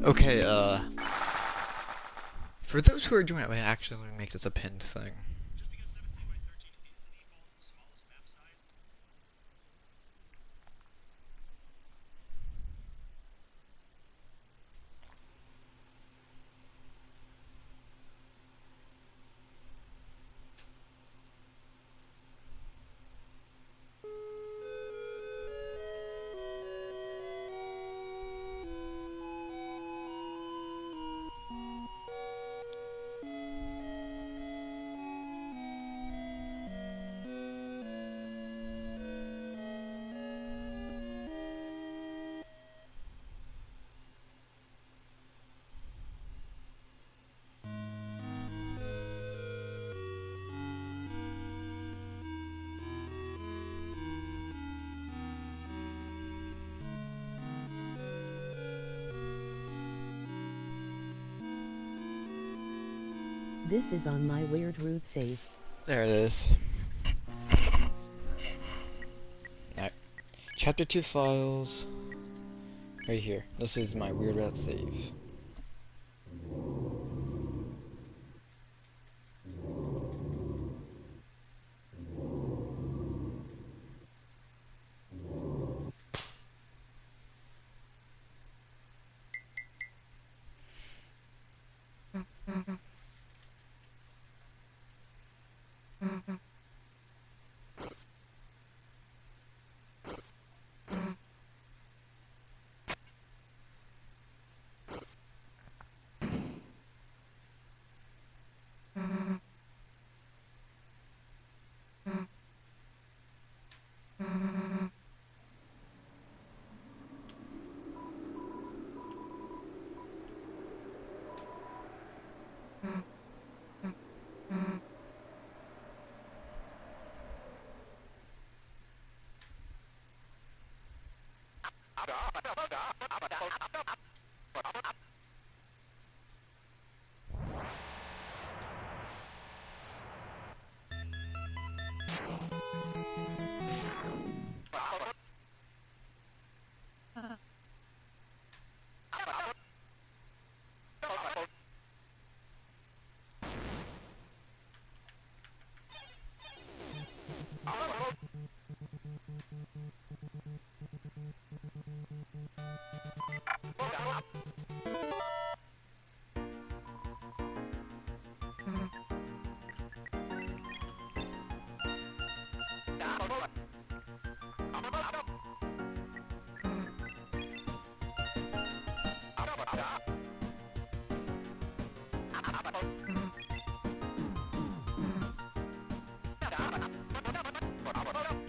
Okay, for those who are joining, wait, actually, let me make this a pinned thing. This is on my weird root save. There it is. Alright. Chapter 2 files. Right here. This is my weird route save.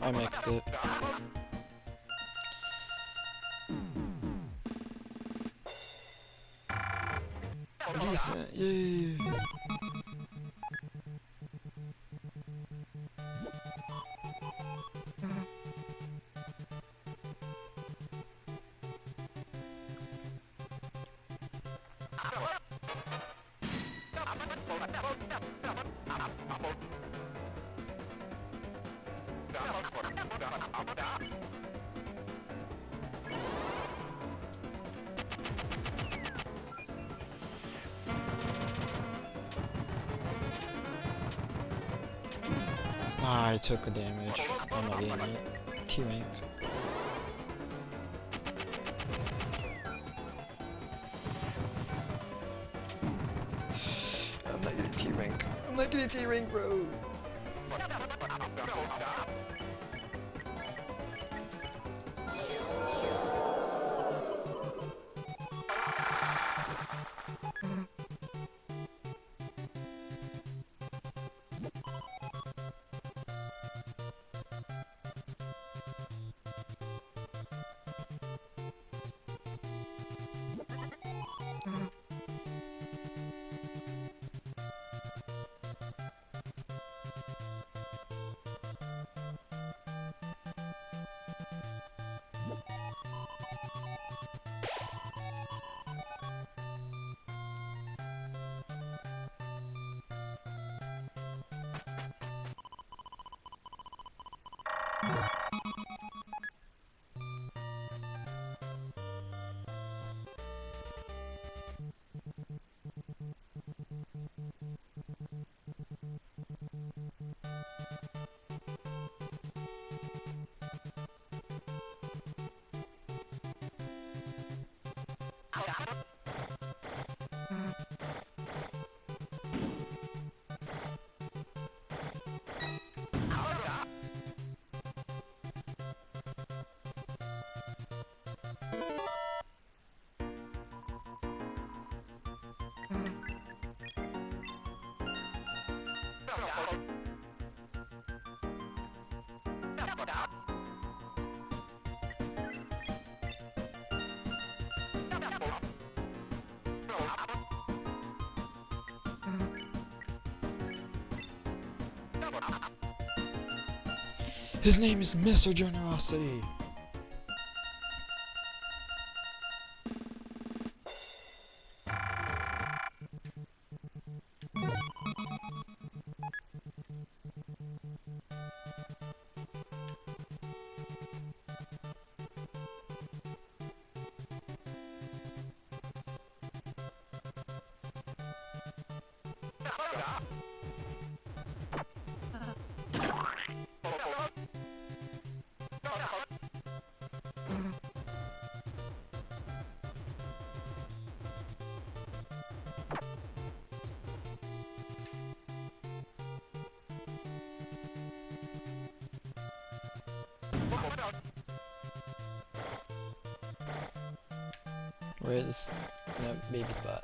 I mixed it. Decent, yay! Ah, I took a damage. I'm not getting it. T rank. I'm not getting T rank. I'm not getting T rank, bro. His name is Mr. Generosity. Where is no baby spot?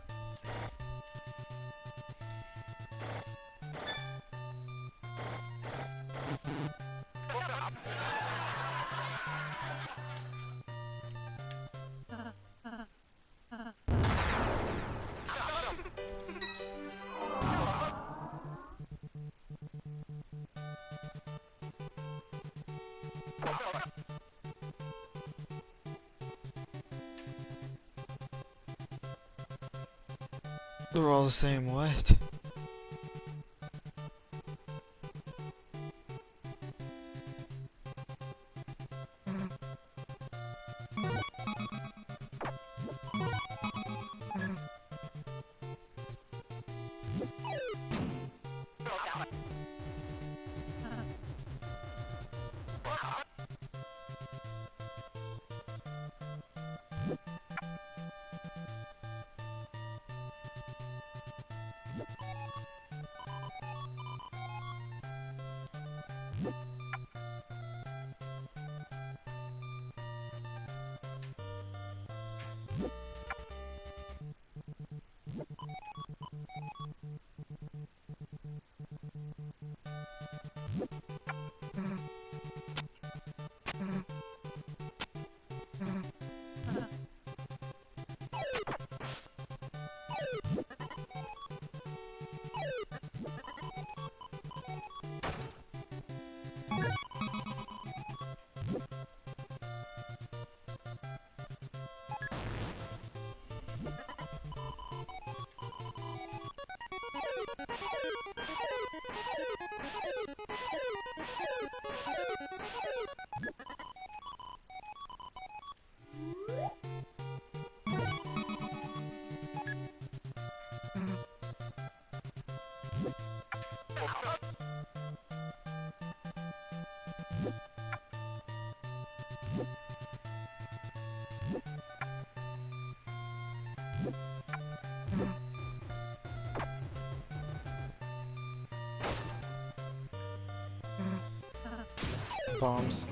They're all the same what? Bombs.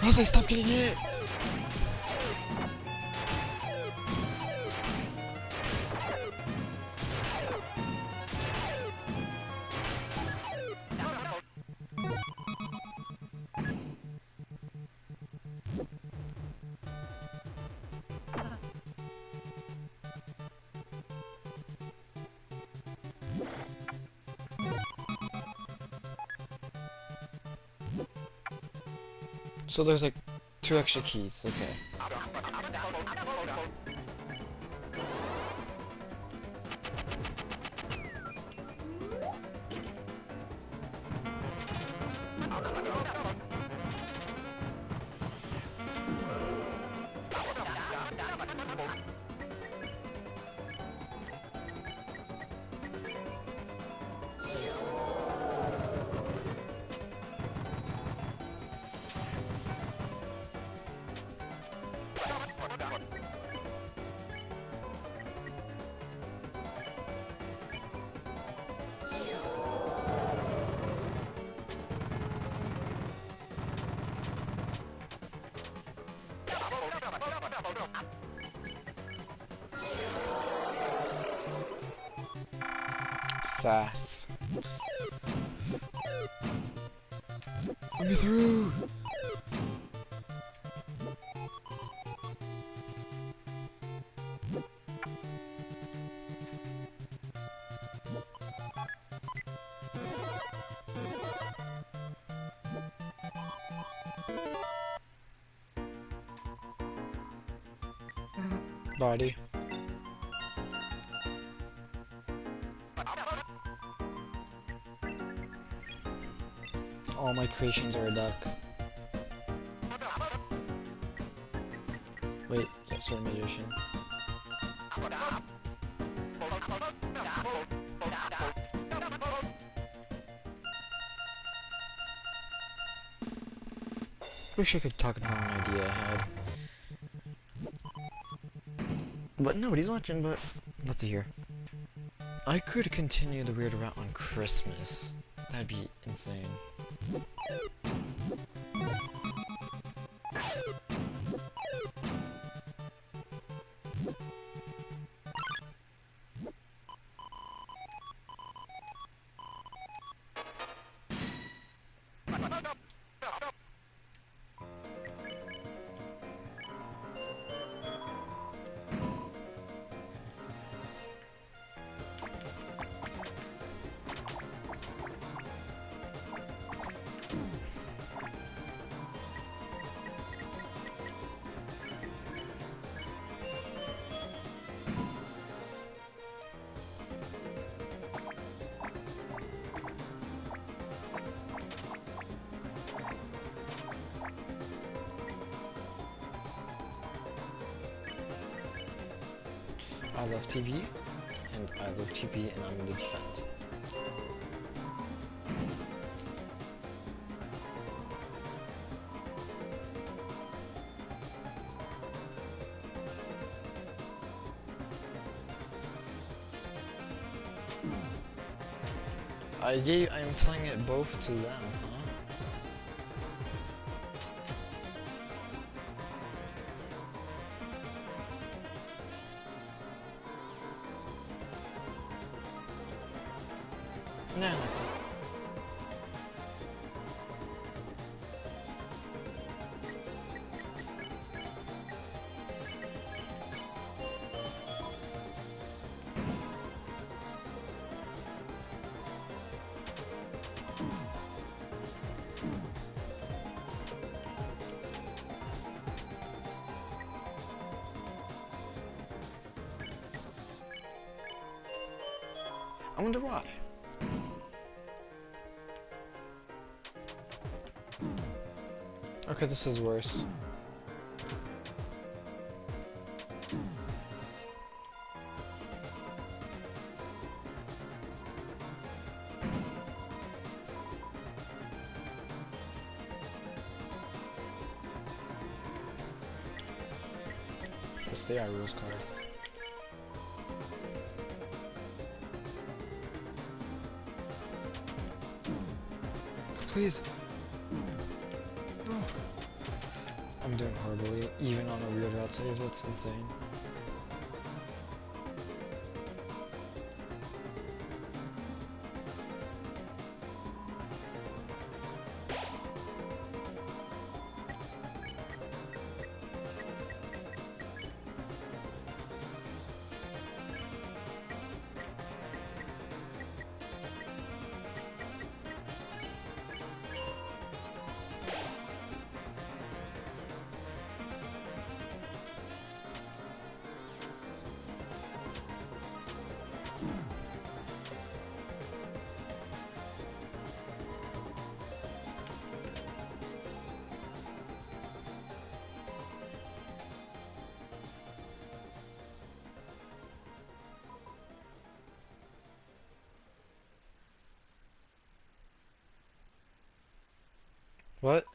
I was like, stop getting hit! So there's like 2 extra keys, okay. Sass. Let me through! Body. All my creations are a duck. Wait, that's a magician. Wish I could talk about an idea I had. But nobody's watching, but let's hear. I could continue the weird route on Christmas. That'd be insane. I love TV, and I love TP, and I'm in the defense. I'm telling it both to them, huh? No, I like that. I wonder why. Okay, this is worse. What's the rules card? Please. No. I'm doing horribly, even on a weird route save, that's insane. What?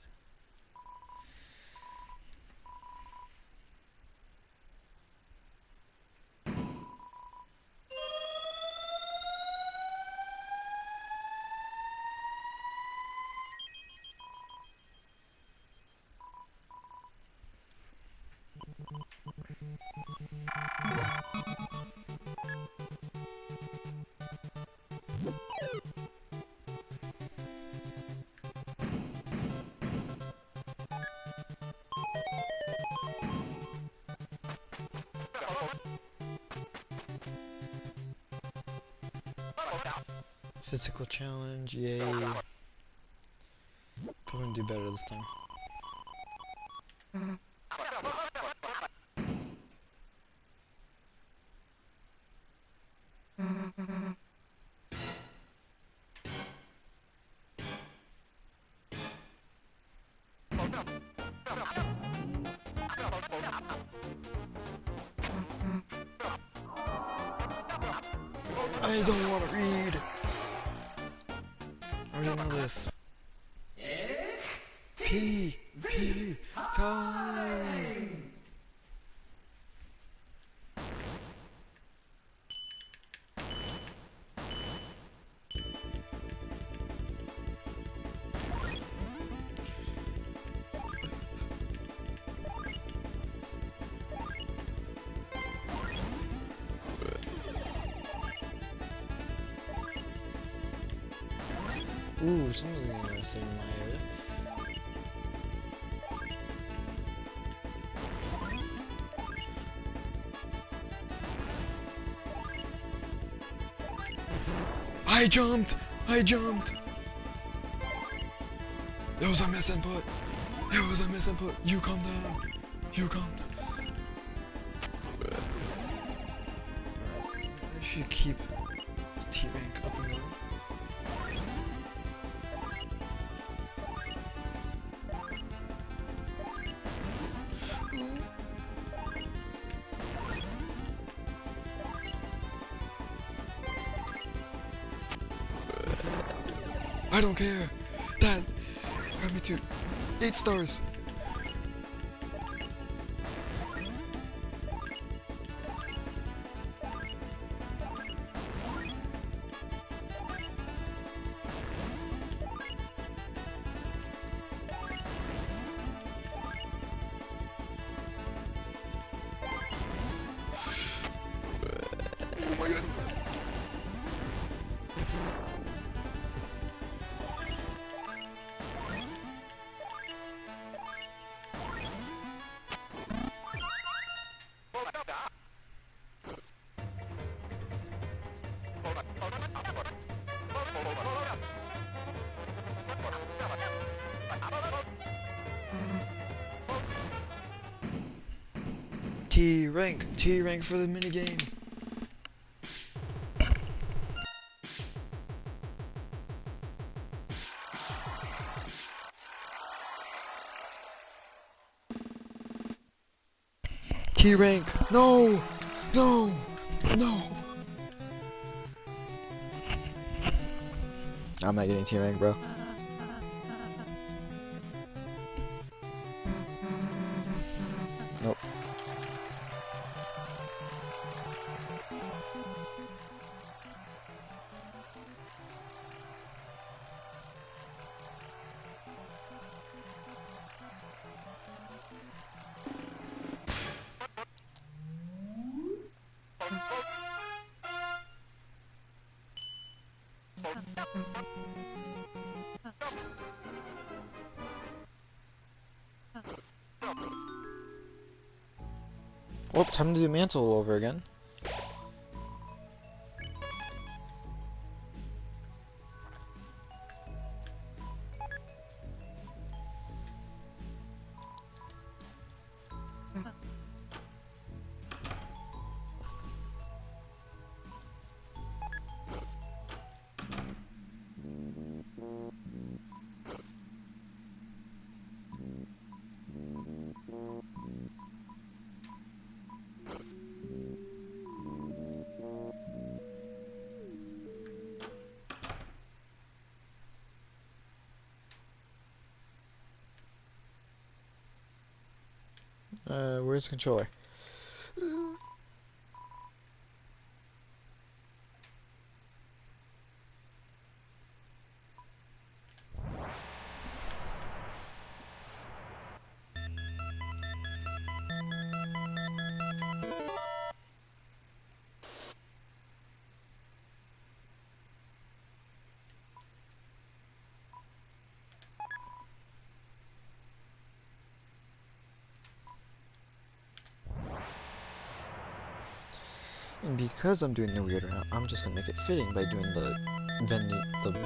Physical challenge, yay. Probably do better this time. I don't want to read. I already know this. P time. Ooh, something's interesting in my area. I jumped! I jumped! It was a misinput! It was a misinput! You calm down! You calm down! I should keep T rank up and going. I don't care! Dad! Got me to 8 stars! Oh my god! T rank for the minigame. T rank, no, no, no. I'm not getting T rank, bro. Nope. Well, time to do mantle all over again. Where's the controller? And because I'm doing the weird route, I'm just gonna make it fitting by doing the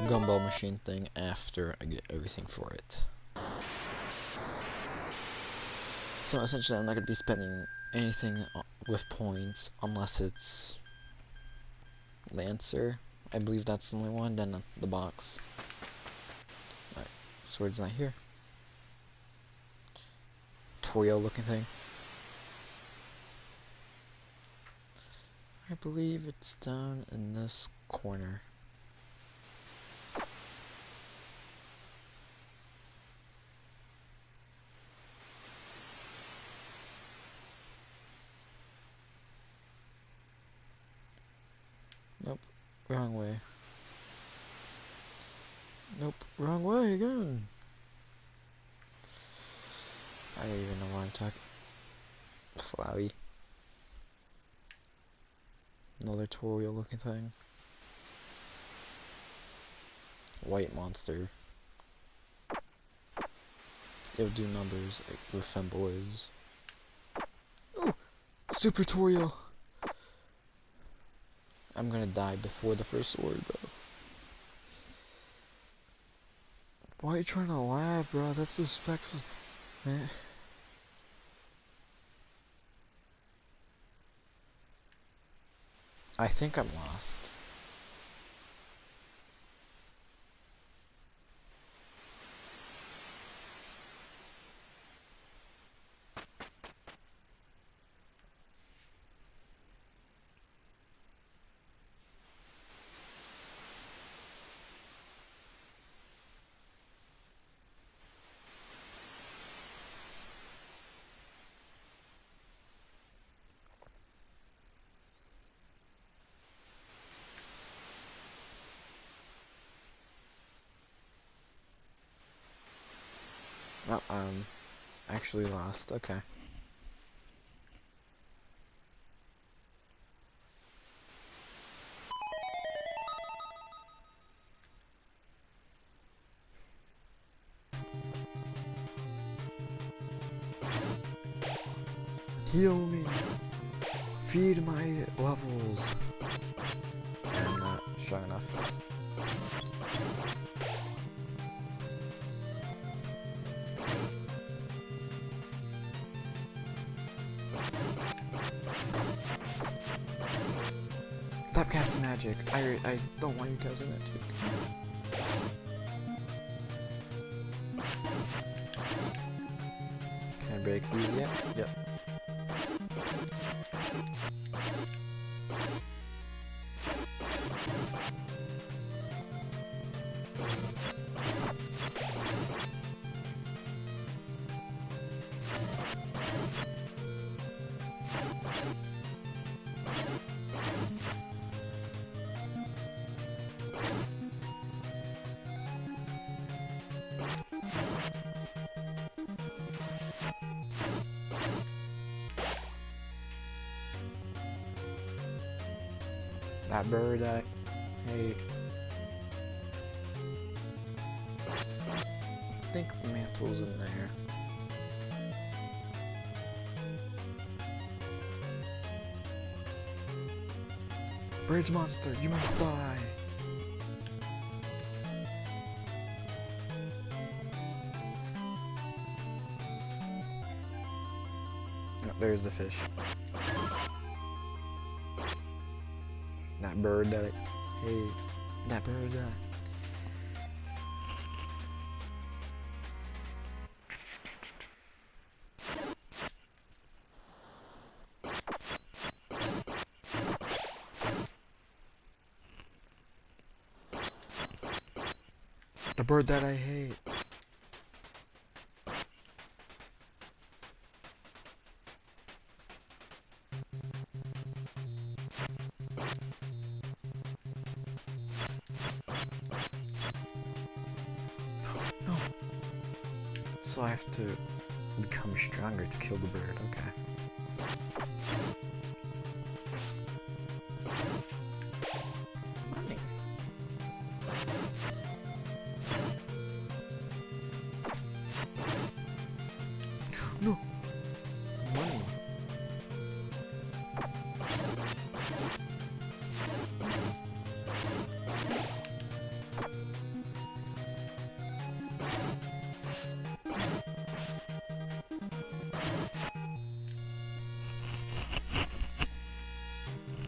gumball machine thing after I get everything for it. So essentially I'm not gonna be spending anything with points unless it's Lancer. I believe that's the only one, then the box. Alright, sword's not here. Toyo looking thing. I believe it's down in this corner. Nope, wrong way. Nope, wrong way again. I don't even know what I'm talking. Flowey. Another tutorial looking thing. White monster. It'll do numbers with femboys. Oh! Super tutorial! I'm gonna die before the first sword, though. Why are you trying to laugh, bro? That's disrespectful, man. I think I'm lost. Oh, actually lost. Okay. Heal me. Feed my levels. I'm not strong enough. Stop casting magic. I don't want you casting magic. Can I break these yet? Yep. That bird I hate. I think the mantle's in there. Bridge monster, you must die! Oh, there's the fish. That bird that I hate. That bird that The bird that I hate. No. So I have to become stronger to kill the bird, okay. Money. No. Money.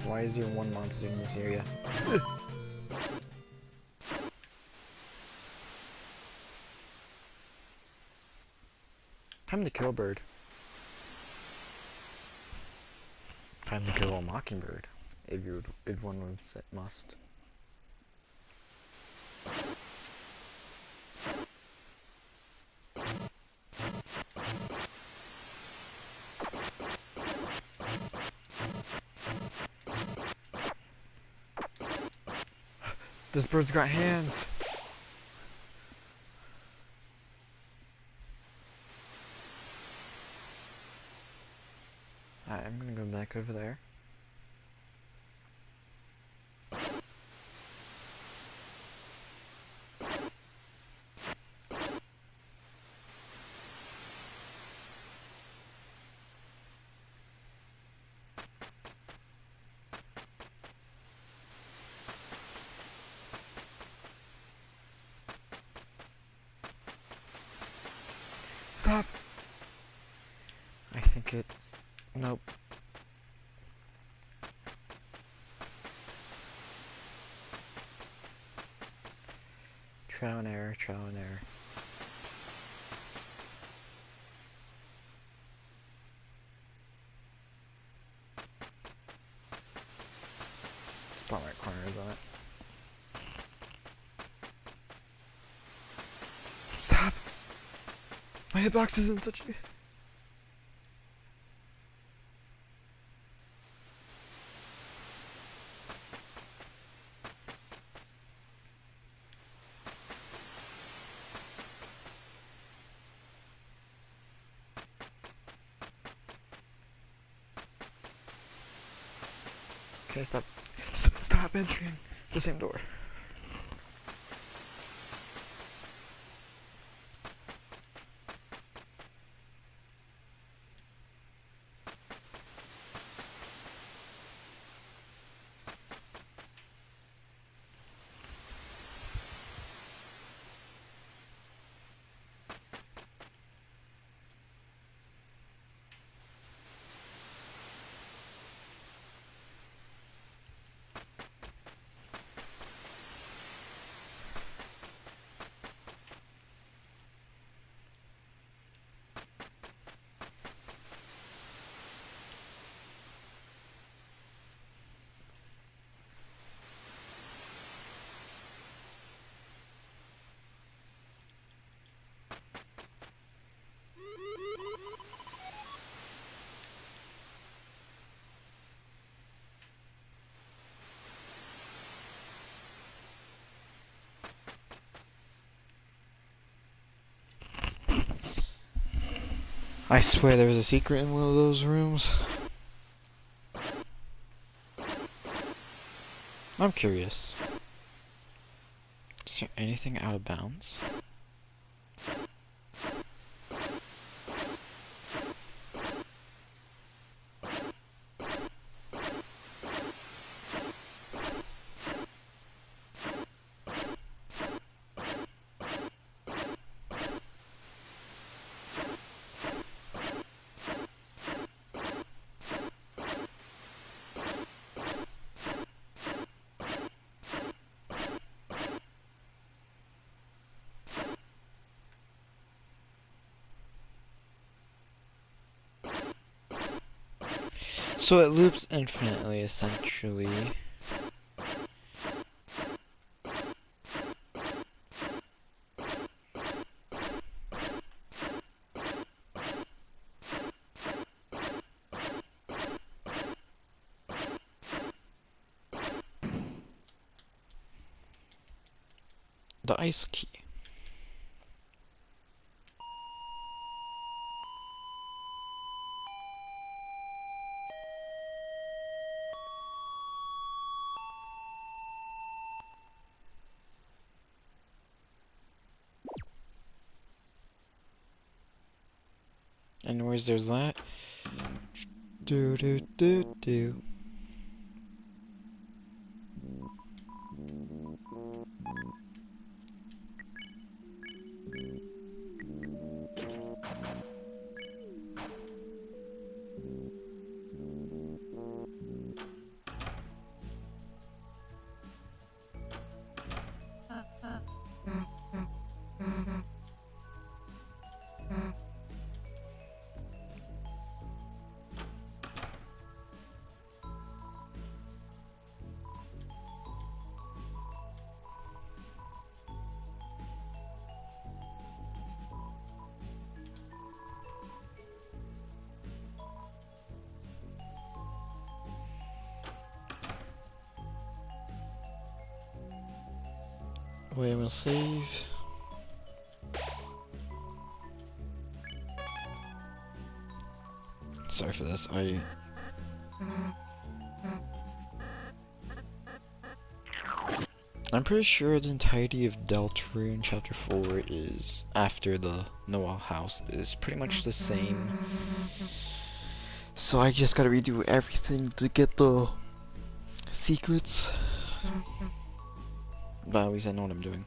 Why is there one monster in this area? Time to kill a bird. Time to kill a mockingbird. If one would say must. This bird's got hands. Alright, I'm gonna go back over there. Stop! I think it's... Nope. Trial and error, trial and error. Spot right corners on it. Stop! My hitbox isn't touching. Okay, stop. Stop entering the same door. I swear there was a secret in one of those rooms. I'm curious. Is there anything out of bounds? So it loops infinitely, essentially. The ice key. Anyways, there's that. Do do do do. Wait, I'm gonna save. Sorry for this. I'm pretty sure the entirety of Deltarune Chapter 4 is after the Noah house is pretty much the same. So I just gotta redo everything to get the secrets. But at least I know what I'm doing.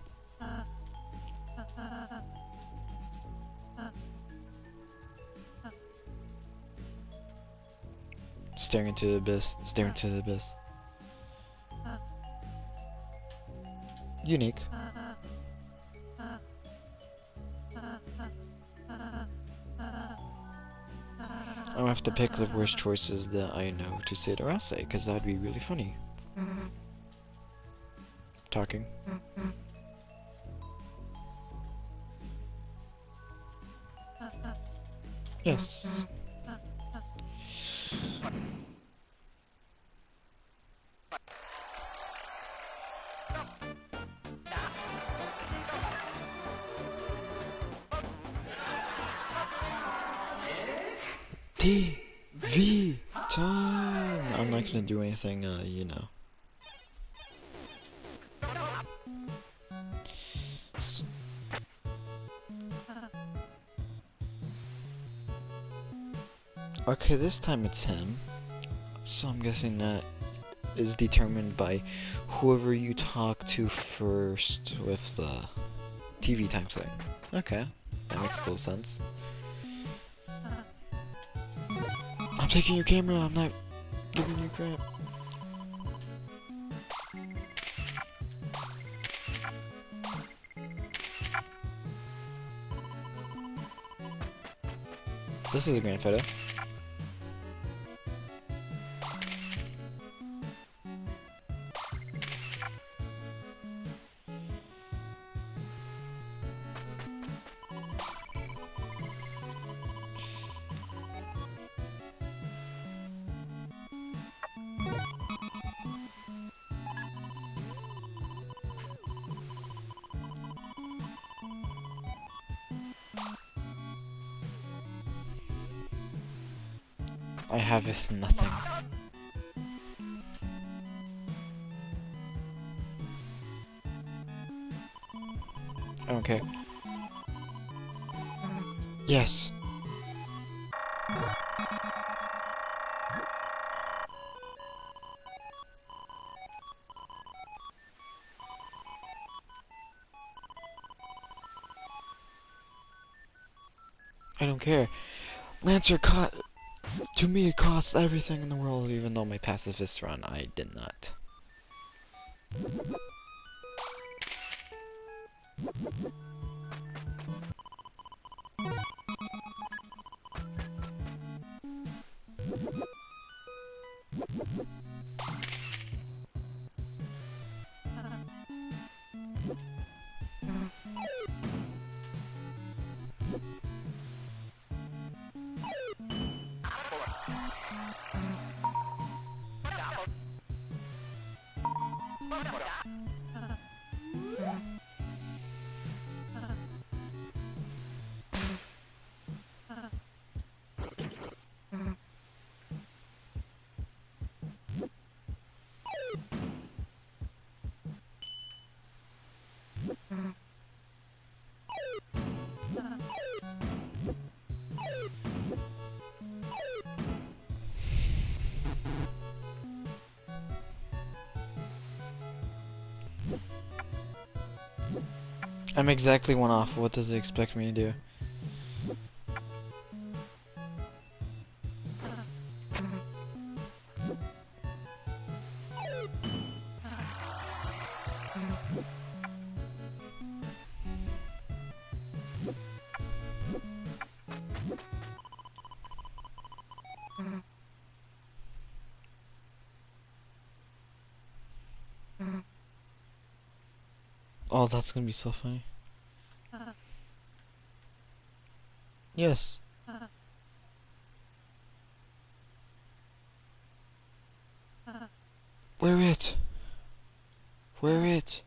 Staring into the abyss, staring into the abyss. Unique. I'm gonna have to pick the worst choices that I know to say to Rase, because that'd be really funny. Talking. Yes. TV time! I'm not gonna do anything, you know. Okay, this time it's him. So I'm guessing that is determined by whoever you talk to first with the TV time thing. Okay, that makes total sense. I'm taking your camera, I'm not giving you crap. This is a grand photo. I have this nothing. I don't care. Yes. I don't care. Lancer caught. To me, it costs everything in the world, even though my pacifist run, I did not. I'm exactly one off. What does it expect me to do? Oh, that's gonna be so funny. Yes. Where it? Where it?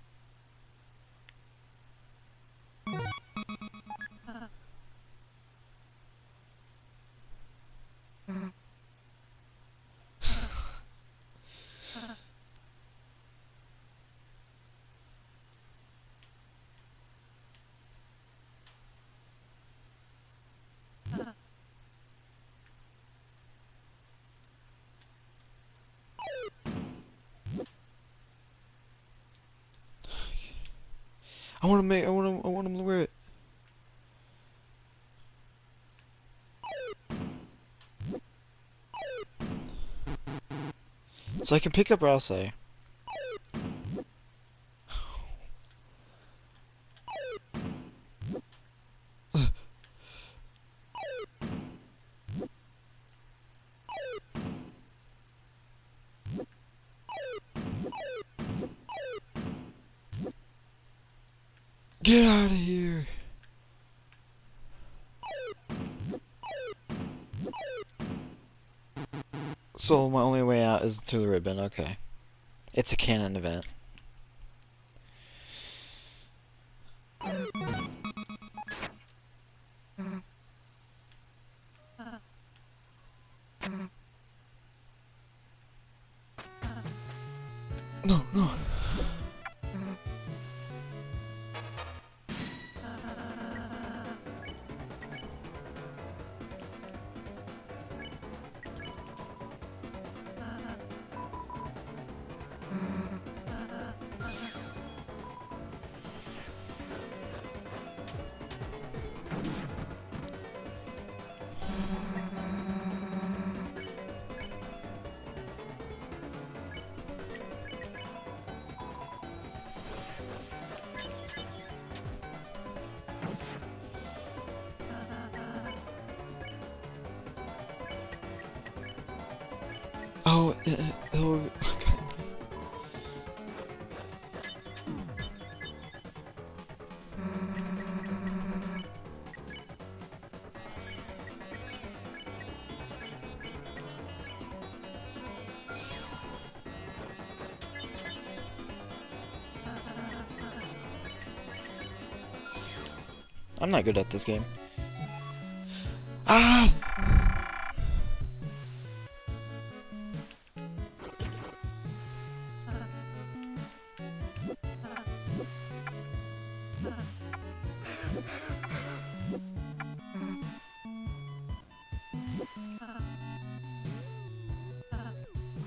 I want to make. I want him to wear it. So I can pick up Rouse. Get out of here. So my only way out is through the ribbon. Okay. It's a canon event. No, no. Oh, oh. I'm not good at this game. Ah!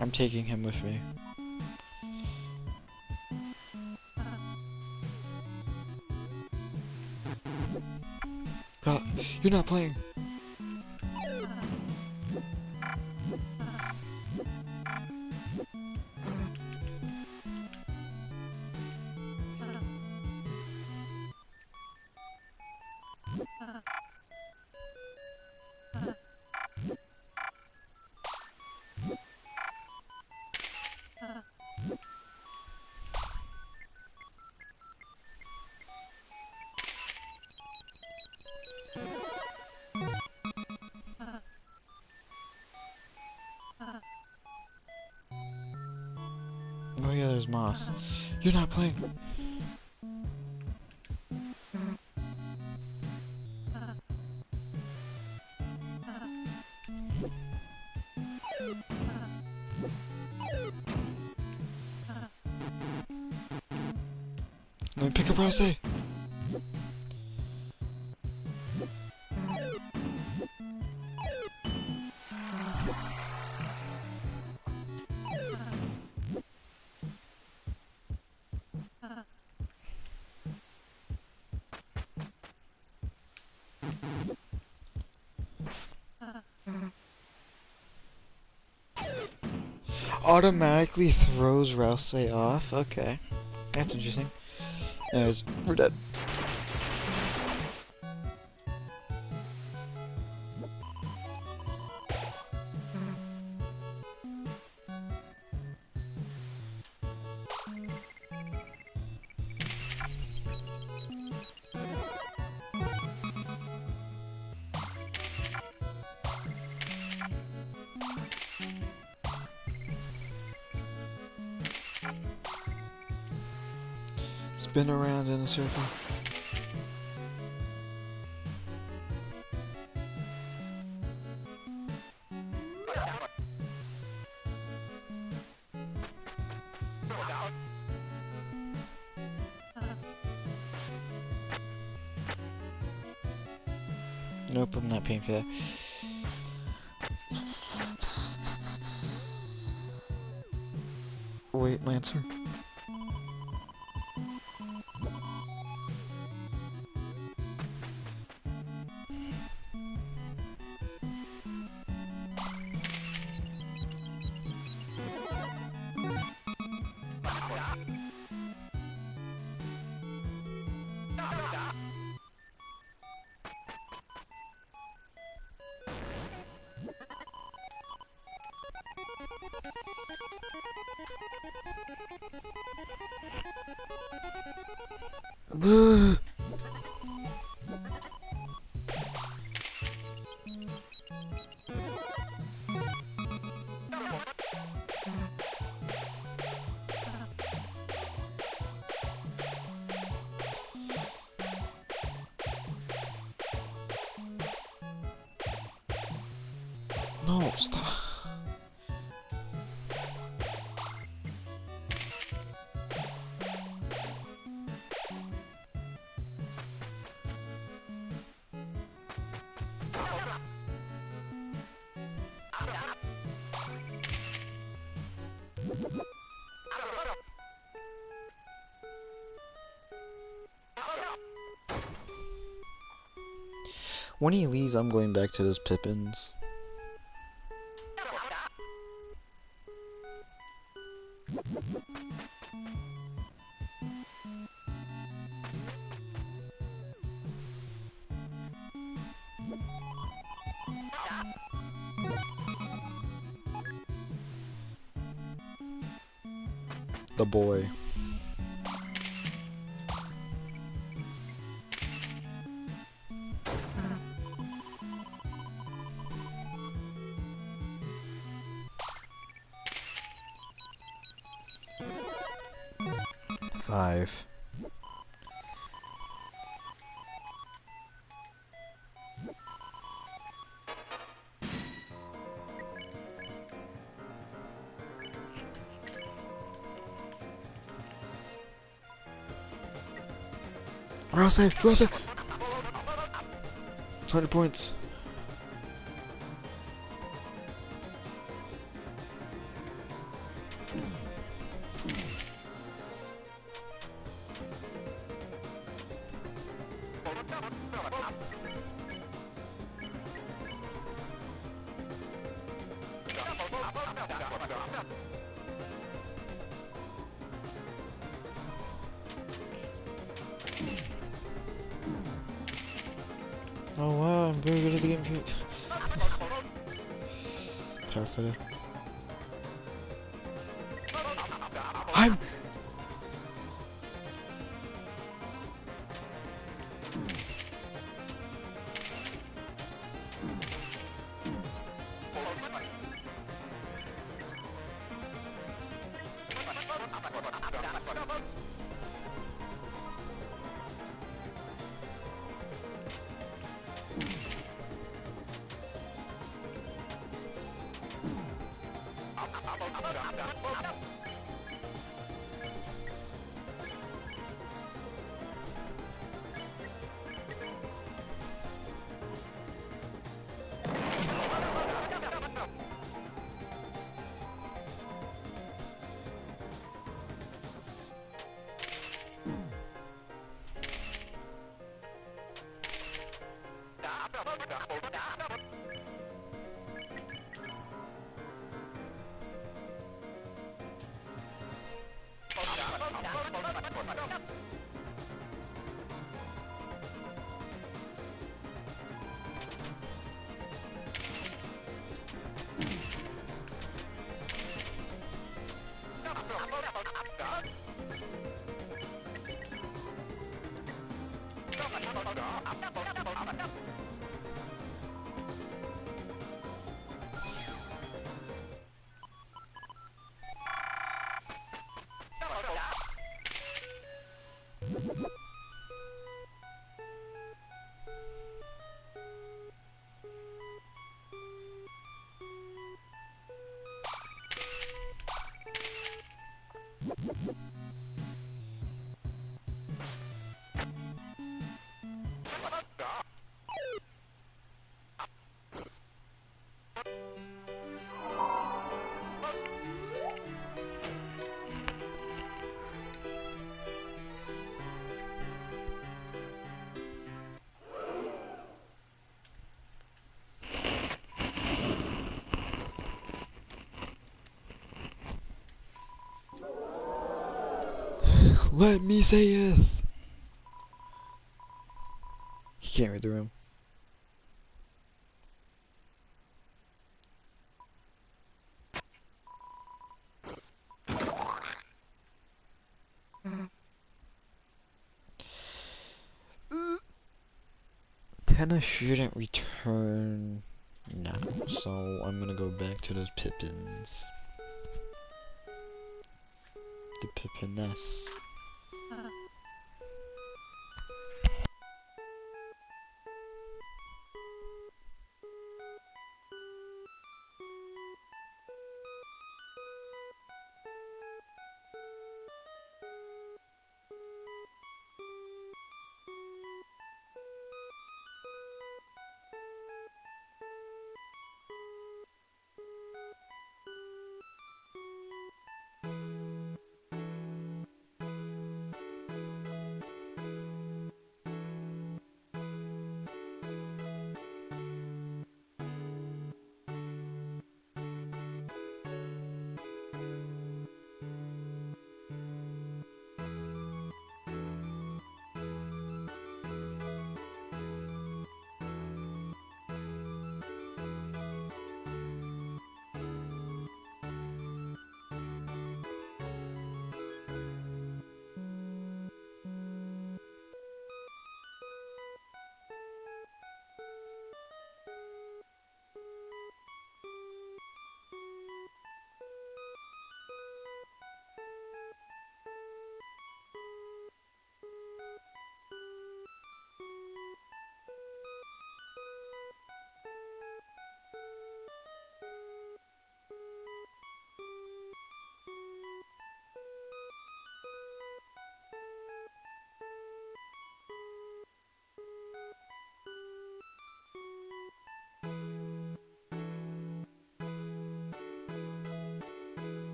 I'm taking him with me. You're not playing. Oh yeah, there's Moss. You're not playing. Let me pick up Rouse. Automatically throws Rouse off? Okay. That's interesting. Anyways, we're dead. Spin around in a circle. Nope, I'm not paying for that. Wait, Lancer. No, stop. When he leaves, I'm going back to those Pippins. The boy. Five. We're all safe. We're all safe. 100 points. Oh wow, I'm very good at the game. Perfect. I'm. Let me say it. He can't read the room. kinda shouldn't return now, so I'm gonna go back to those Pippins. The Pippiness.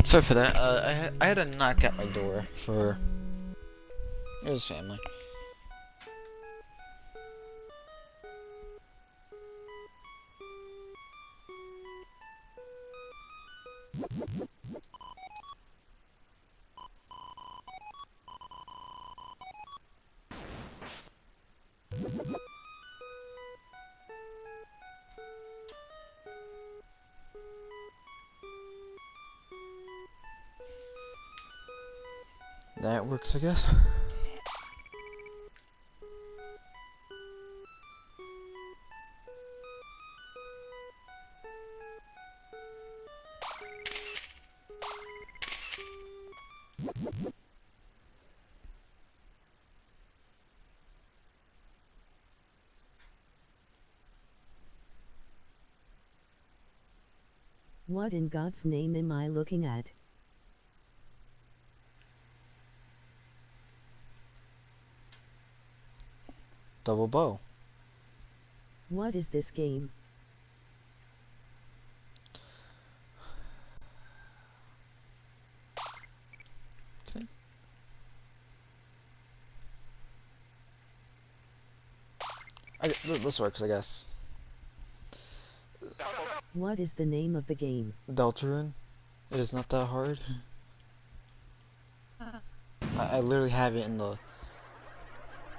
Sorry for that. I had a knock at my door for his family. That works, I guess. What in God's name am I looking at? Double bow. What is this game? Okay. This works, I guess. What is the name of the game? Deltarune. It is not that hard. I literally have it in the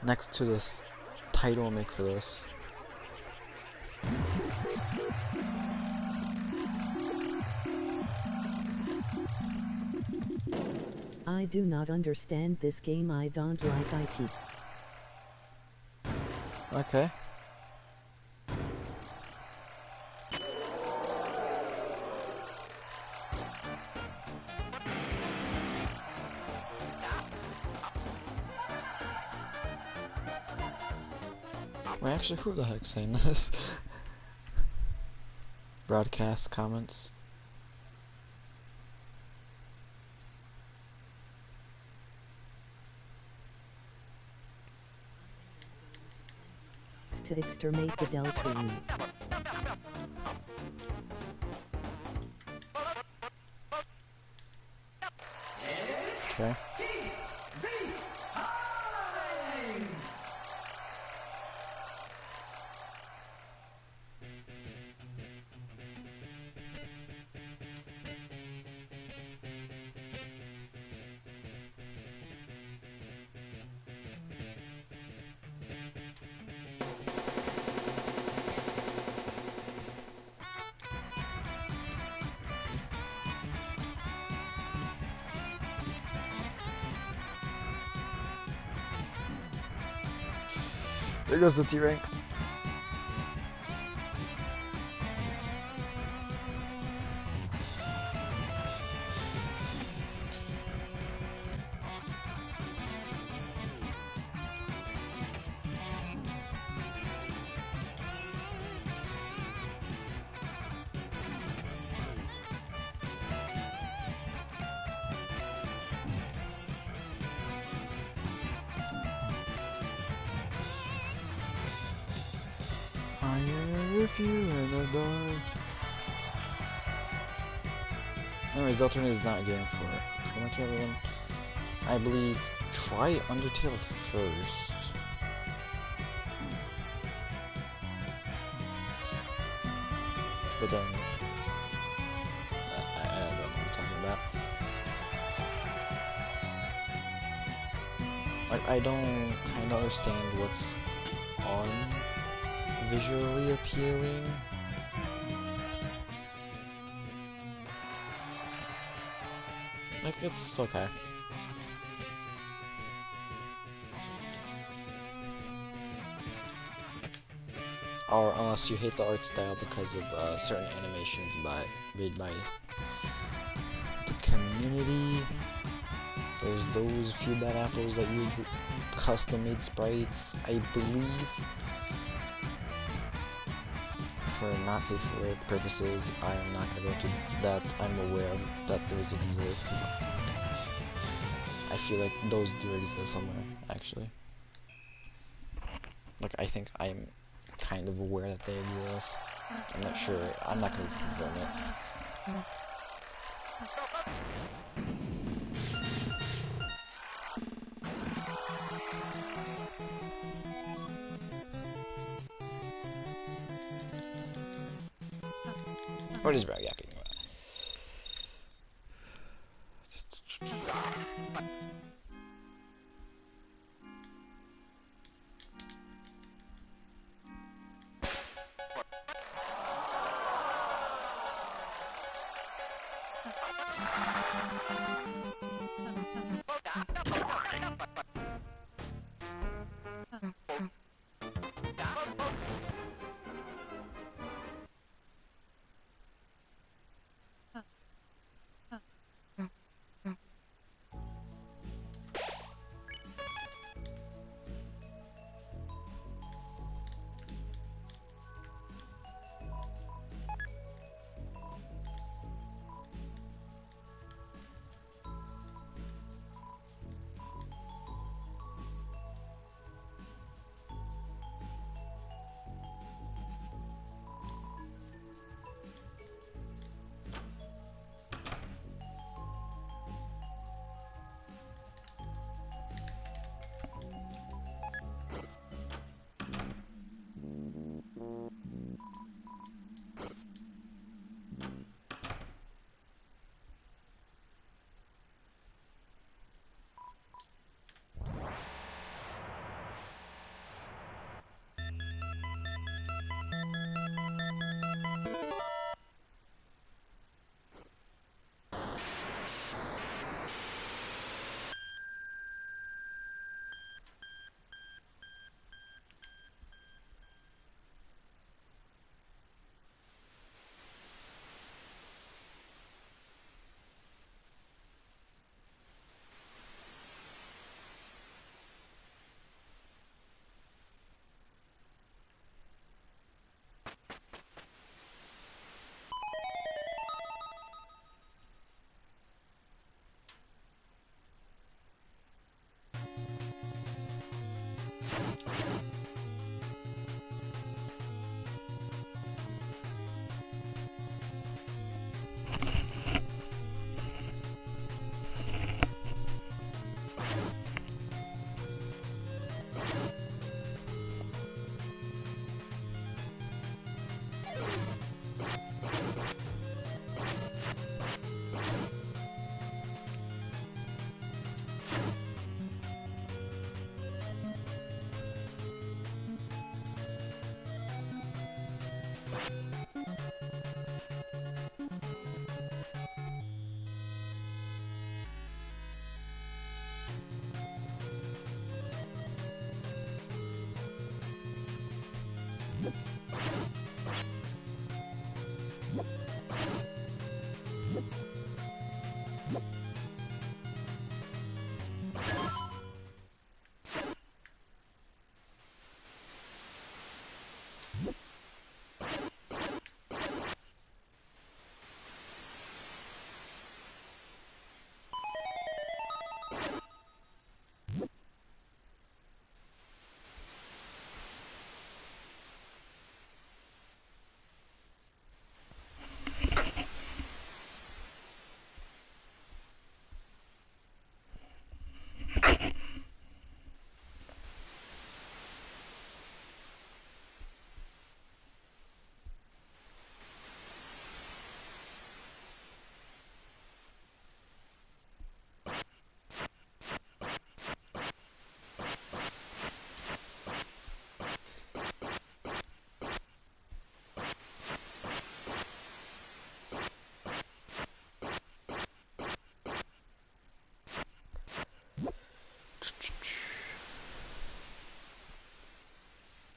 next to this title I make for this. I do not understand this game. I don't like IT. Okay. Wait, actually, who the heck's saying this? Broadcast comments. To exterminate the Deltarune. Okay. There goes the T rank. I am with you in the dark. Anyways, Deltarune is not a game for it. How much everyone, I believe, try Undertale first. But then, I don't know what I'm talking about. Like, I don't kind of understand what's on visually appealing. Like, it's okay. Or unless you hate the art style because of certain animations made by the community. There's those few bad apples that use the custom-made sprites, I believe, for not safe for work purposes. I am not going to go into that. I'm aware that those exist. I feel like those do exist somewhere, actually. Like, I think I'm kind of aware that they exist. I'm not sure. I'm not going to confirm it. What is Brad yapping about?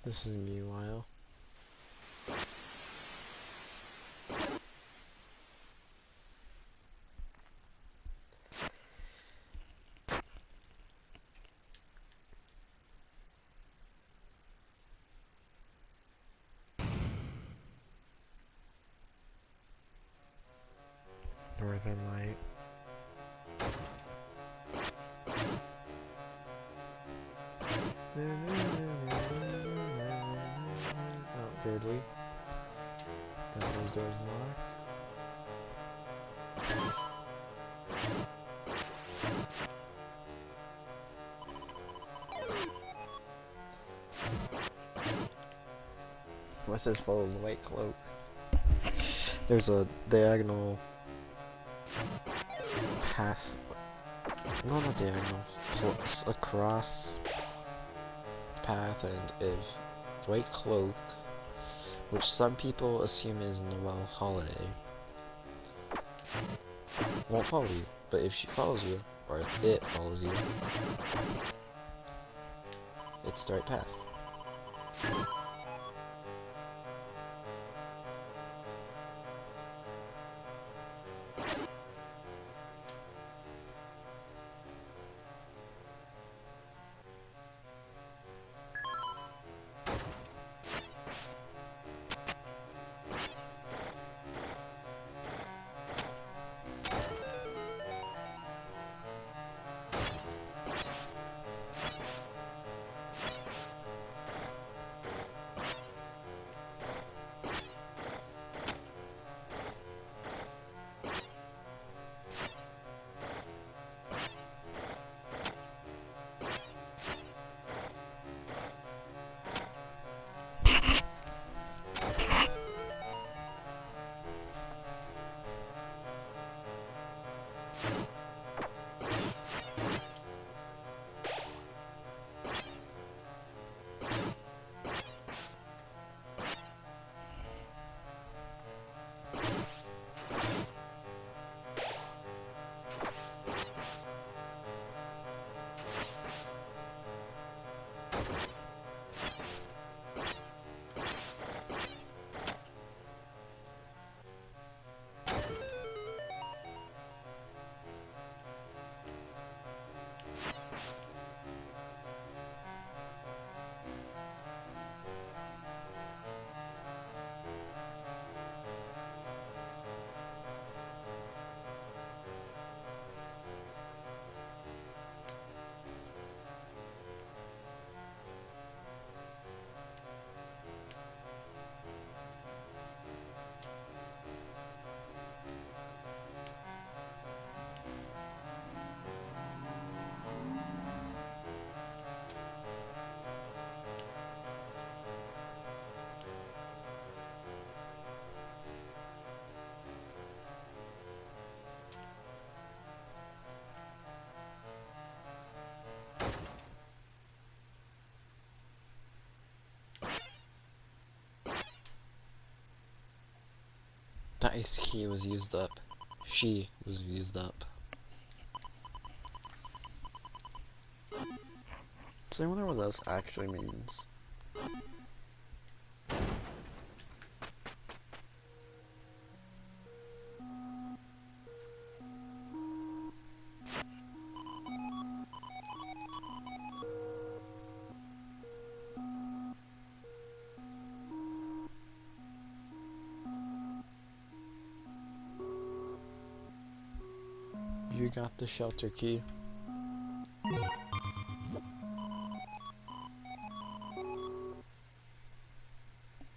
This is meanwhile. Northern Light. Oh, weirdly. Those doors locked. What's this follow the white cloak? There's a diagonal pass. No, not diagonal. So it's a cross path and if white cloak, which some people assume is Noel holiday, won't follow you. But if she follows you, or if it follows you, it's the right path. That ace key was used up. She was used up. So I wonder what this actually means. You got the shelter key.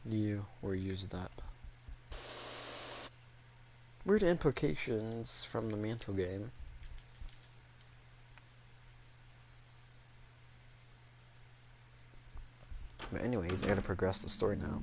You were used up. Weird implications from the mantle game. But anyways, I gotta progress the story now.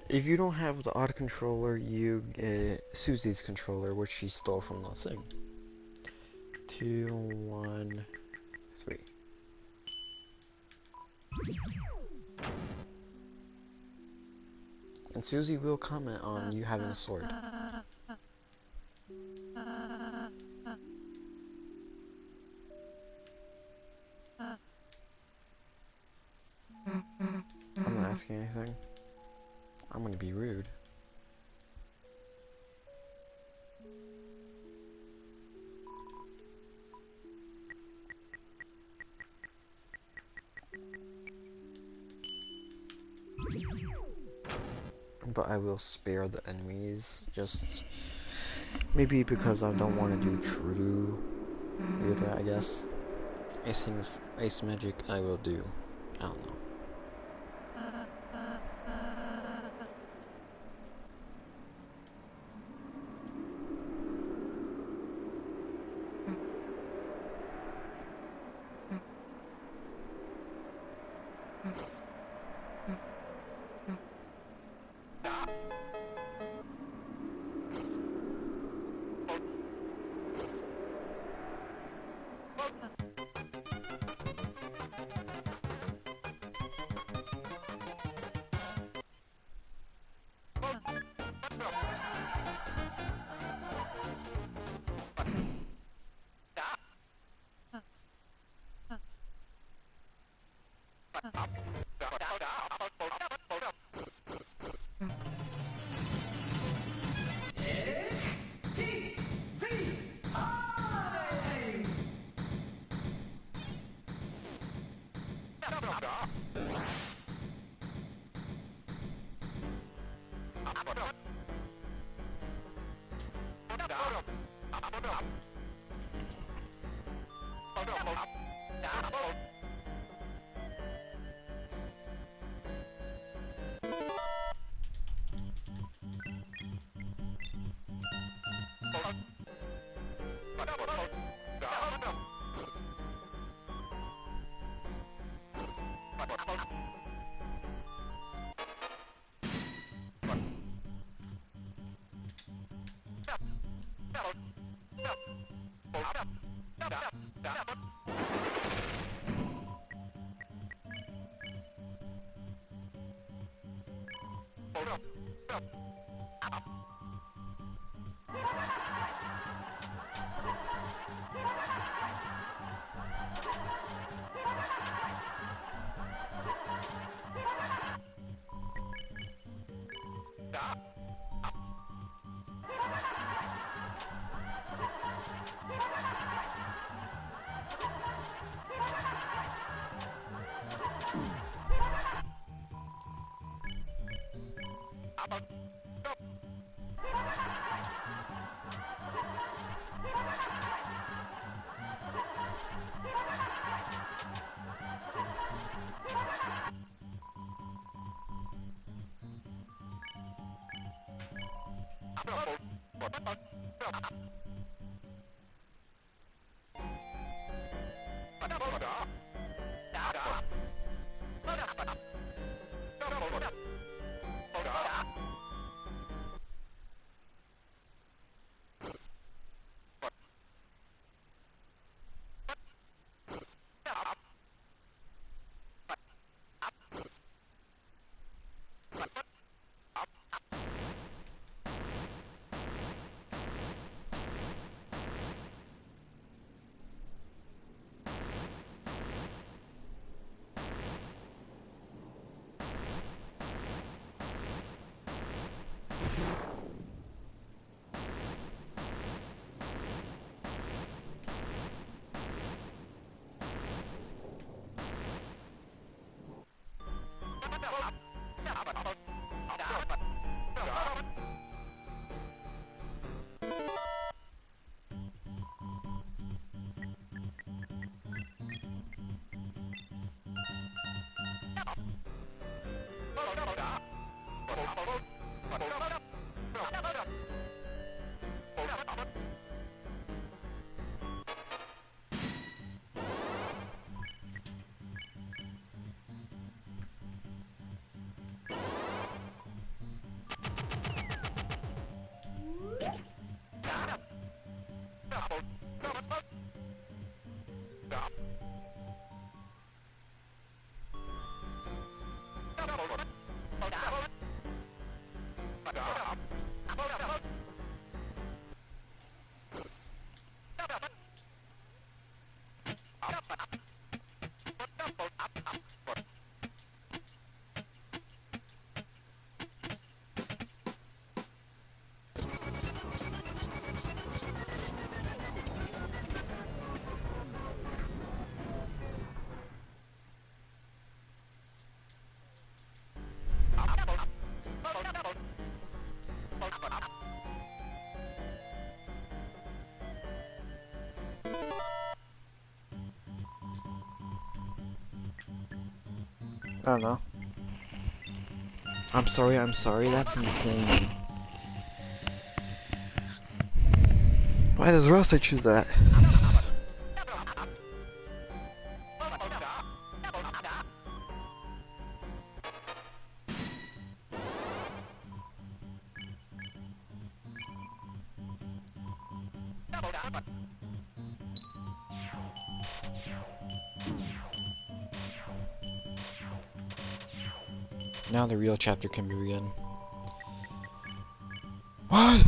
If you don't have the auto controller, you get Susie's controller, which she stole from the thing. 2, 1, 3. And Susie will comment on you having a sword. I'm not asking anything. I'm gonna be rude. But I will spare the enemies, just maybe because I don't want to do true theater, I guess. Ice magic I will do. I don't know. I don't know. I'm sorry, that's insane. Why does Rosa choose that? Now the real chapter can begin. What?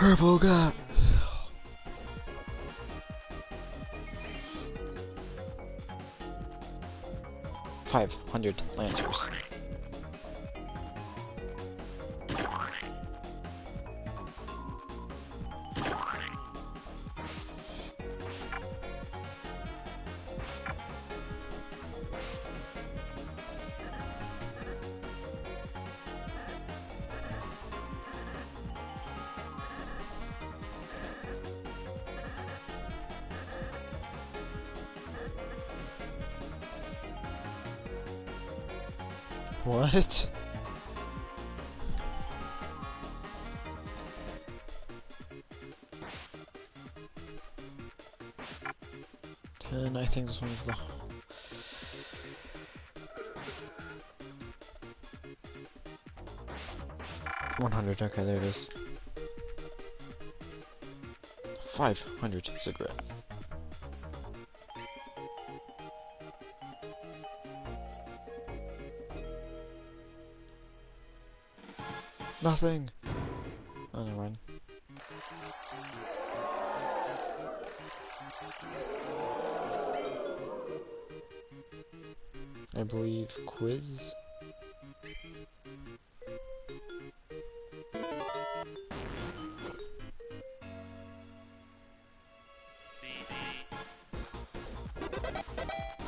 Purple gut. 500 lancers. What? Ten, I think this one's the 100, okay, there it is. 500 cigarettes. Nothing! Oh, never mind. I believe quiz?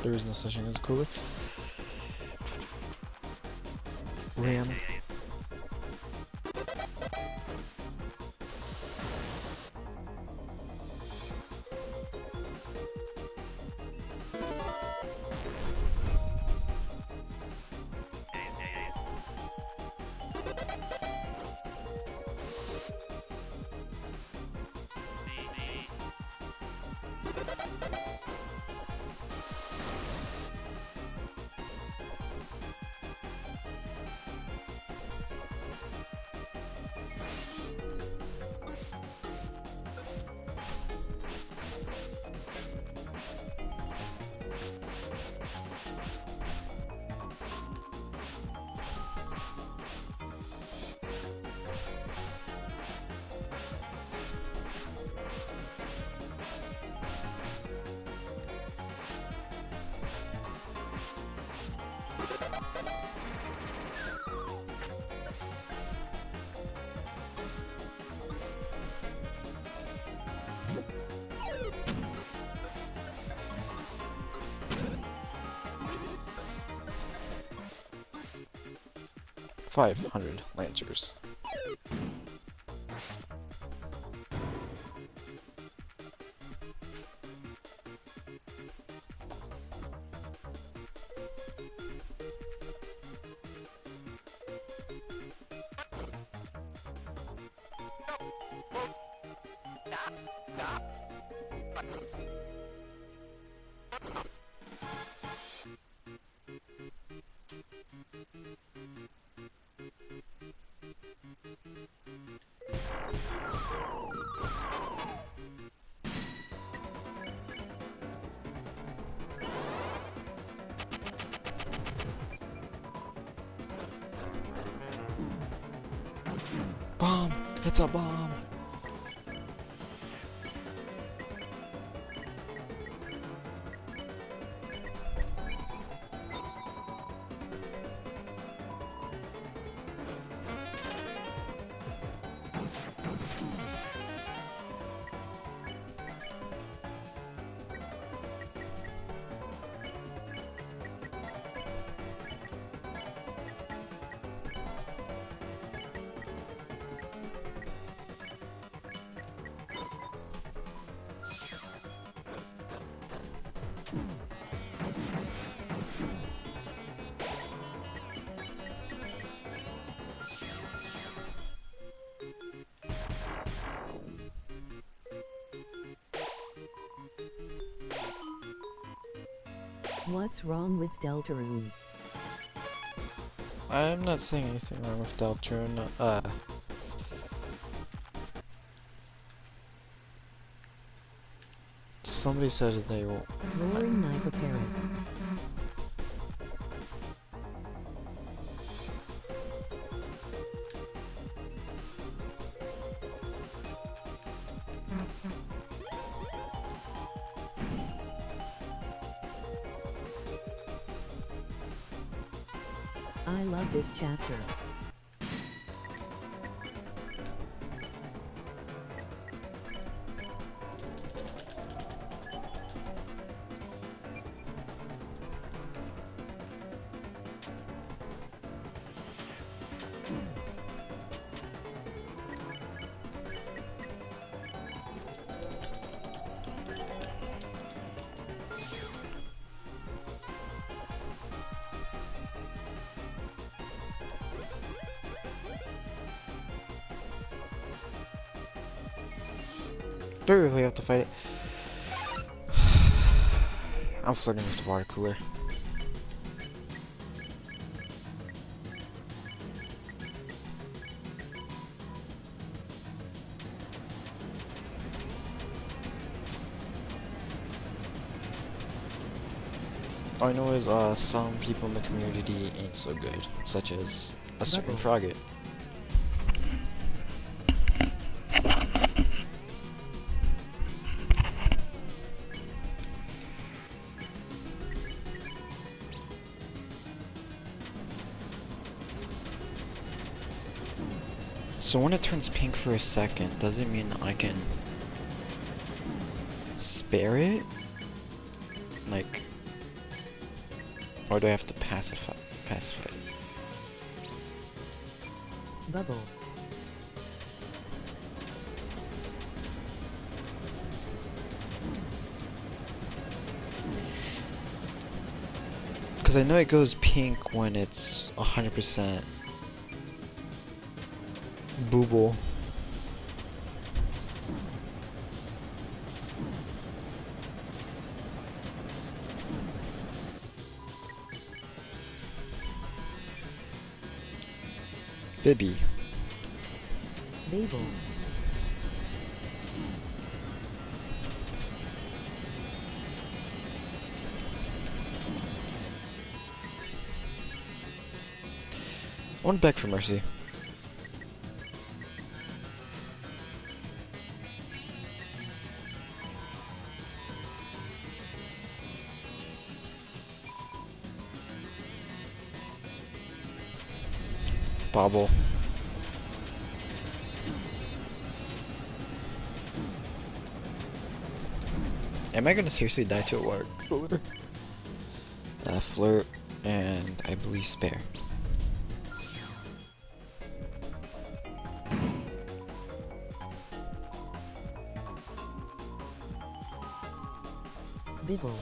There is no such thing as a cooler. RAM. $500 lancers. Bomb! It's a bomb! What's wrong with Deltarune? I'm not saying anything wrong with Deltarune. Somebody said that they will. Lowering Nicoparis. I love this chapter. Do we really have to fight it? I'm flirting with the water cooler. All I know is some people in the community ain't so good, such as a certain Frogget. So when it turns pink for a second, does it mean I can spare it? Like, or do I have to pacify it? Bubble. Because I know it goes pink when it's 100% booble. Bibby. Babel. I want back for mercy. Bobble. Am I gonna seriously die to a water cooler? Flirt, and I believe spare. Bibble.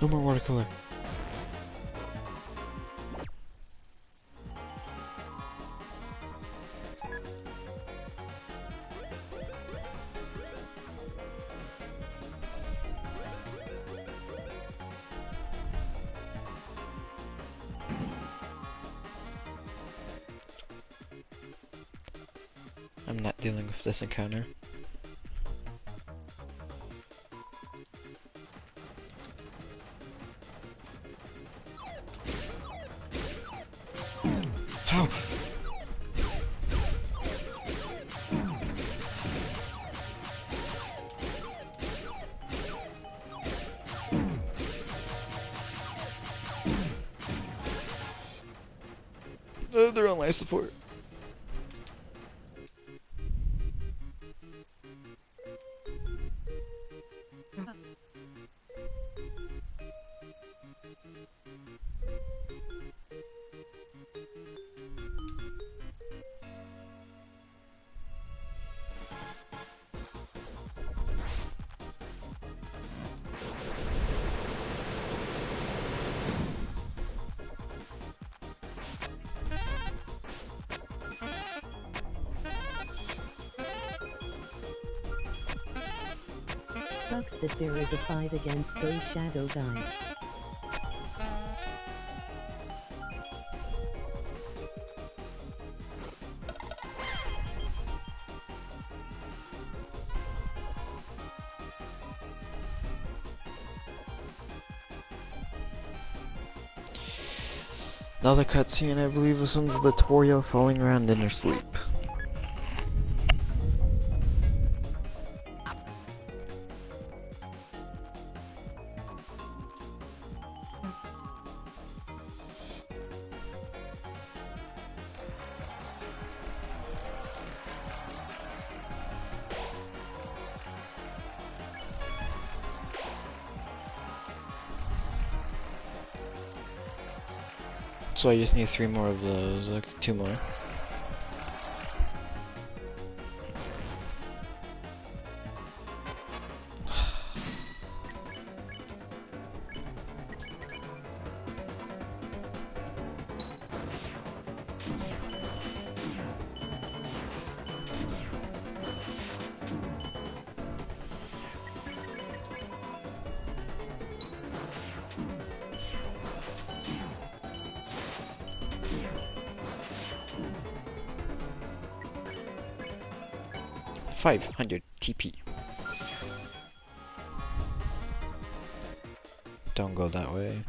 No more water cooler. I'm not dealing with this encounter. How? They're on life support. Sucks that there is a fight against those shadow guys. Another cutscene, I believe this one's Latoria falling around in her sleep. So I just need 3 more of those, like 2 more. $500 TP. Don't go that way.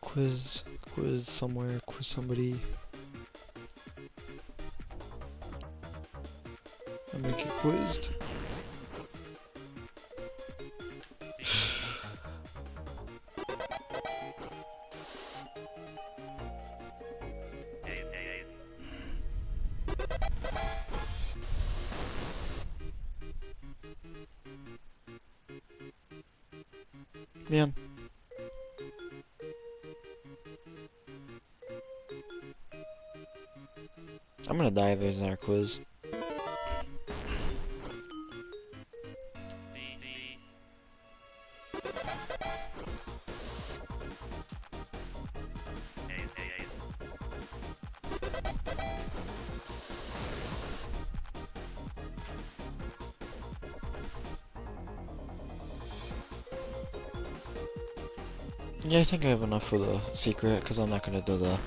Quiz somewhere, quiz somebody. I'm gonna get quizzed. Man. I'm gonna die if there's another quiz. Yeah, I think I have enough for the secret, because I'm not gonna do the...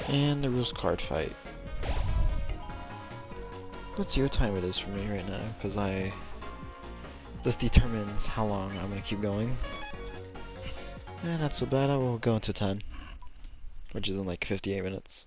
And the rules card fight. Let's see what time it is for me right now, because this determines how long I'm gonna keep going. And not so bad, I will go into 10, which is in like 58 minutes.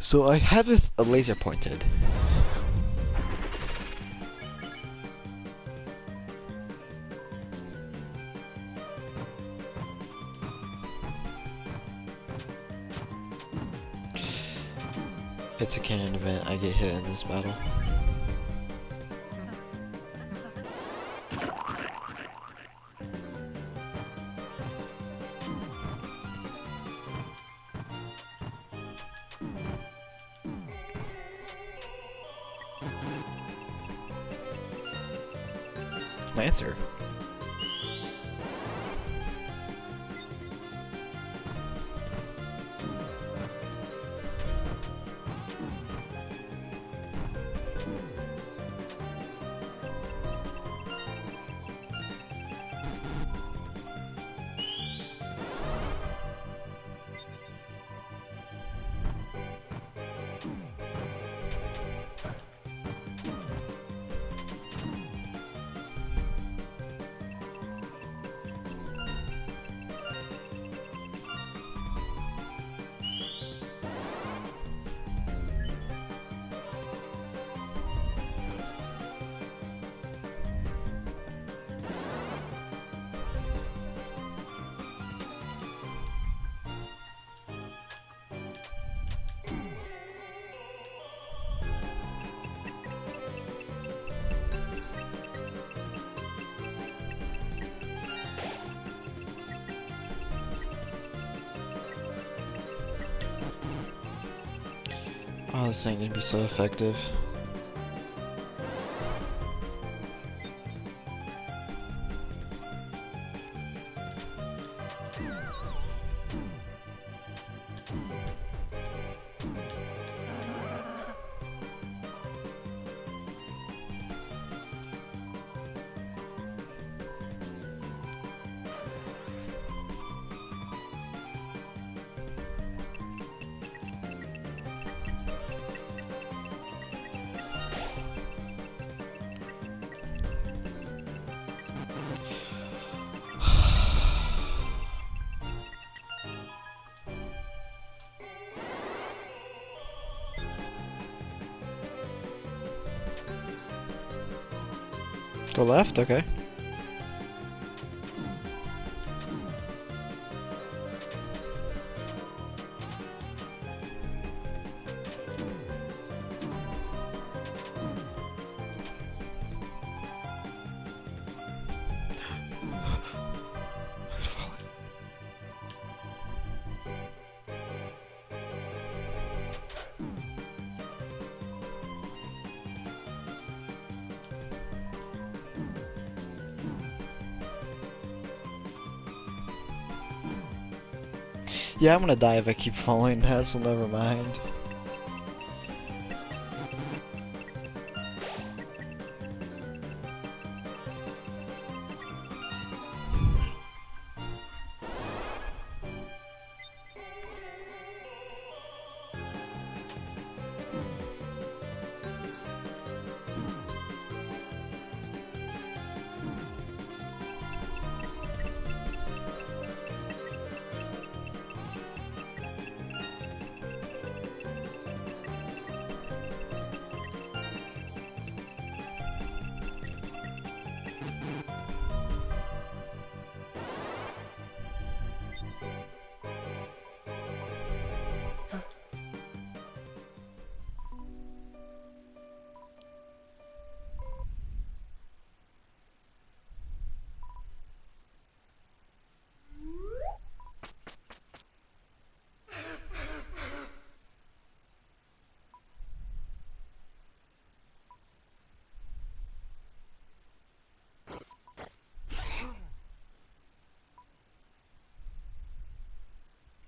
So I have a laser pointed. It's a canon event, I get hit in this battle. Lancer. Oh, this ain't gonna be so effective. Go left? Okay. Yeah, I'm gonna die if I keep following that, so never mind.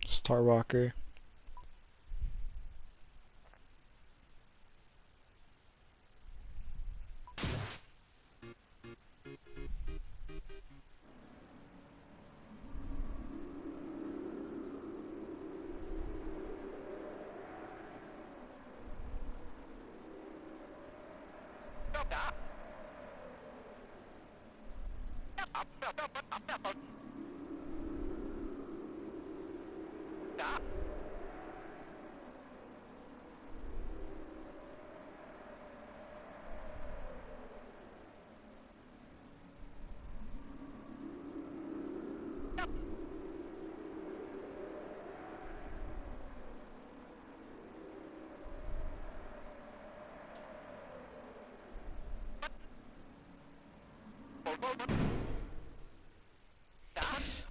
Star Walker.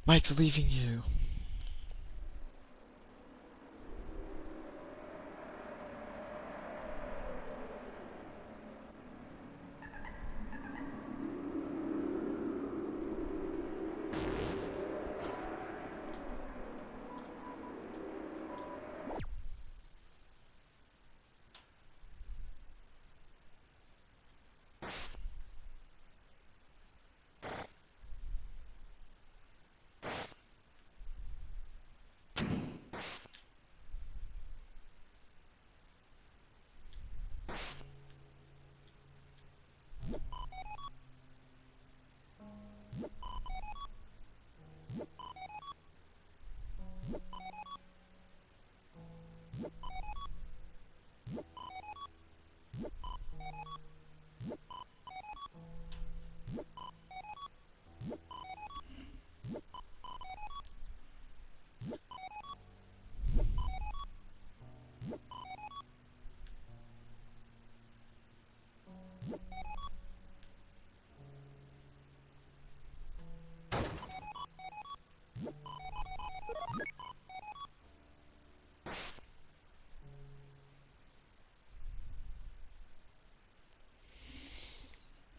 Mike's leaving you.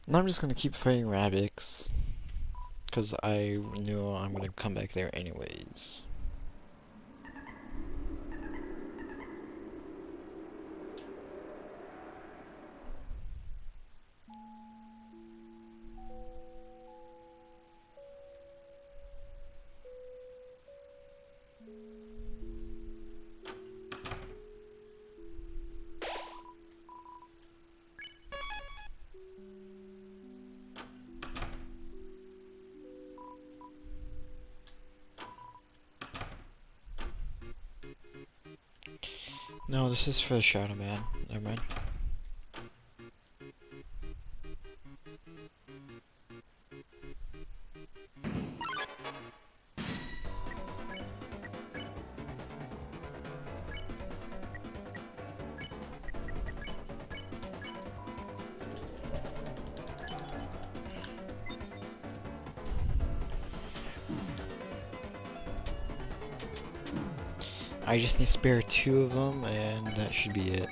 Now I'm just gonna keep fighting rabbits, because I knew I'm gonna come back there anyways. No, this is for the Shadow Man. Never mind. I just need to spare 2 of them, and that should be it.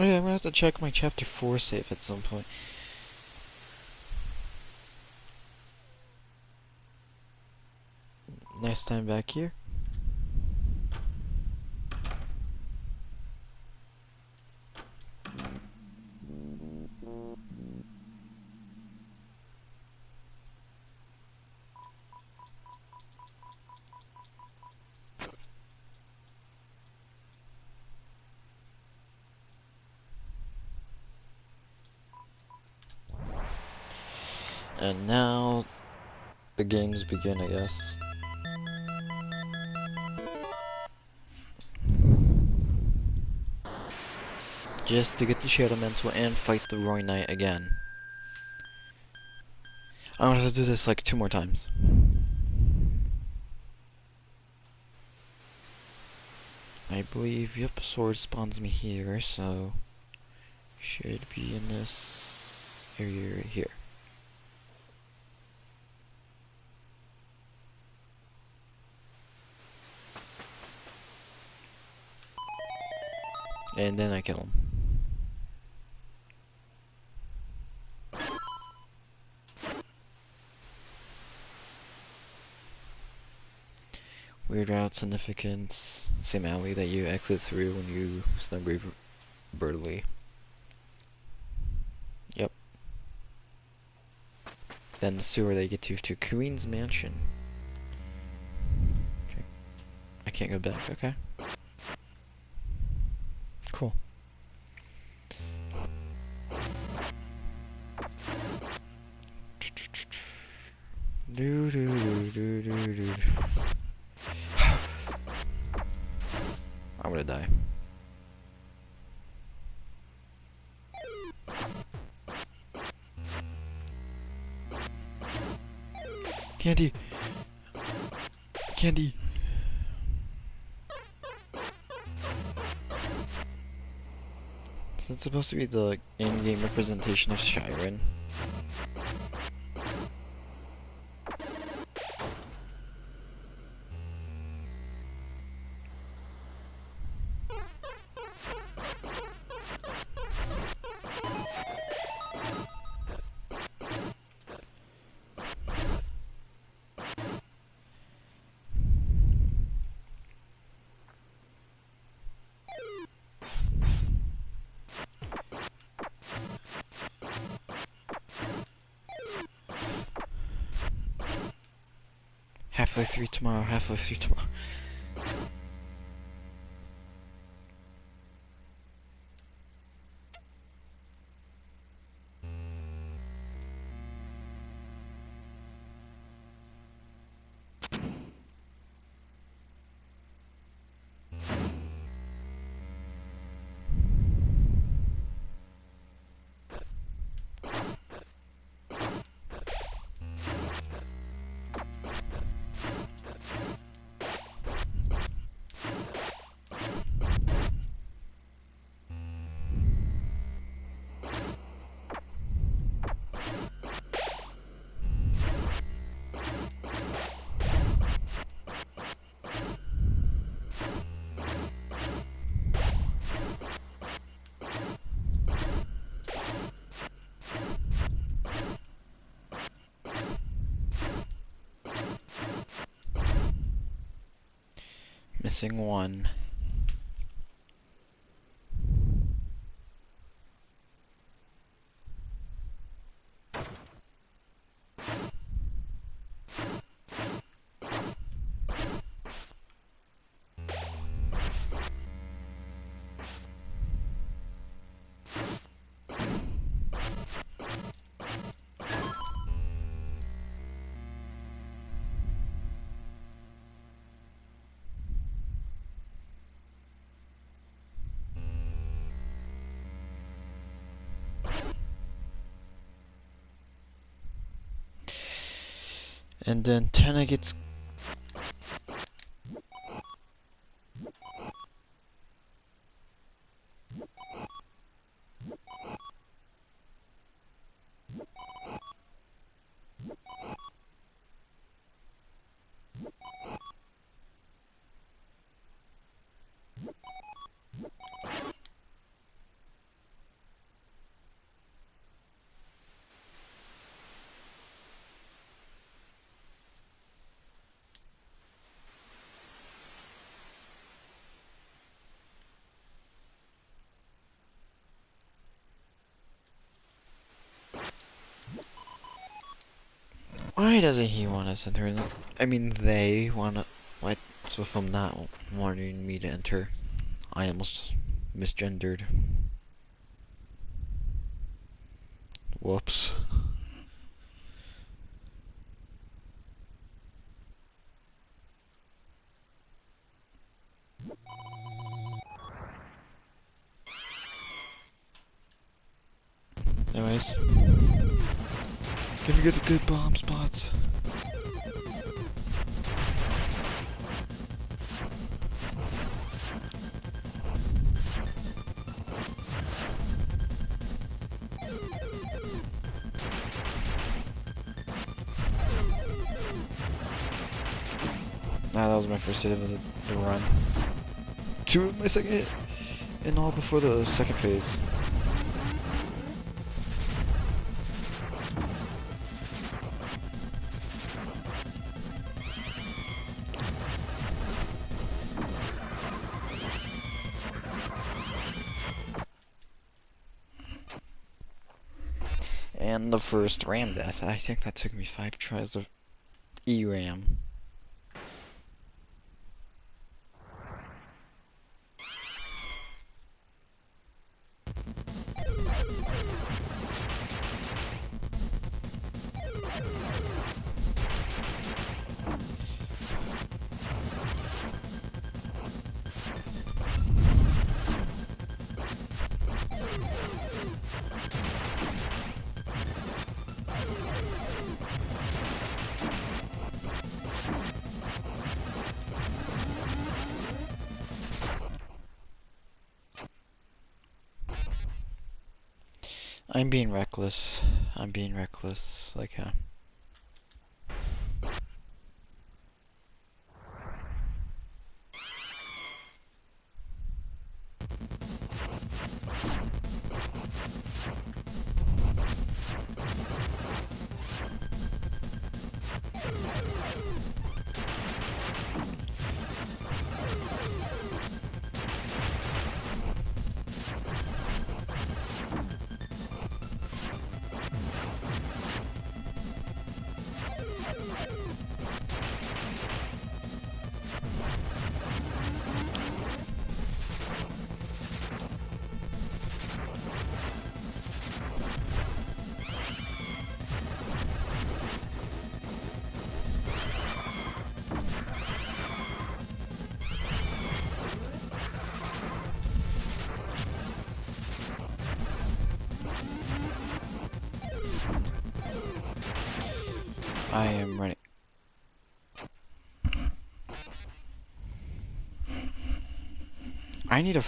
Oh yeah, I'm gonna have to check my chapter 4 save at some point. Nice time back here. And now the games begin, I guess. Just to get the Shadow Mantle and fight the Roy Knight again. I'm gonna have to do this like 2 more times. I believe, yep, sword spawns me here, so should be in this area right here. And then I kill him. Weird route significance, same alley that you exit through when you snowgrave Bertley. Yep. Then the sewer they get to Kareen's mansion. Okay. I can't go back, okay. Cool. Do do do do do do. I'm gonna die. Candy! Candy! So it's supposed to be the in-game representation of Shiren. Half-Life 3 tomorrow, Half-Life 3 tomorrow. Missing one. And then Tenna gets... Why doesn't he want us to enter? I mean, they wanna... What's with them not wanting me to enter? I almost misgendered. Whoops. Anyways. Gonna get the good bomb spots. That was my first hit of the run. 2 of my second hit, and all before the second phase. And the first ram dash, I think that took me 5 tries of E-ram. I'm being reckless. I'm being reckless. Like, I am running. I need to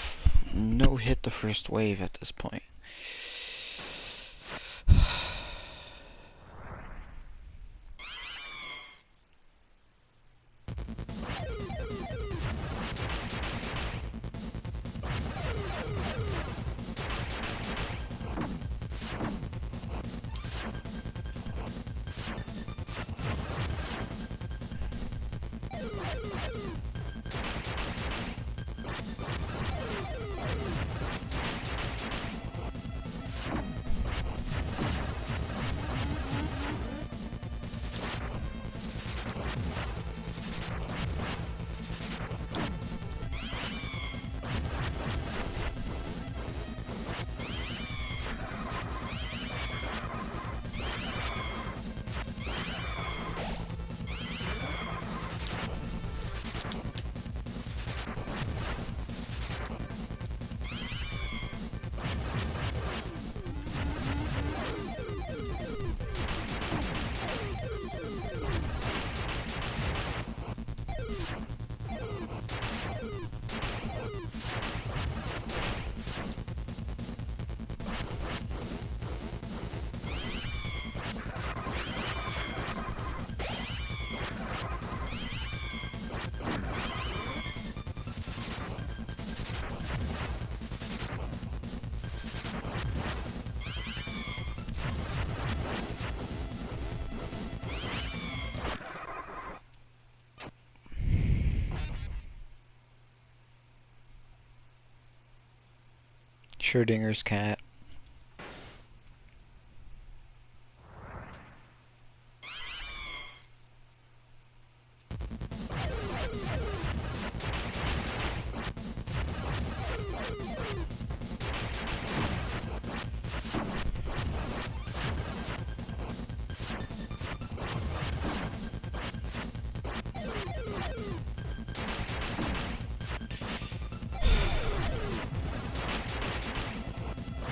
no hit the first wave at this point. Schrodinger's cat.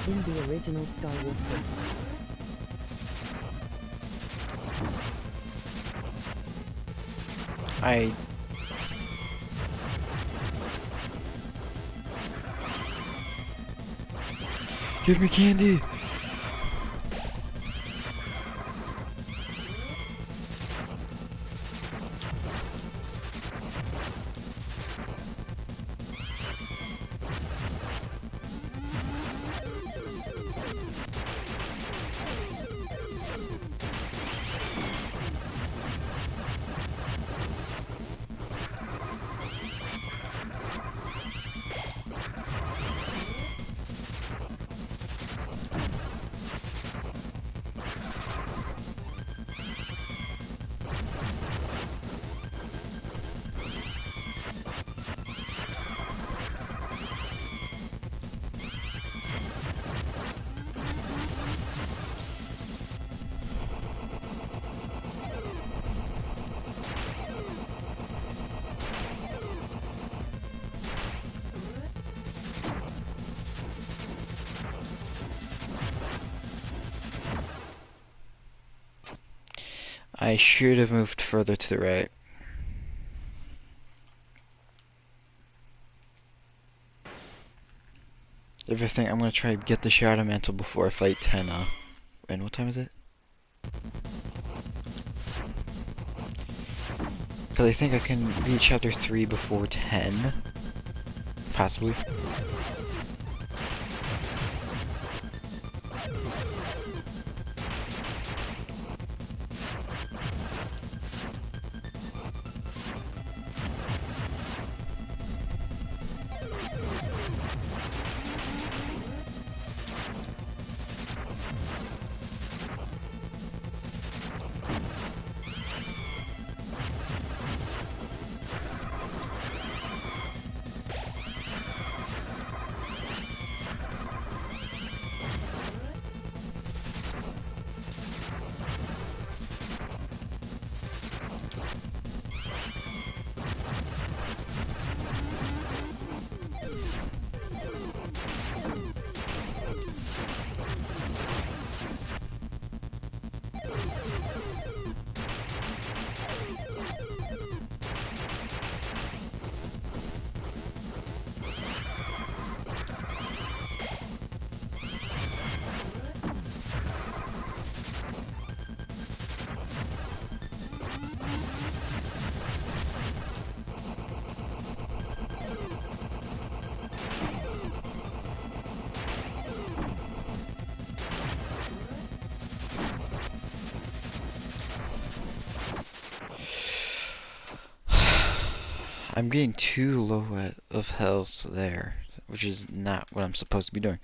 In the original Star Wars book. Give me candy! I should have moved further to the right. Everything, I'm gonna try to get the Shadow Mantle before I fight Tenna. And what time is it? Because I think I can reach chapter 3 before 10. Possibly. I'm getting too low of health there, which is not what I'm supposed to be doing.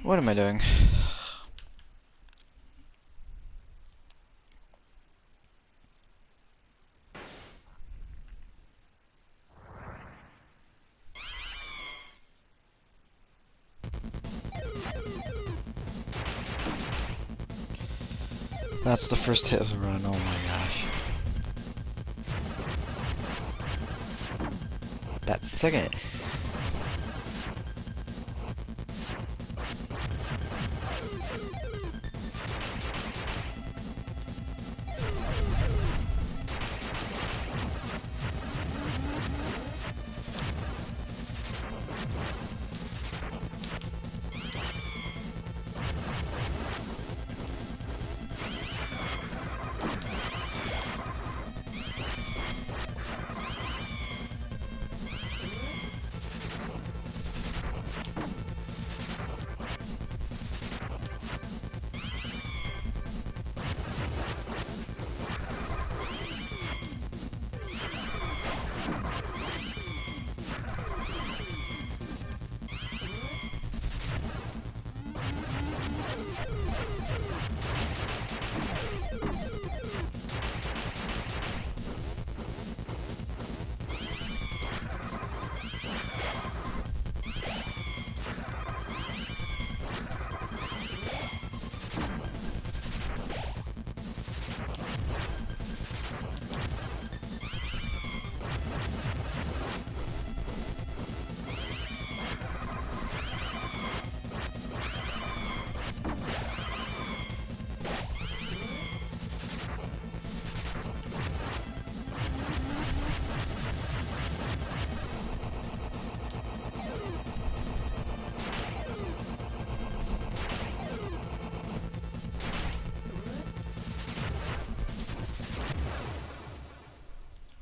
What am I doing? That's the first hit of the run, oh my gosh. That's the second hit.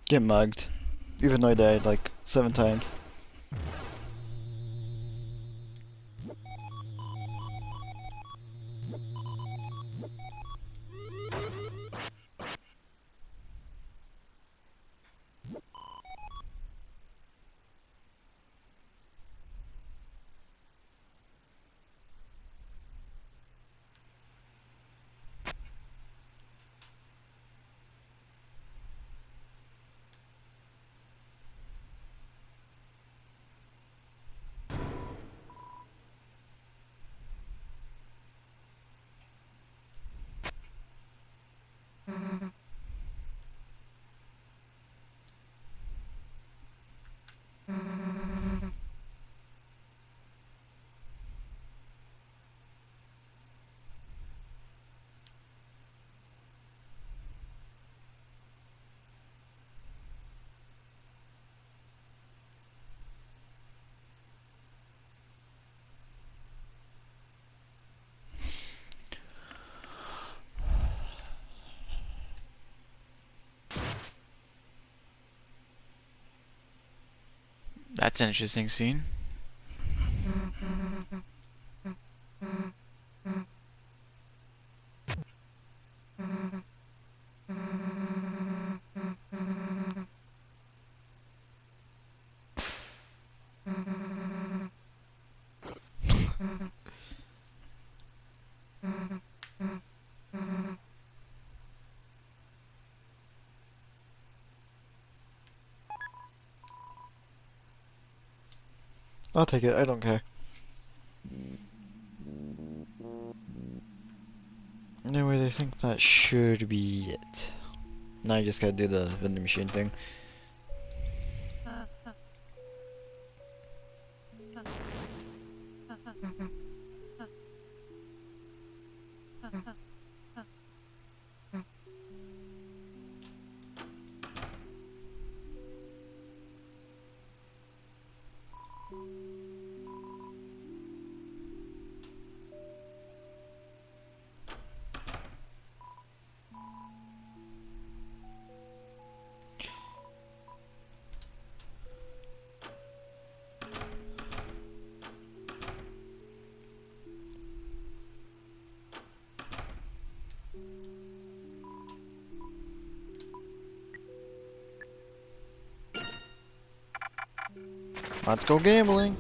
Get mugged. Even though I died like 7 times. That's an interesting scene. I'll take it, I don't care. Anyways, I think that should be it. Now I just gotta do the vending machine thing. Let's go gambling!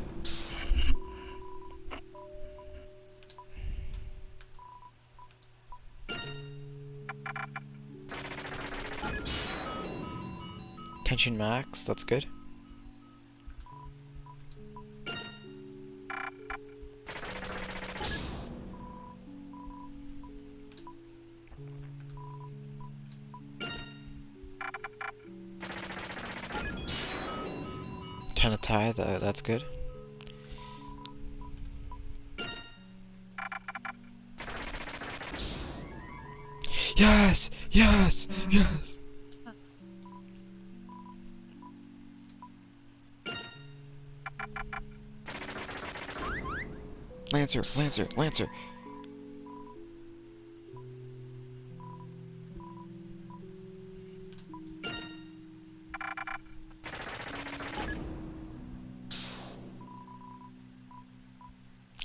Tension max, that's good. tie, that's good. Yes! Yes! Yes! Lancer! Lancer! Lancer!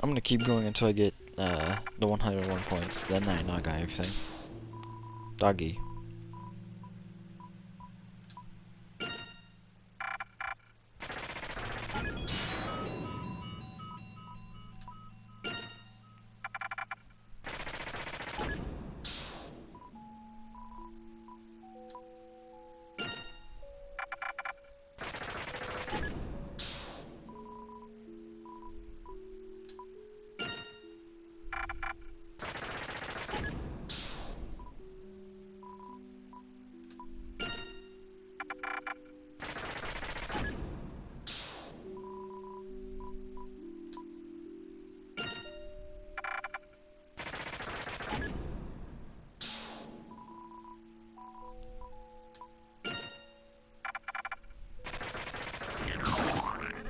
I'm gonna keep going until I get the 101 points. Then I know I got everything. Doggy.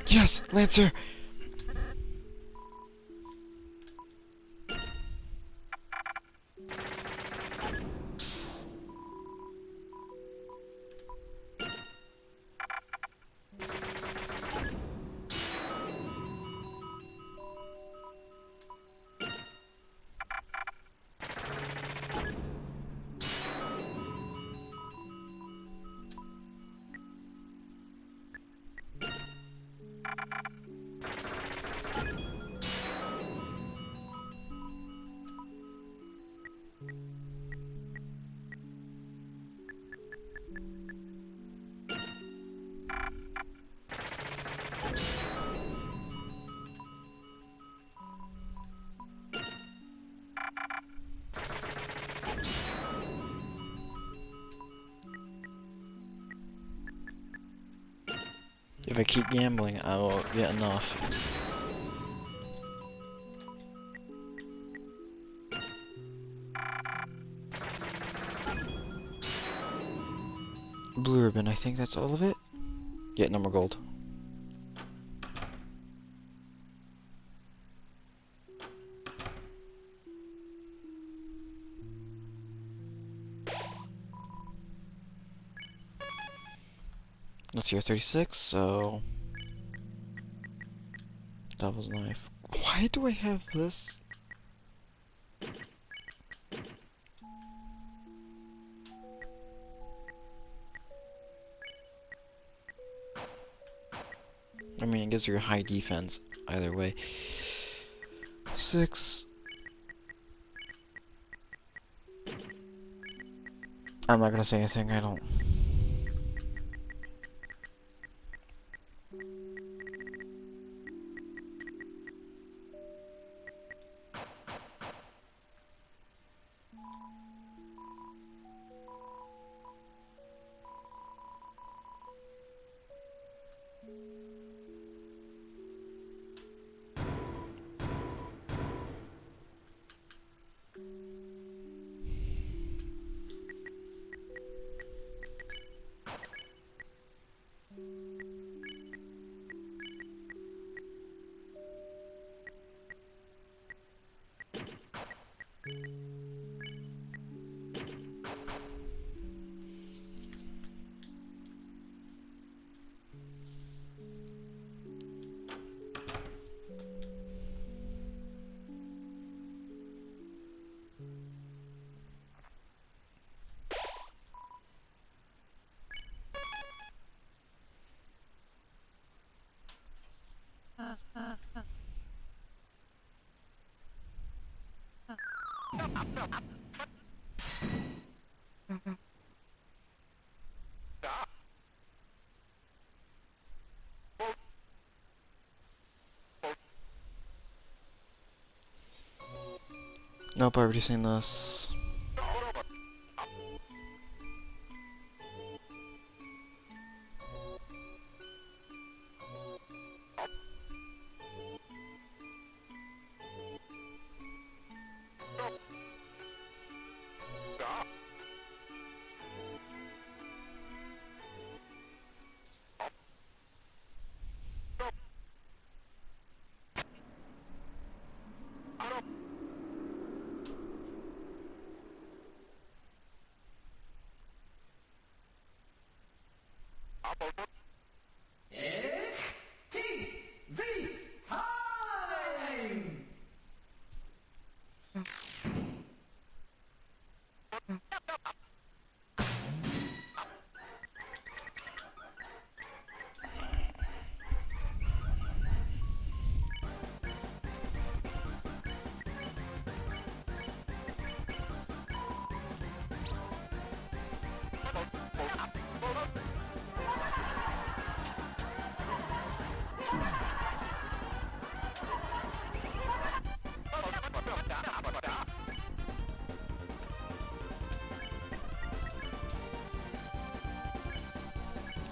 Yes! Lancer! If I keep gambling, I will get enough. Blue ribbon, I think that's all of it. Yeah, no more gold. Let's hear 36, so... Devil's knife. Why do I have this? I mean, it gives you a high defense, either way. 6. I'm not gonna say anything, I don't... Nope, I already seen this.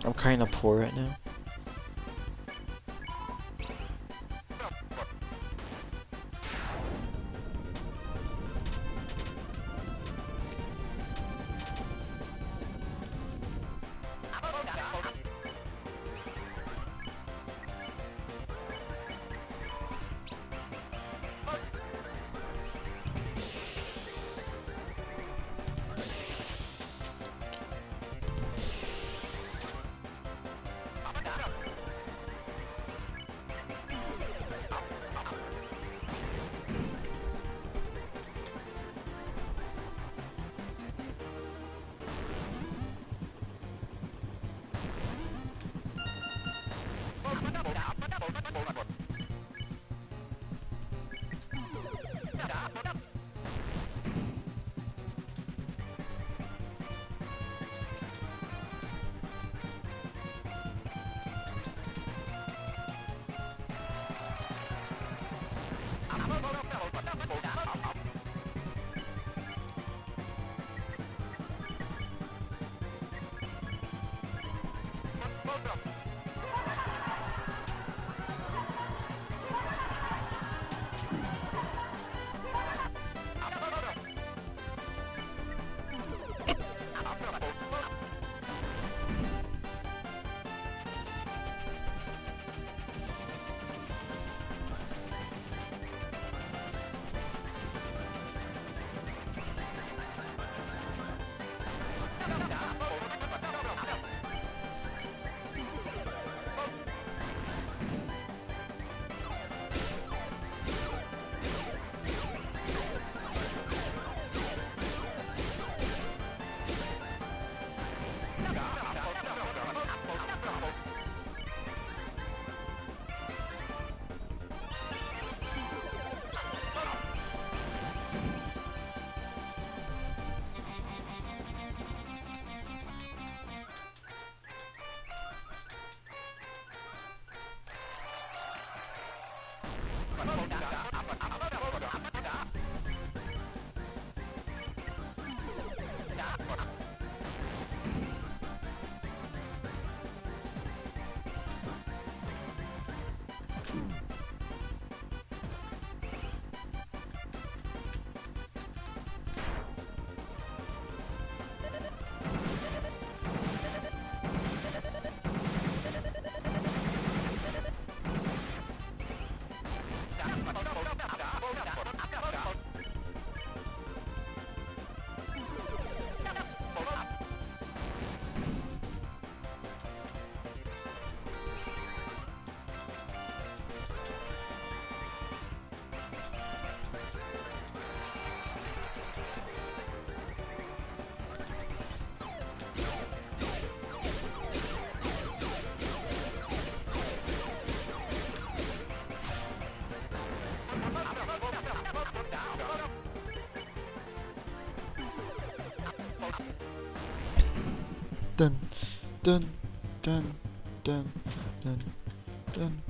I'm kinda poor right now. Dun, dun, dun, dun, dun, dun.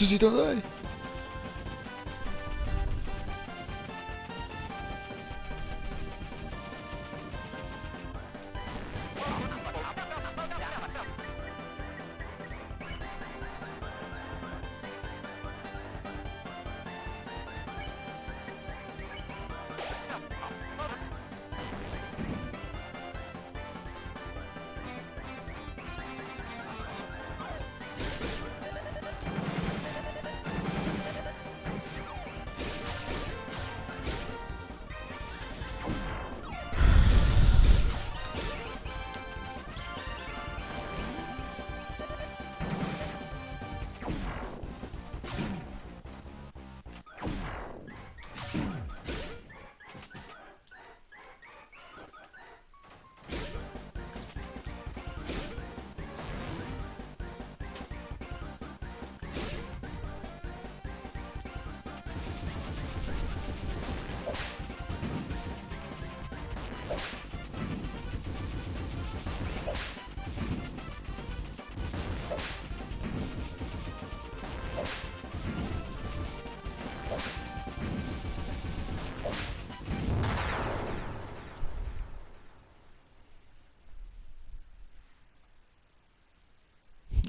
Susie, don't lie!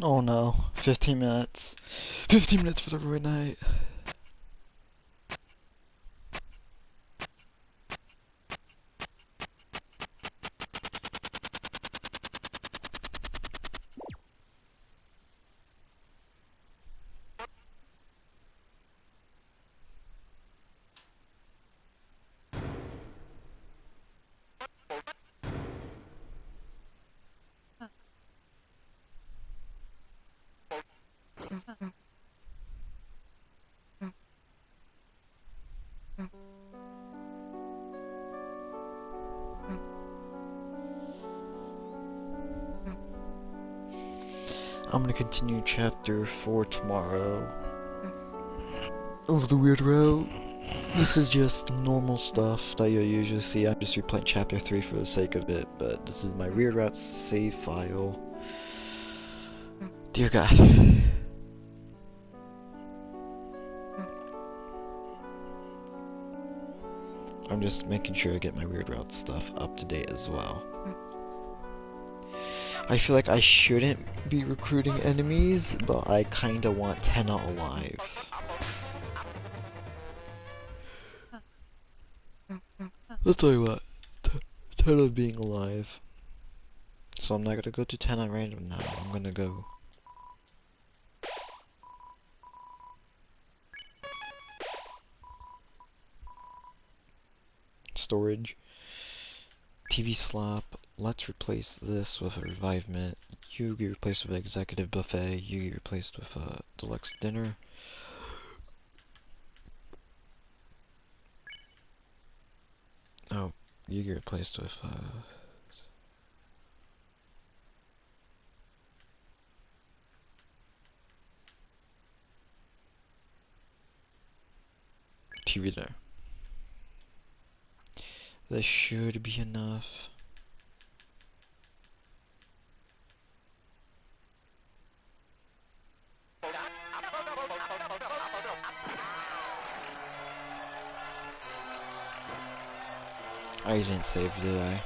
Oh no, 15 minutes. 15 minutes for the ruin night. I'm gonna continue chapter 4 tomorrow. Of the weird route. This is just normal stuff that you'll usually see. I'm just replaying chapter 3 for the sake of it, but this is my weird route save file. Dear God. I'm just making sure I get my weird route stuff up to date as well. I feel like I shouldn't be recruiting enemies, but I kinda want Tenna alive. I'll tell you what, Tenna being alive. So I'm not gonna go to Tenna random now, I'm gonna go... Storage. TV slop. Let's replace this with a revivement. You get replaced with an executive buffet. You get replaced with a deluxe dinner. Oh, you get replaced with TV dinner. That should be enough. I didn't save, did I?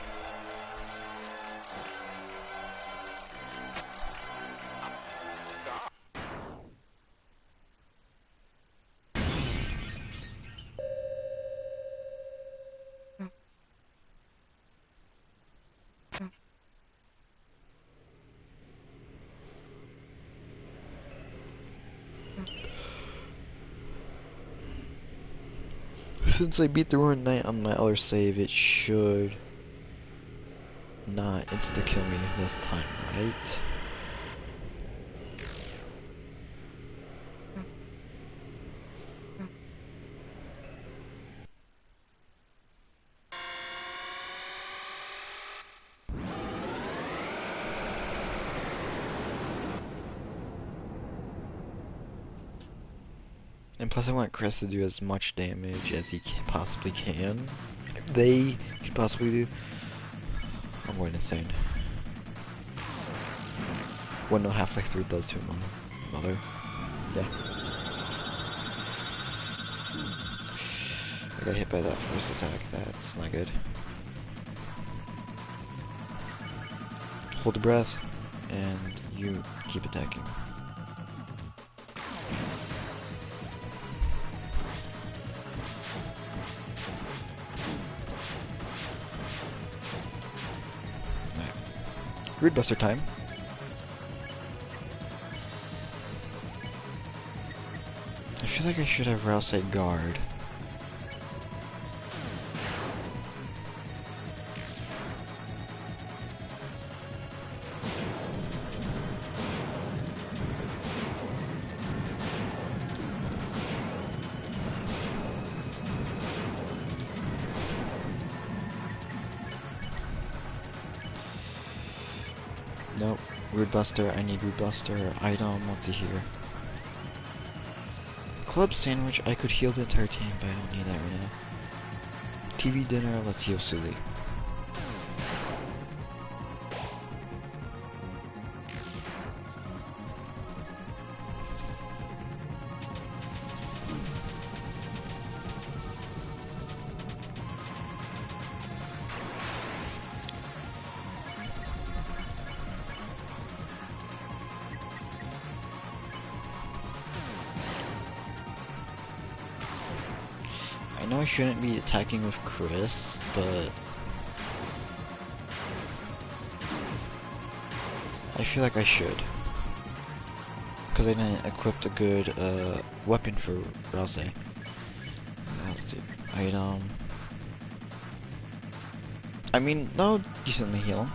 Since I beat the Ruined Knight on my other save, it should not insta-kill me this time, right? And plus I want Chris to do as much damage as he possibly can. They can possibly do. I'm going insane. What no Half-Life 3 does to my mother. Yeah. I got hit by that first attack. That's not good. Hold your breath, and you keep attacking. Root Buster time. I feel like I should have Rouse a guard. Nope. Root Buster. I need Root Buster. Item. Let's see here. Club Sandwich. I could heal the entire team, but I don't need that right now. TV Dinner. Let's heal Sully. I know I shouldn't be attacking with Chris, but I feel like I should. Because I didn't equip a good weapon for Rouse. Let's see. Item. I mean, that'll decently heal him.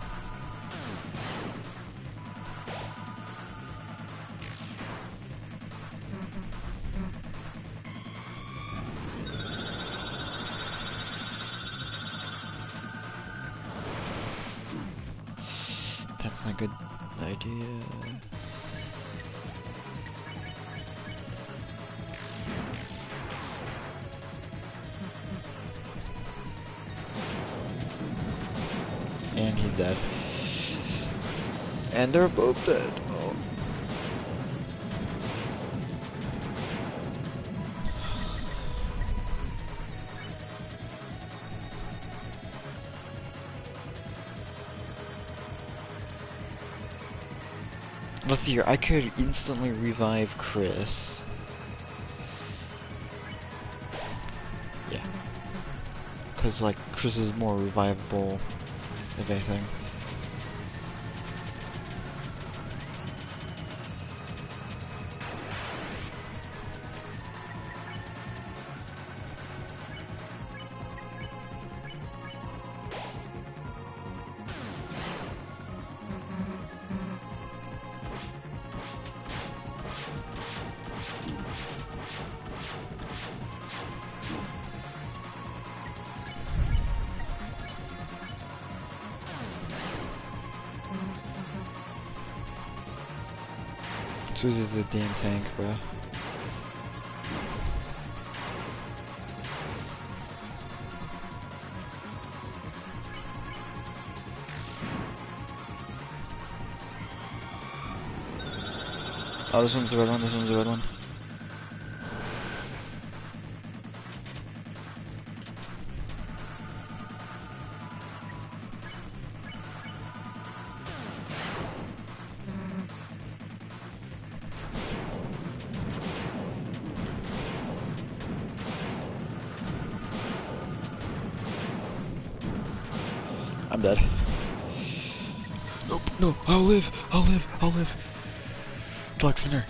That's not a good idea. And he's dead. And they're both dead. Oh. Let's see here. I could instantly revive Chris. Yeah. Because, like, Chris is more revivable, if anything. Susie's a damn tank, bro. Oh, this one's the red one, this one's the red one. I'm dead. Nope, no, I'll live, I'll live, I'll live. Flex in her.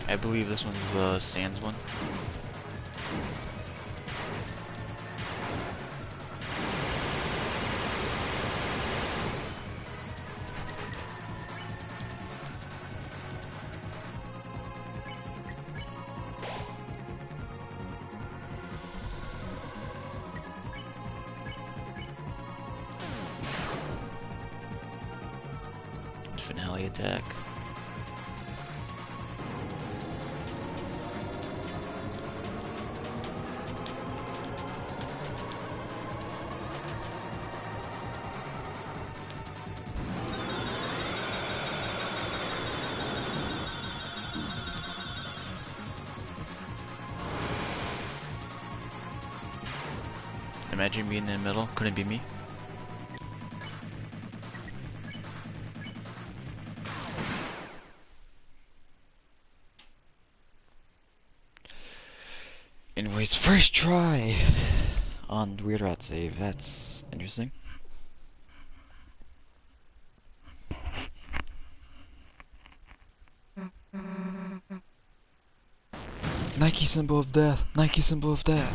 I believe this one's the Sands one. Finale attack. Imagine being in the middle, couldn't be me. Anyways, first try on Weird Rat save, that's interesting. Nike symbol of death, Nike symbol of death.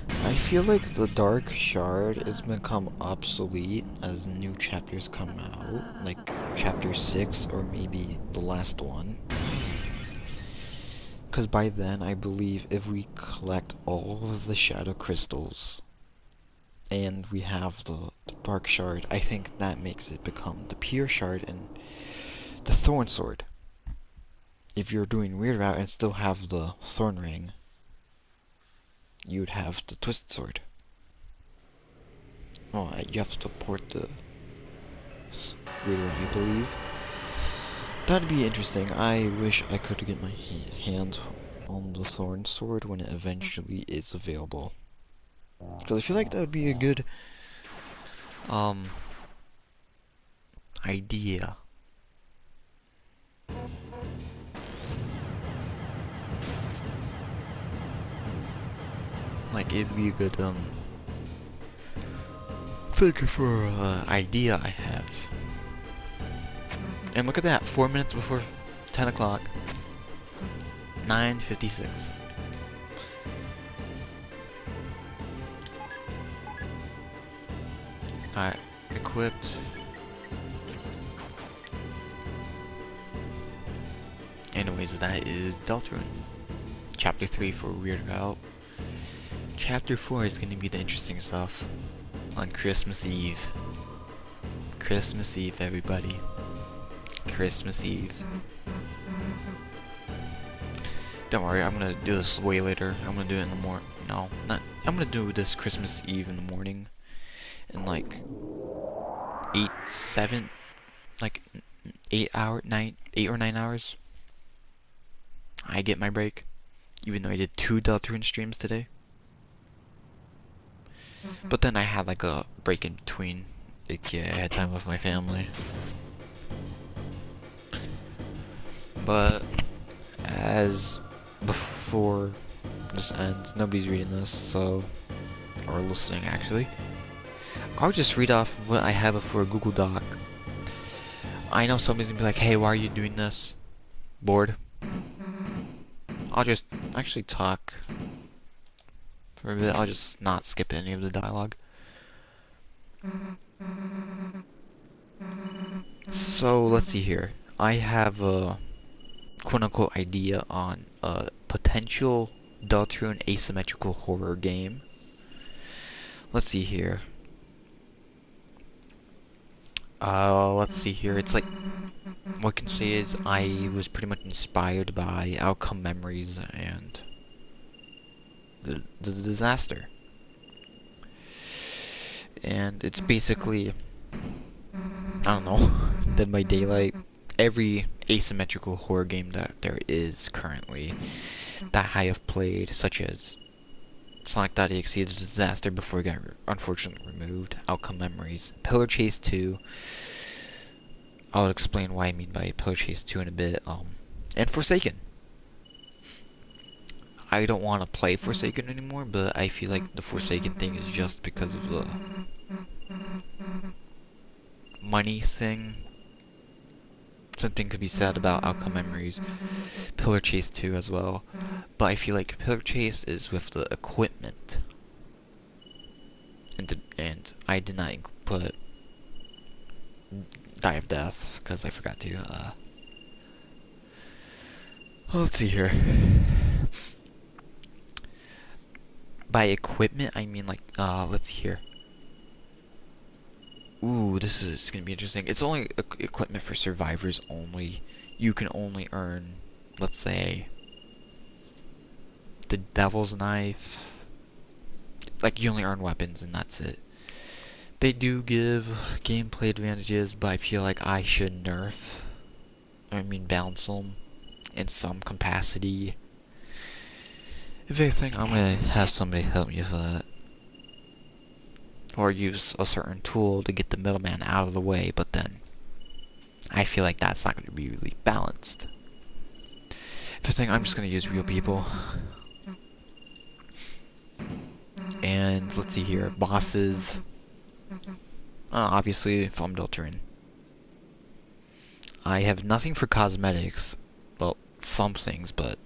I feel like the Dark Shard has become obsolete as new chapters come out, like chapter 6 or maybe the last one. Because by then, I believe if we collect all of the Shadow Crystals and we have the Dark Shard, I think that makes it become the Pure Shard and the Thorn Sword. If you're doing Weird Route and still have the Thorn Ring, you'd have the Twisted Sword. Oh, you have to port the Weird Route, I believe. That'd be interesting. I wish I could get my hands on the Thorn Sword when it eventually is available. Because I feel like that would be a good idea. Like it'd be a good thing for idea I have. And look at that, 4 minutes before 10 o'clock. 9:56. Alright, equipped. Anyways, that is Deltarune. Chapter 3 for Weird Route. Chapter 4 is gonna be the interesting stuff. On Christmas Eve. Christmas Eve, everybody. Christmas Eve. Don't worry, I'm gonna do this way later. I'm gonna do it in the morning. No, not. I'm gonna do this Christmas Eve in the morning. In like 8 or 9 hours. I get my break. Even though I did 2 Deltarune streams today. But then I had like a break in between. Like, yeah, I had time with my family. But as before this ends, nobody's reading this, so, or listening actually. I'll just read off what I have for a Google Doc. I know somebody's gonna be like, hey, why are you doing this? Bored? I'll just actually talk for a bit. I'll just not skip any of the dialogue. So, let's see here. I have a quote-unquote idea on a potential Deltarune asymmetrical horror game. Let's see here. Let's see here. It's like, what I can say is I was pretty much inspired by Outcome Memories and the disaster. And it's basically, I don't know, Dead by Daylight. Every asymmetrical horror game that there is currently that I have played, such as Sonic.exe, The Disaster before it got unfortunately removed, Outcome Memories, Pillar Chase 2, I'll explain what I mean by Pillar Chase 2 in a bit, and Forsaken. I don't want to play Forsaken anymore, but I feel like the Forsaken thing is just because of the money thing. Something could be said about Outcome Memories, Pillar Chase 2 as well, but I feel like Pillar Chase is with the equipment, and I did not put Die of Death because I forgot to. Let's see here. By equipment, I mean like let's see here. Ooh, this is gonna be interesting. It's only equipment for survivors only. You can only earn, let's say, the Devil's Knife. Like, you only earn weapons and that's it. They do give gameplay advantages, but I feel like I should balance them in some capacity. If anything, I'm gonna have somebody help me with that. Or use a certain tool to get the middleman out of the way, but then I feel like that's not going to be really balanced. If anything, I'm just going to use real people. And let's see here, bosses. Obviously, from Deltarune. I have nothing for cosmetics. Well, some things, but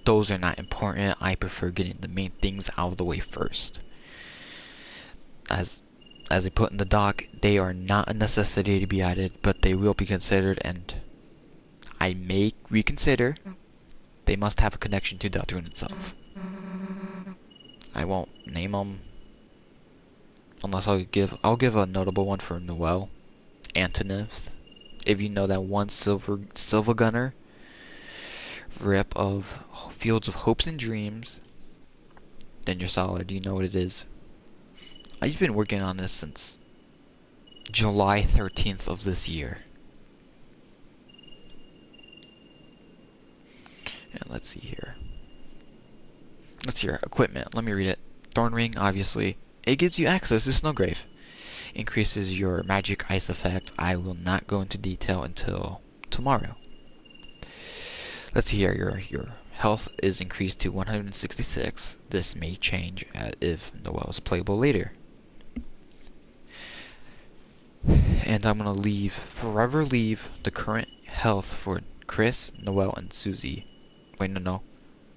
those are not important. I prefer getting the main things out of the way first. as they put in the doc, they are not a necessity to be added, but they will be considered, and I may reconsider. They must have a connection to Deltarune itself. I won't name them unless I'll give a notable one for Noel. Antonov. If you know that one silver gunner rip of Fields of Hopes and Dreams, then you're solid. You know what it is. I've been working on this since July 13th of this year. And let's see here. Let's see here. Equipment. Let me read it. Thorn Ring, obviously. It gives you access to Snowgrave. Increases your magic ice effect. I will not go into detail until tomorrow. Let's see here. Your health is increased to 166. This may change if Noel is playable later. And I'm gonna forever leave the current health for Chris, Noel, and Susie. Wait, no.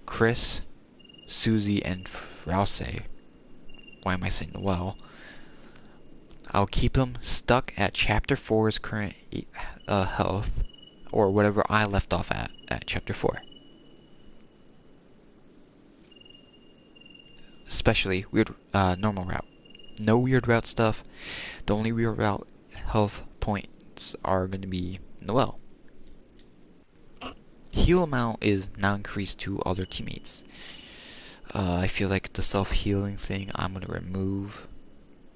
Chris, Susie, and Rouse. Why am I saying Noel? I'll keep them stuck at Chapter 4's current health, or whatever I left off at Chapter 4. Especially normal route. No weird route stuff. The only weird route health points are going to be Noel. Heal amount is now increased to other teammates. I feel like the self-healing thing I'm going to remove.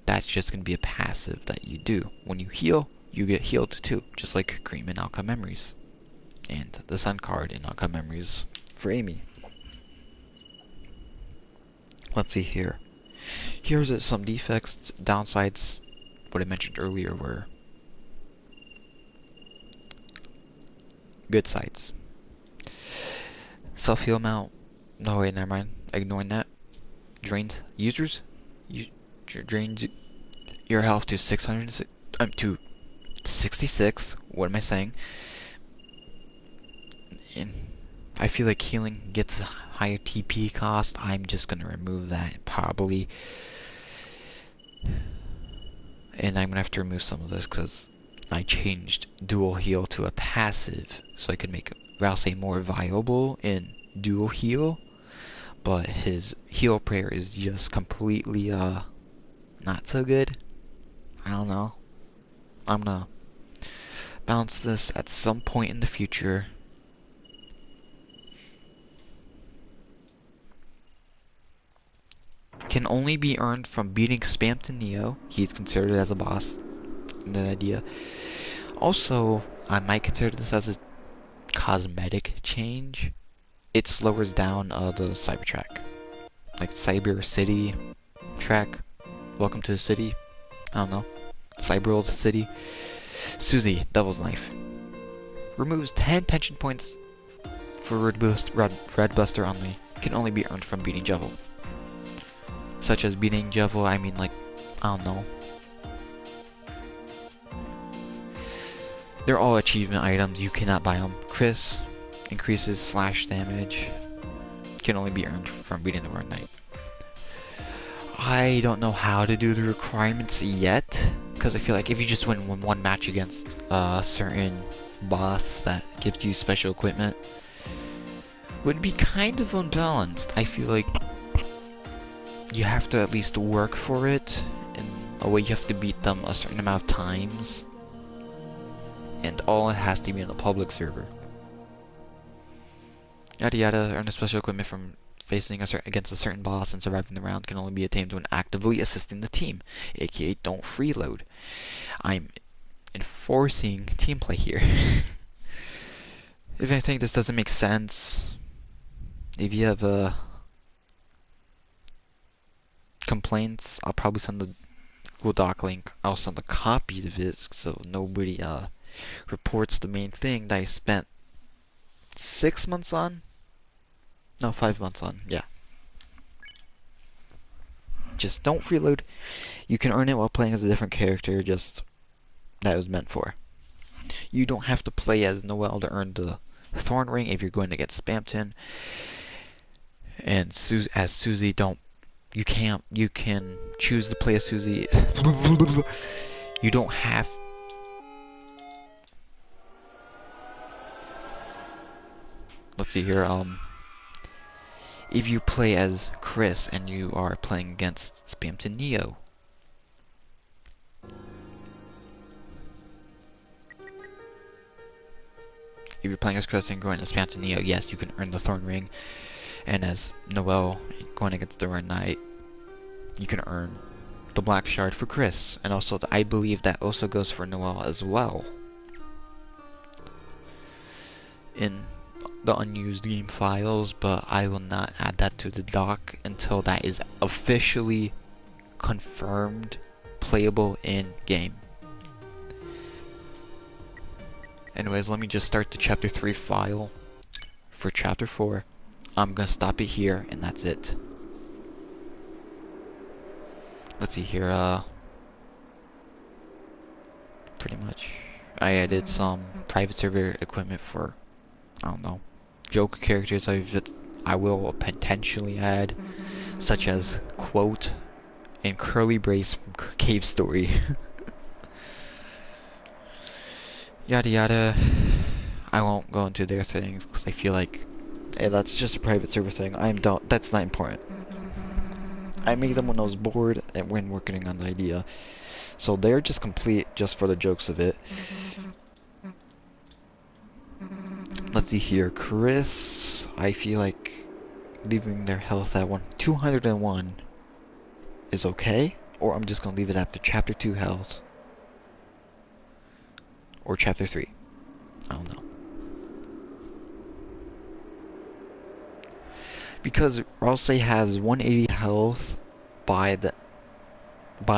That's just going to be a passive that you do. When you heal, you get healed too, just like Cream in Outcome Memories. And the Sun card in Outcome Memories for Amy. Let's see here. Here's some defects, downsides, what I mentioned earlier were good sides. Self-heal amount, no wait, never mind, ignoring that. Drains users, drains your health to 66, what am I saying? And I feel like healing gets a higher TP cost. I'm just gonna remove that probably. And I'm gonna have to remove some of this because I changed dual heal to a passive so I could make Rouse more viable in dual heal. But his heal prayer is just completely not so good. I don't know. I'm gonna balance this at some point in the future. Can only be earned from beating Spamton Neo. He's considered as a boss. No idea. Also, I might consider this as a cosmetic change. It slows down the cyber track. Like Cyber City track. Welcome to the city. I don't know. Cyberworld City. Susie, Devil's Knife. Removes 10 tension points for Red Buster only. Can only be earned from beating Jevil. Such as beating Jevil, I mean like, I don't know. They're all achievement items, you cannot buy them. Chris increases slash damage. Can only be earned from beating the Run Knight. I don't know how to do the requirements yet, because I feel like if you just win one match against a certain boss that gives you special equipment, would be kind of unbalanced. I feel like you have to at least work for it, in a way you have to beat them a certain amount of times, and all it has to be on a public server. Yada yada, earn a special equipment from facing against a certain boss and surviving the round can only be attained when actively assisting the team, aka don't freeload. I'm enforcing team play here. If I think this doesn't make sense, if you have complaints, I'll probably send the Google Doc link. I'll send a copy of it so nobody reports the main thing that I spent 6 months on. No, 5 months on, yeah. Just don't freeload. You can earn it while playing as a different character, just that it was meant for. You don't have to play as Noel to earn the Thorn Ring if you're going to get Spamton. And as Susie, don't You can choose to play as Susie. You don't have. Let's see here. If you play as Chris and you are playing against Spamton Neo. If you're playing as Chris and going to Spamton Neo, yes, you can earn the Thorn Ring. And as Noelle going against the Red Knight, you can earn the Black Shard for Chris. And also, I believe that also goes for Noelle as well. In the unused game files, but I will not add that to the doc until that is officially confirmed playable in game. Anyways, let me just start the chapter 3 file for chapter 4. I'm gonna stop it here and that's it. Let's see here, pretty much I added some private server equipment for, I don't know, joke characters I will potentially add, such as Quote and Curly Brace from Cave Story. Yada yada. I won't go into their settings because I feel like, hey, that's just a private server thing. That's not important. I made them when I was bored and when working on the idea. So they're just complete just for the jokes of it. Let's see here. Chris, I feel like leaving their health at 201 is okay. Or I'm just going to leave it at the chapter 2 health. Or chapter 3. I don't know. Because Rouse has 180 health by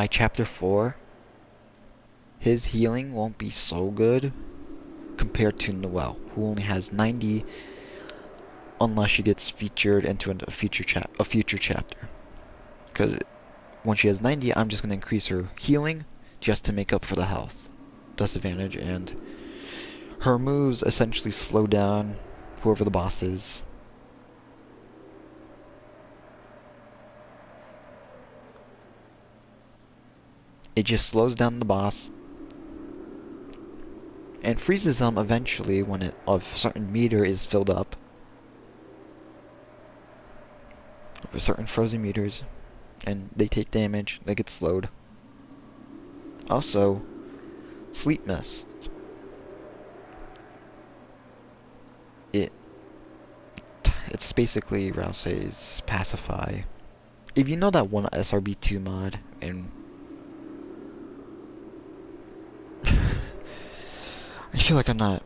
chapter 4, his healing won't be so good compared to Noelle, who only has 90 unless she gets featured into a future chapter. Because when she has 90, I'm just going to increase her healing just to make up for the health disadvantage, and her moves essentially slow down whoever the boss is. It just slows down the boss and freezes them eventually when a certain meter is filled up. For certain frozen meters, and they take damage, they get slowed. Also, Sleep Mist. It's basically Rousey's Pacify. If you know that one SRB2 mod, and I feel like I'm not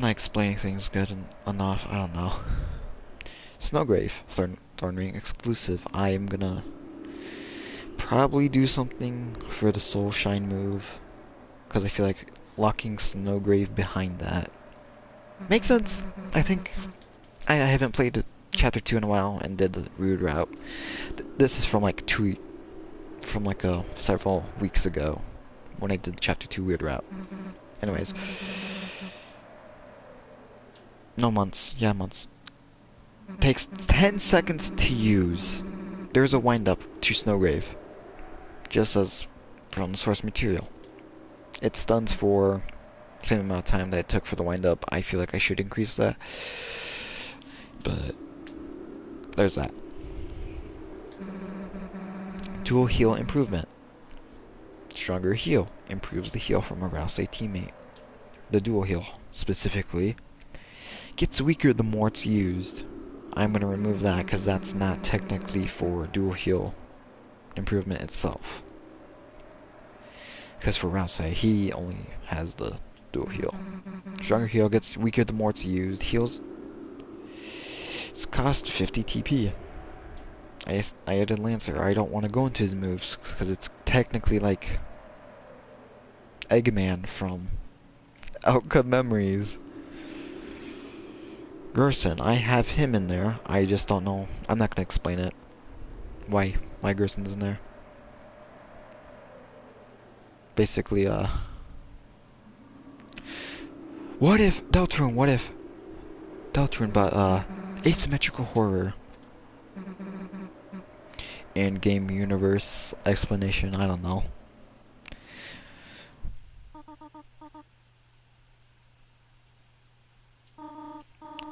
explaining things good enough. I don't know. Snowgrave, Thorn Ring exclusive. I am gonna probably do something for the Soul Shine move, because I feel like locking Snowgrave behind that makes sense. I think I haven't played chapter 2 in a while and did the Rude route. This is from several weeks ago when I did chapter 2 Weird route. Anyways, no, months. Yeah, months. Takes 10 seconds to use. There's a wind up to Snowgrave, just as from the source material. It stuns for the same amount of time that it took for the wind up. I feel like I should increase that, but there's that. Dual heal improvement. Stronger heal improves the heal from a Rousey teammate. The dual heal, specifically, gets weaker the more it's used. I'm going to remove that because that's not technically for dual heal improvement itself. Because for Rousey, he only has the dual heal. Stronger heal gets weaker the more it's used. Heals. It's cost 50 TP. I added Lancer. I don't want to go into his moves because it's technically like Eggman from Outcome Memories. Gerson, I have him in there. I just don't know. I'm not gonna explain it. Why Gerson's in there. Basically, what if Deltarune, but asymmetrical horror. in-game universe explanation. I don't know.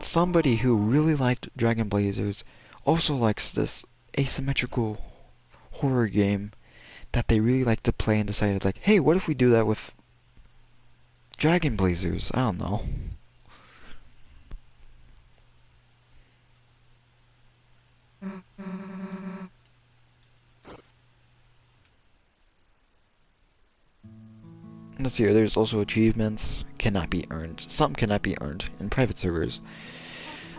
Somebody who really liked Dragon Blazers also likes this asymmetrical horror game that they really like to play and decided like, hey, what if we do that with Dragon Blazers? I don't know. Let's see here, there's also achievements cannot be earned. Some cannot be earned in private servers,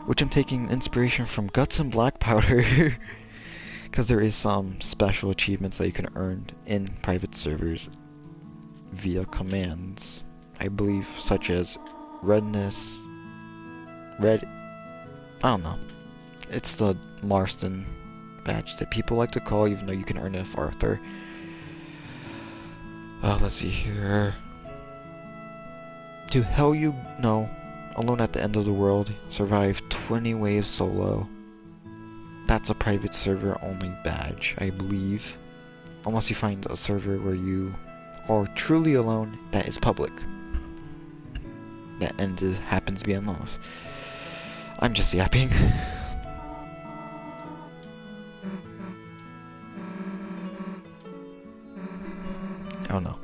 which I'm taking inspiration from Guts and Black Powder, because there is some special achievements that you can earn in private servers via commands, I believe, such as redness, red, I don't know. It's the Marston badge that people like to call, even though you can earn it with Arthur. Let's see here. To Hell You Know, Alone at the End of the World, survive 20 waves solo. That's a private server only badge, I believe. Unless you find a server where you are truly alone that is public. That end happens to be endless. I'm just yapping. Oh no.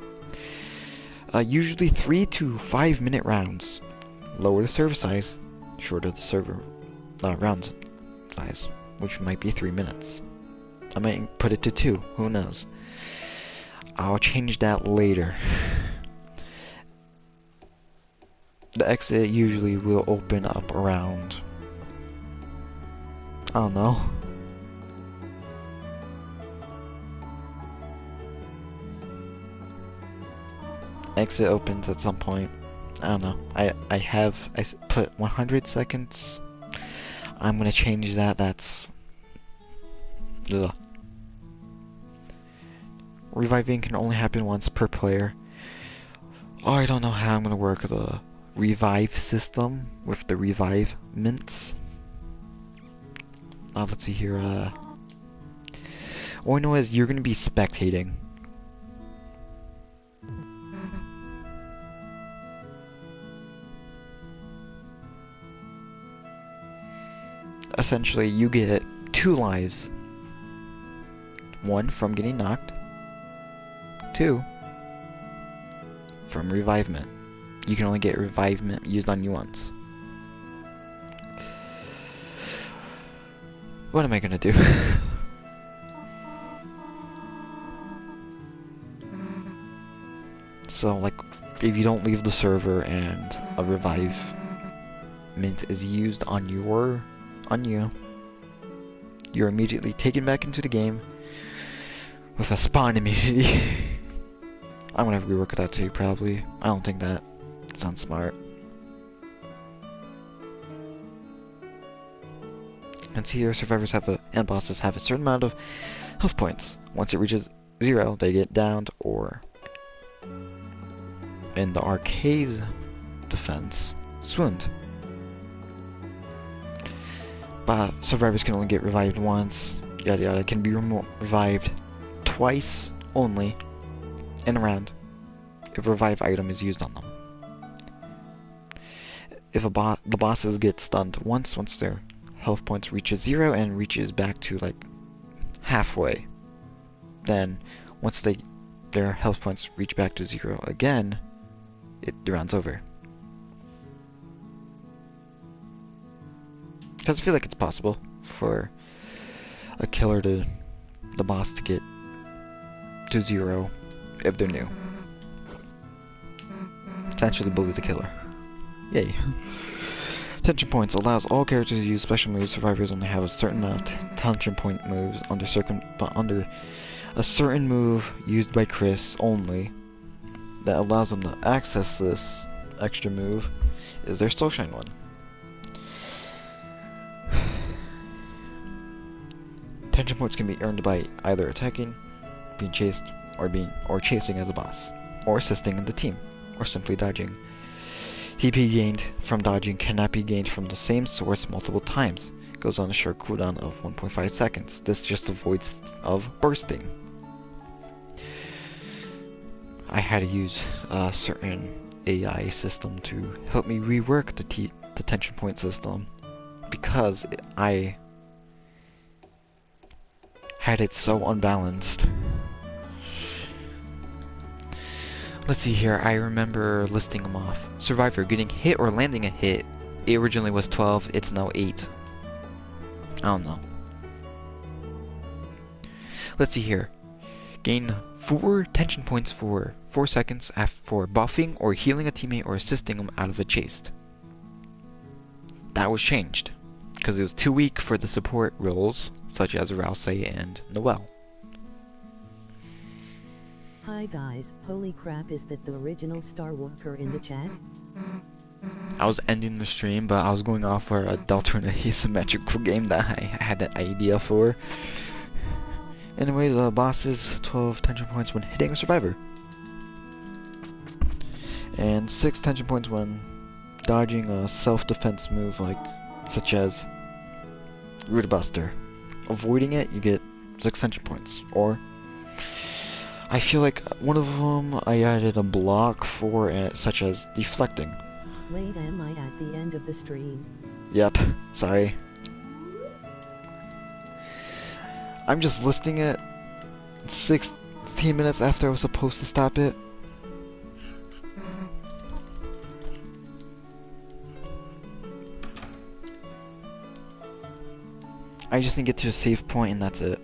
Usually 3 to 5 minute rounds. Lower the server size, shorter the server round size, which might be 3 minutes. I might put it to 2, who knows. I'll change that later. The exit usually will open up around, I don't know, exit opens at some point. I don't know. I put 100 seconds. I'm gonna change that. That's ugh. Reviving can only happen once per player. Oh, I don't know how I'm gonna work the revive system with the revive mints. Let's see here. All I know is you're gonna be spectating. Essentially, you get 2 lives. 1 from getting knocked. 2 from revivement. You can only get revivement used on you once. What am I gonna do? So, like, if you don't leave the server and a revive mint is used on you, you're immediately taken back into the game with a spawn immunity. I'm gonna have to rework that too, probably. I don't think that sounds smart. And here, survivors and bosses have a certain amount of health points. Once it reaches 0, they get downed, or in the arcade's defense, swooned. But survivors can only get revived once, yada yada, can be revived twice only in a round if a revive item is used on them. If the bosses get stunned once their health points reaches 0 and reaches back to like halfway, then once their health points reach back to 0 again, the round's over. Because I feel like it's possible for a killer the boss to get to 0 if they're new. Essentially bully the killer. Yay. Tension points allows all characters to use special moves. Survivors only have a certain amount of tension point moves under a certain move used by Chris only that allows them to access this extra move is their Soul Shine one. Tension points can be earned by either attacking, being chased, or chasing as a boss, or assisting in the team, or simply dodging. TP gained from dodging cannot be gained from the same source multiple times. goes on a short cooldown of 1.5 seconds. This just avoids of bursting. I had to use a certain AI system to help me rework the detention point system because I had it so unbalanced. Let's see here, I remember listing them off. Survivor, getting hit or landing a hit. It originally was 12, it's now 8. I don't know. Let's see here. Gain 4 tension points for 4 seconds for buffing or healing a teammate or assisting them out of a chase. That was changed, because it was too weak for the support roles, such as Rouse and Noelle. Hi guys, holy crap, is that the original Star Walker in the chat? I was ending the stream, but I was going off for a Deltarune asymmetrical game that I had an idea for. Anyway, the boss is 12 tension points when hitting a survivor. And 6 tension points when dodging a self-defense move such as Root Buster. Avoiding it, you get 6 tension points. Or I feel like one of them I added a block for, such as deflecting. Wait, am I at the end of the stream? Yep, sorry. I'm just listing it 16 minutes after I was supposed to stop it. I just need to get to a save point and that's it.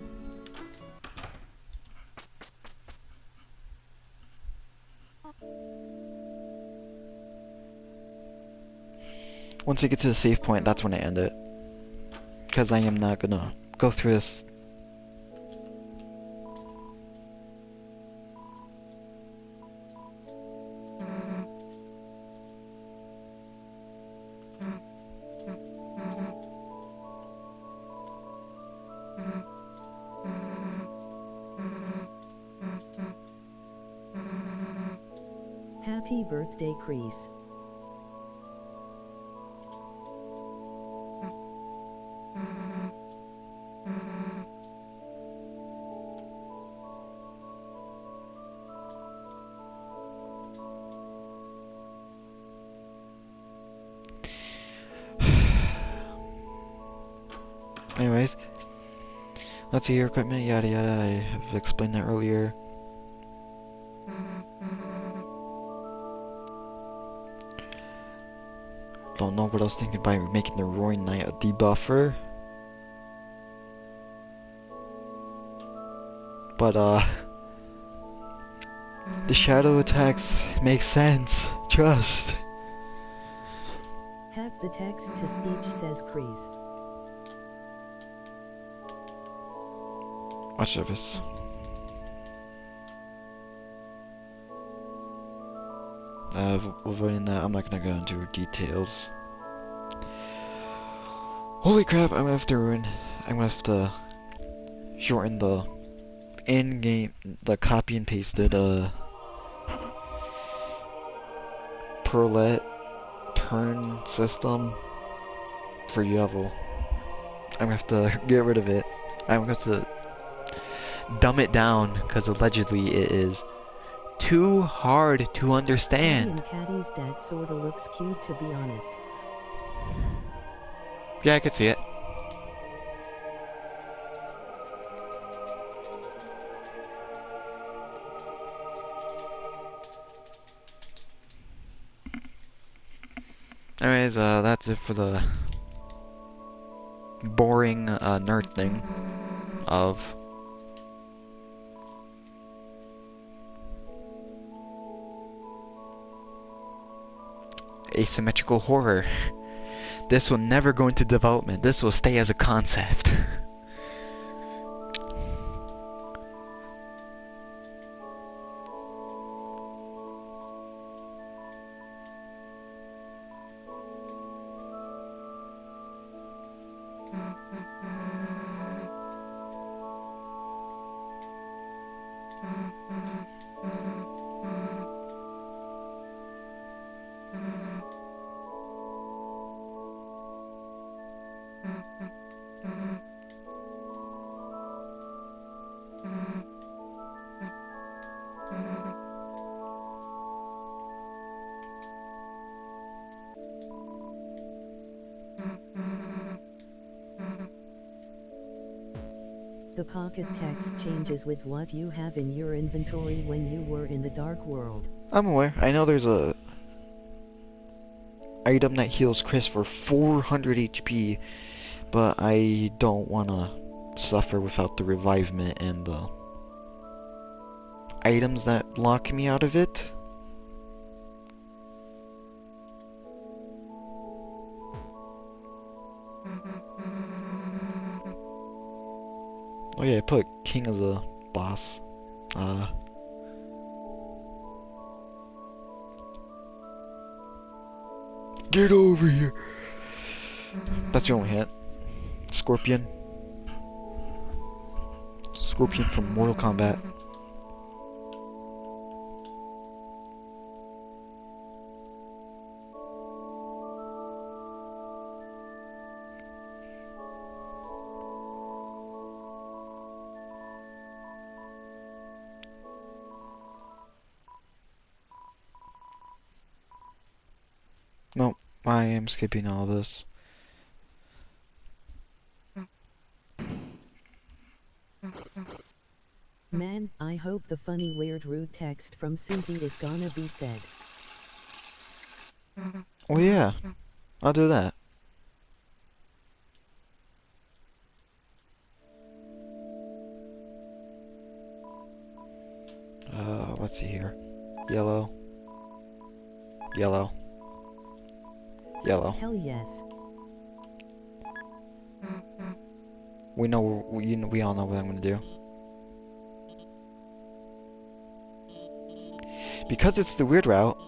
Once I get to the save point, that's when I end it. Because I am not gonna go through this. Happy birthday, Crease. Anyways, let's see your equipment, yada yada. I have explained that earlier. Don't know what I was thinking by making the Roaring Knight a debuffer. But, the shadow attacks make sense. Trust. Hack the text to speech, says Crease. Watch service. Avoiding that, I'm not gonna go into details. Holy crap, I'm gonna have to ruin. I'm gonna have to shorten the in-game, the copy and pasted, perlet turn system for Yevil. I'm gonna have to get rid of it. I'm gonna have to dumb it down, because allegedly it is too hard to understand. Caddy's dad sorta looks cute, to be honest. Yeah, I could see it. Anyways, that's it for the boring nerd thing of asymmetrical horror. This will never go into development. This will stay as a concept. The pocket text changes with what you have in your inventory when you were in the dark world. I'm aware. I know there's a item that heals Chris for 400 HP, but I don't wanna suffer without the revivement and the items that lock me out of it. Oh yeah, I put King as a boss. Get over here! That's your only hit. Scorpion. Scorpion from Mortal Kombat. Nope, I am skipping all this. Man, I hope the funny weird rude text from Susie is gonna be said. Oh yeah, I'll do that. Let's see here. Yellow. Yellow. Yellow. Hell yes. We all know what I'm gonna do. Because it's the weird route.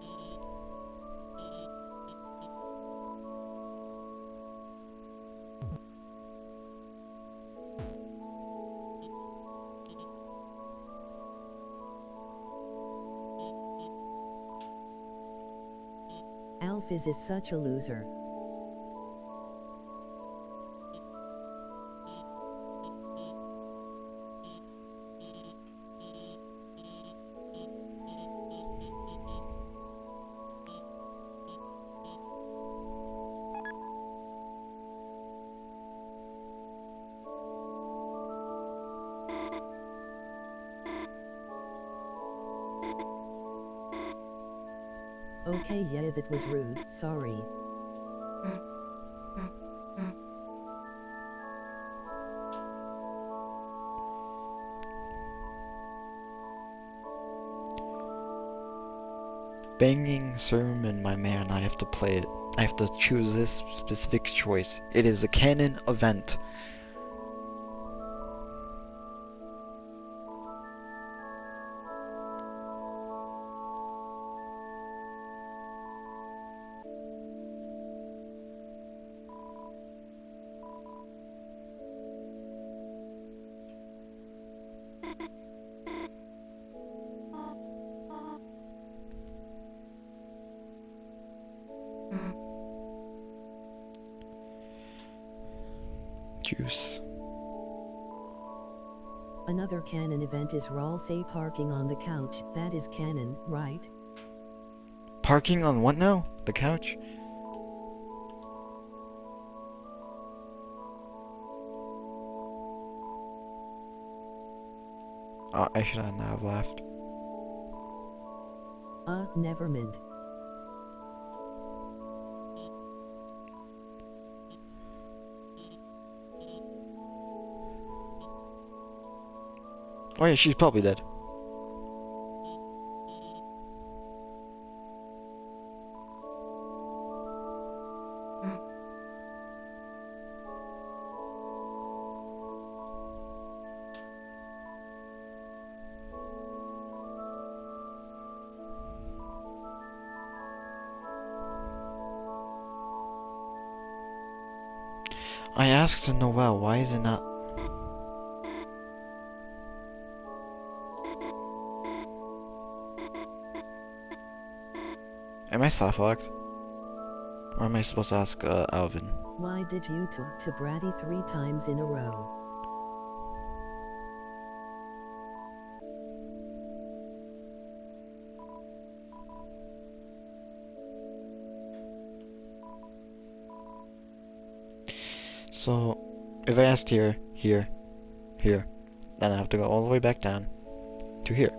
Alphys is such a loser. Okay, yeah, that was rude, sorry. Banging sermon, my man, I have to play it. I have to choose this specific choice. It is a canon event. Juice. Another canon event is Ralsei parking on the couch. That is canon, right? Parking on what now? The couch? I should not have laughed. Never mind. Oh yeah, she's probably dead. I asked Noelle, why is it not? Am I soft locked? Or am I supposed to ask Alvin? Why did you talk to Bratty 3 times in a row? So, if I asked here, here, Then I have to go all the way back down to here.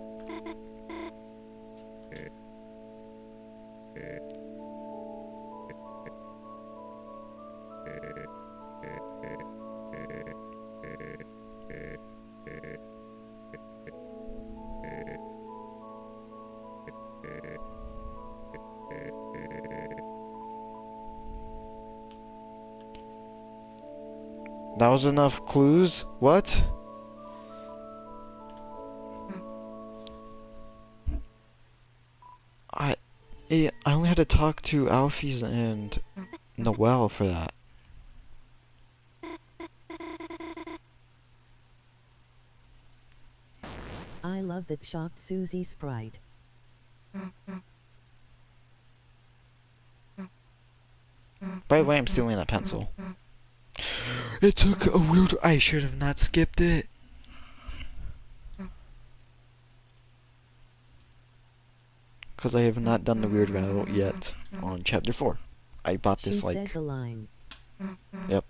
That was enough clues? What? I only had to talk to Alfie's and Noelle for that. I love that shocked Susie sprite. By the way, I'm stealing that pencil. It took a weird... I should have not skipped it. Because I have not done the weird route yet on chapter 4. I bought this She like... said the line. Yep.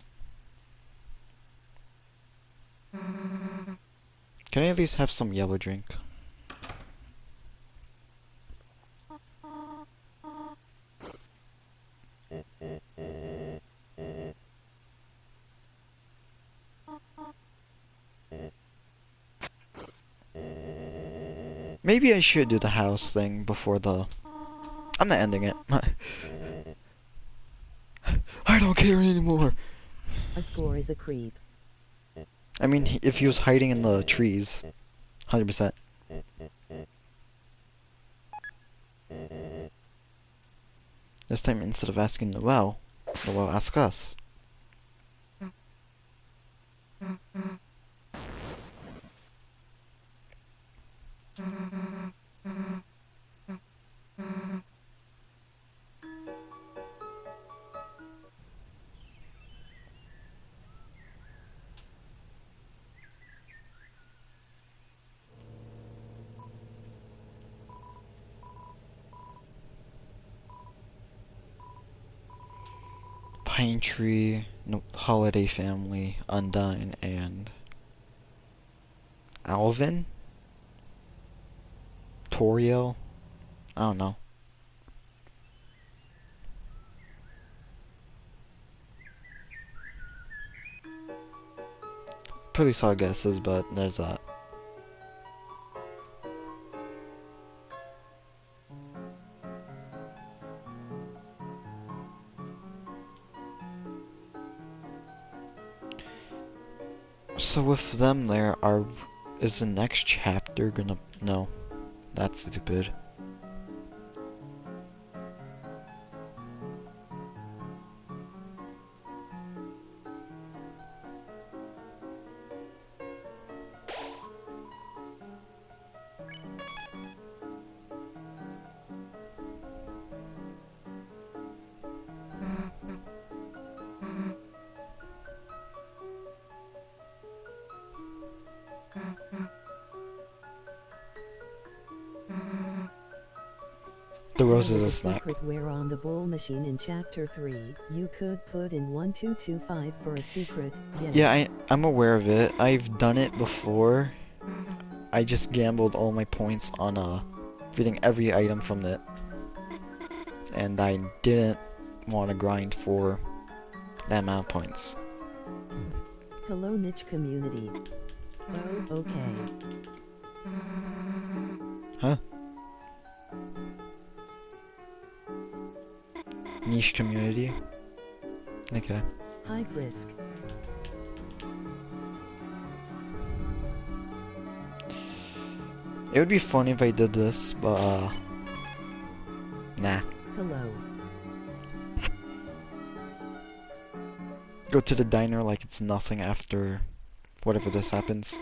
Can I at least have some yellow drink? Maybe I should do the house thing before the... I'm not ending it. I don't care anymore. A score is a creep. I mean, if he was hiding in the trees, 100%. This time, instead of asking Noelle, Noelle ask us. Pine Tree, no, Holiday Family, Undine, and Alvin? Toriel? I don't know. Pretty solid guesses, but there's that. So with them there, is the next chapter gonna... No, that's stupid. The rose There is a was a snack. secret where on the bowl machine in chapter 3, you could put in 1225 for a secret. Yeah, I'm aware of it. I've done it before. I just gambled all my points on getting every item from it. And I didn't want to grind for that amount of points. Hello niche community. Oh, okay. Huh? Niche community? Okay. High risk. It would be funny if I did this, but nah. Hello. Go to the diner like it's nothing after whatever this happens.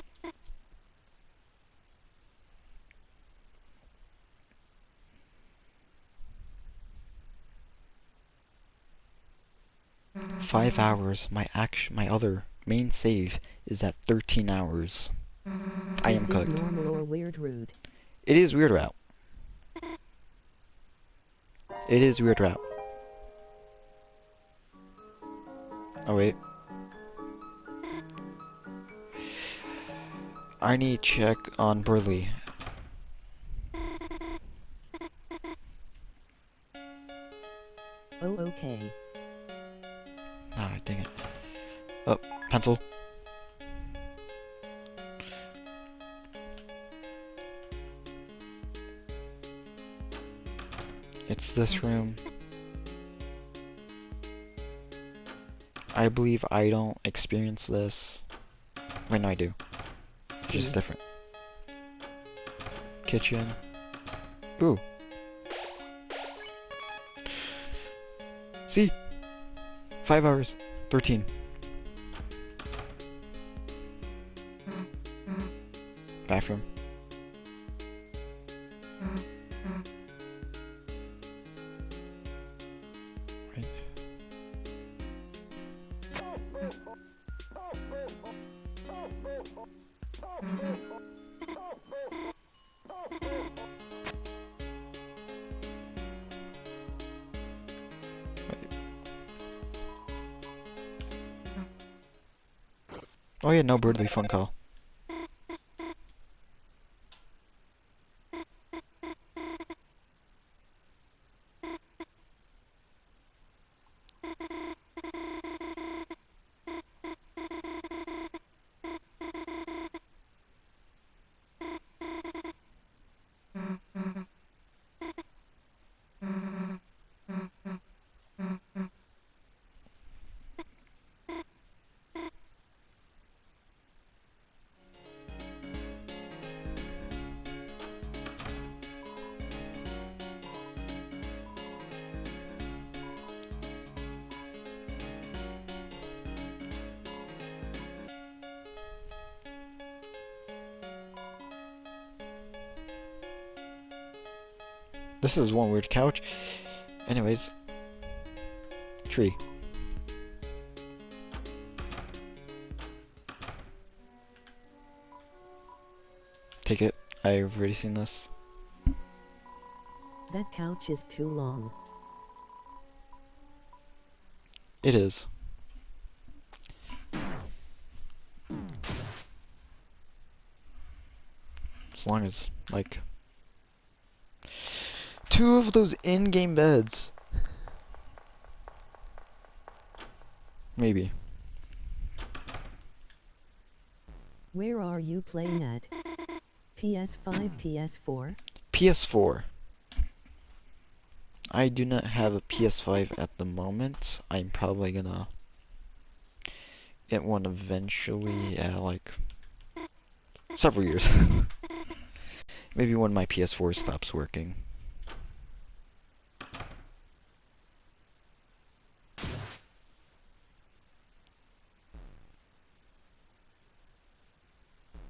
Five hours. My other main save is at 13 hours. I am cooked. Is this normal or weird route? It is weird route. It is weird route. Oh wait. I need to check on Burley. Oh, okay. Ah, dang it. Oh, pencil. It's this room. I believe I don't experience this. Wait, no, I do. Just Steve. different. Kitchen. Ooh. See? 5 hours. 13. Bathroom. Right. Oh yeah, no Birdly phone call. This is one weird couch. Anyways. Tree. Take it. I've already seen this. That couch is too long. It is. As long as, like, 2 of those in-game beds. Maybe. Where are you playing at? PS5, PS4? PS4. I do not have a PS5 at the moment. I'm probably gonna get one eventually, like, several years. Maybe when my PS4 stops working.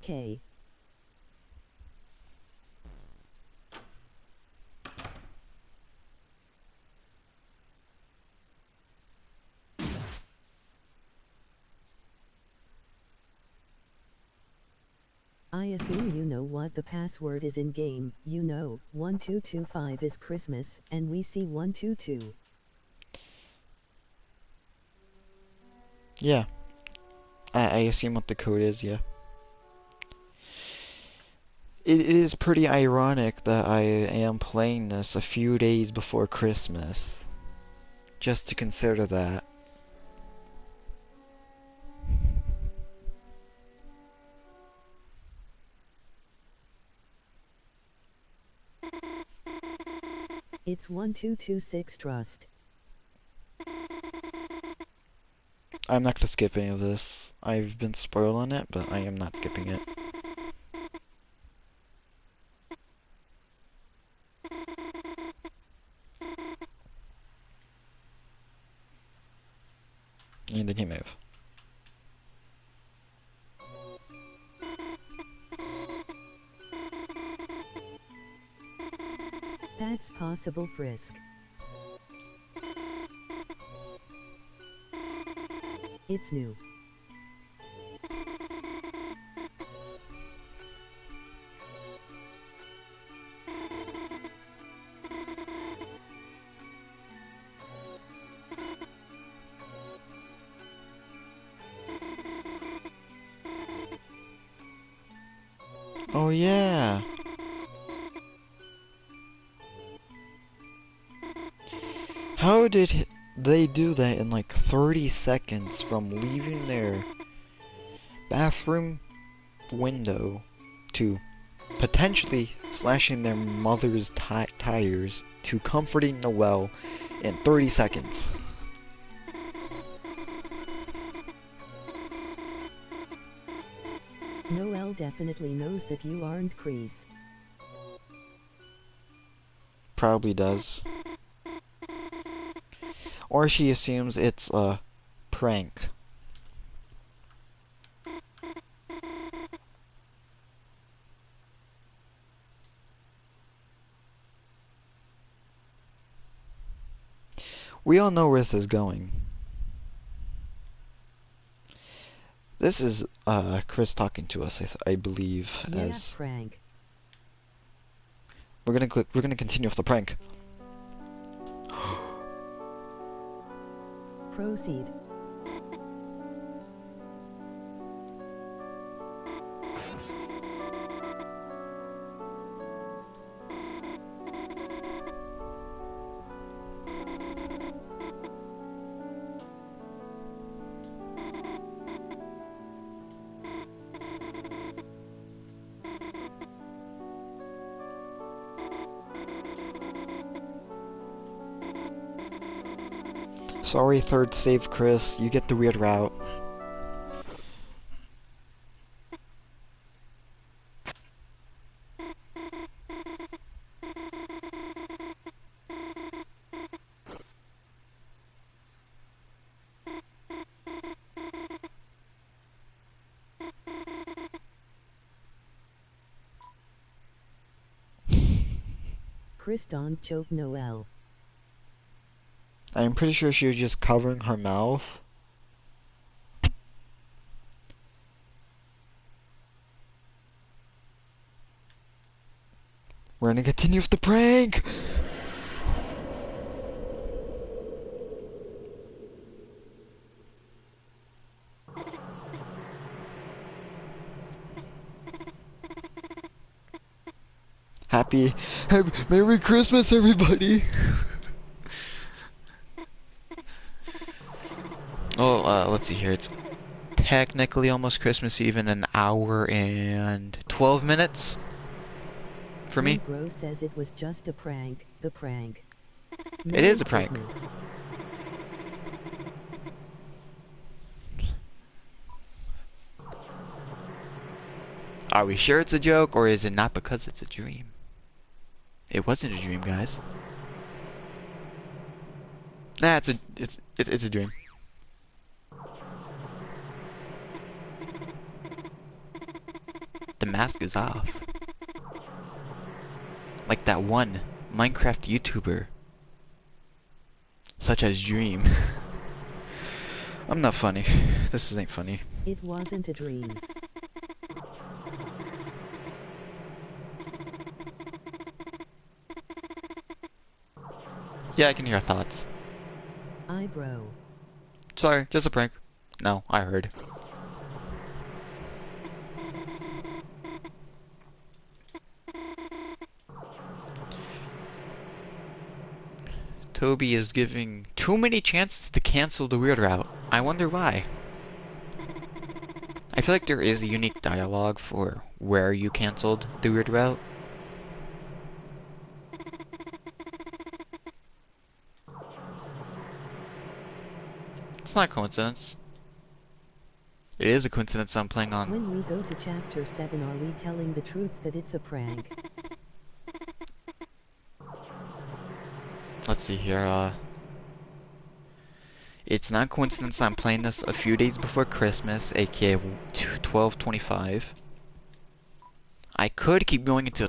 K. I assume you know what the password is in game. You know, 1225 is Christmas, and we see 122. Yeah. I assume what the code is, yeah. It is pretty ironic that I am playing this a few days before Christmas. Just to consider that. It's 1226 trust. I'm not gonna skip any of this. I've been spoiled on it, but I am not skipping it. And then he move. That's possible frisk. It's new. Oh yeah. How did they do that in like 30 seconds from leaving their bathroom window to potentially slashing their mother's tires to comforting Noelle in 30 seconds? Noelle definitely knows that you aren't Chris. Probably does. Or she assumes it's a prank. We all know where this is going. This is Chris talking to us, I believe, Yeah, as prank. we're gonna continue with the prank. Proceed. Sorry, third save, Chris. You get the weird route. Chris don't choke Noelle. I'm pretty sure she was just covering her mouth. We're gonna continue with the prank! Happy Merry Christmas, everybody! Well, let's see here. It's technically almost Christmas Eve in an hour and 12 minutes for me. Bro says it was just a prank. The prank. It is a prank. Christmas. Are we sure it's a joke, or is it not because it's a dream? It wasn't a dream, guys. Nah, it's a dream. The mask is off. Like that one Minecraft YouTuber, such as Dream. I'm not funny. This ain't funny. It wasn't a dream. Yeah, I can hear our thoughts. Bro. Sorry, just a prank. No, I heard. Toby is giving too many chances to cancel the weird route. I wonder why. I feel like there is a unique dialogue for where you canceled the weird route. It's not a coincidence. It is a coincidence I'm playing on. When we go to chapter 7, are we telling the truth that it's a prank? Let's see here, it's not coincidence I'm playing this a few days before Christmas, aka 12/25. I could keep going into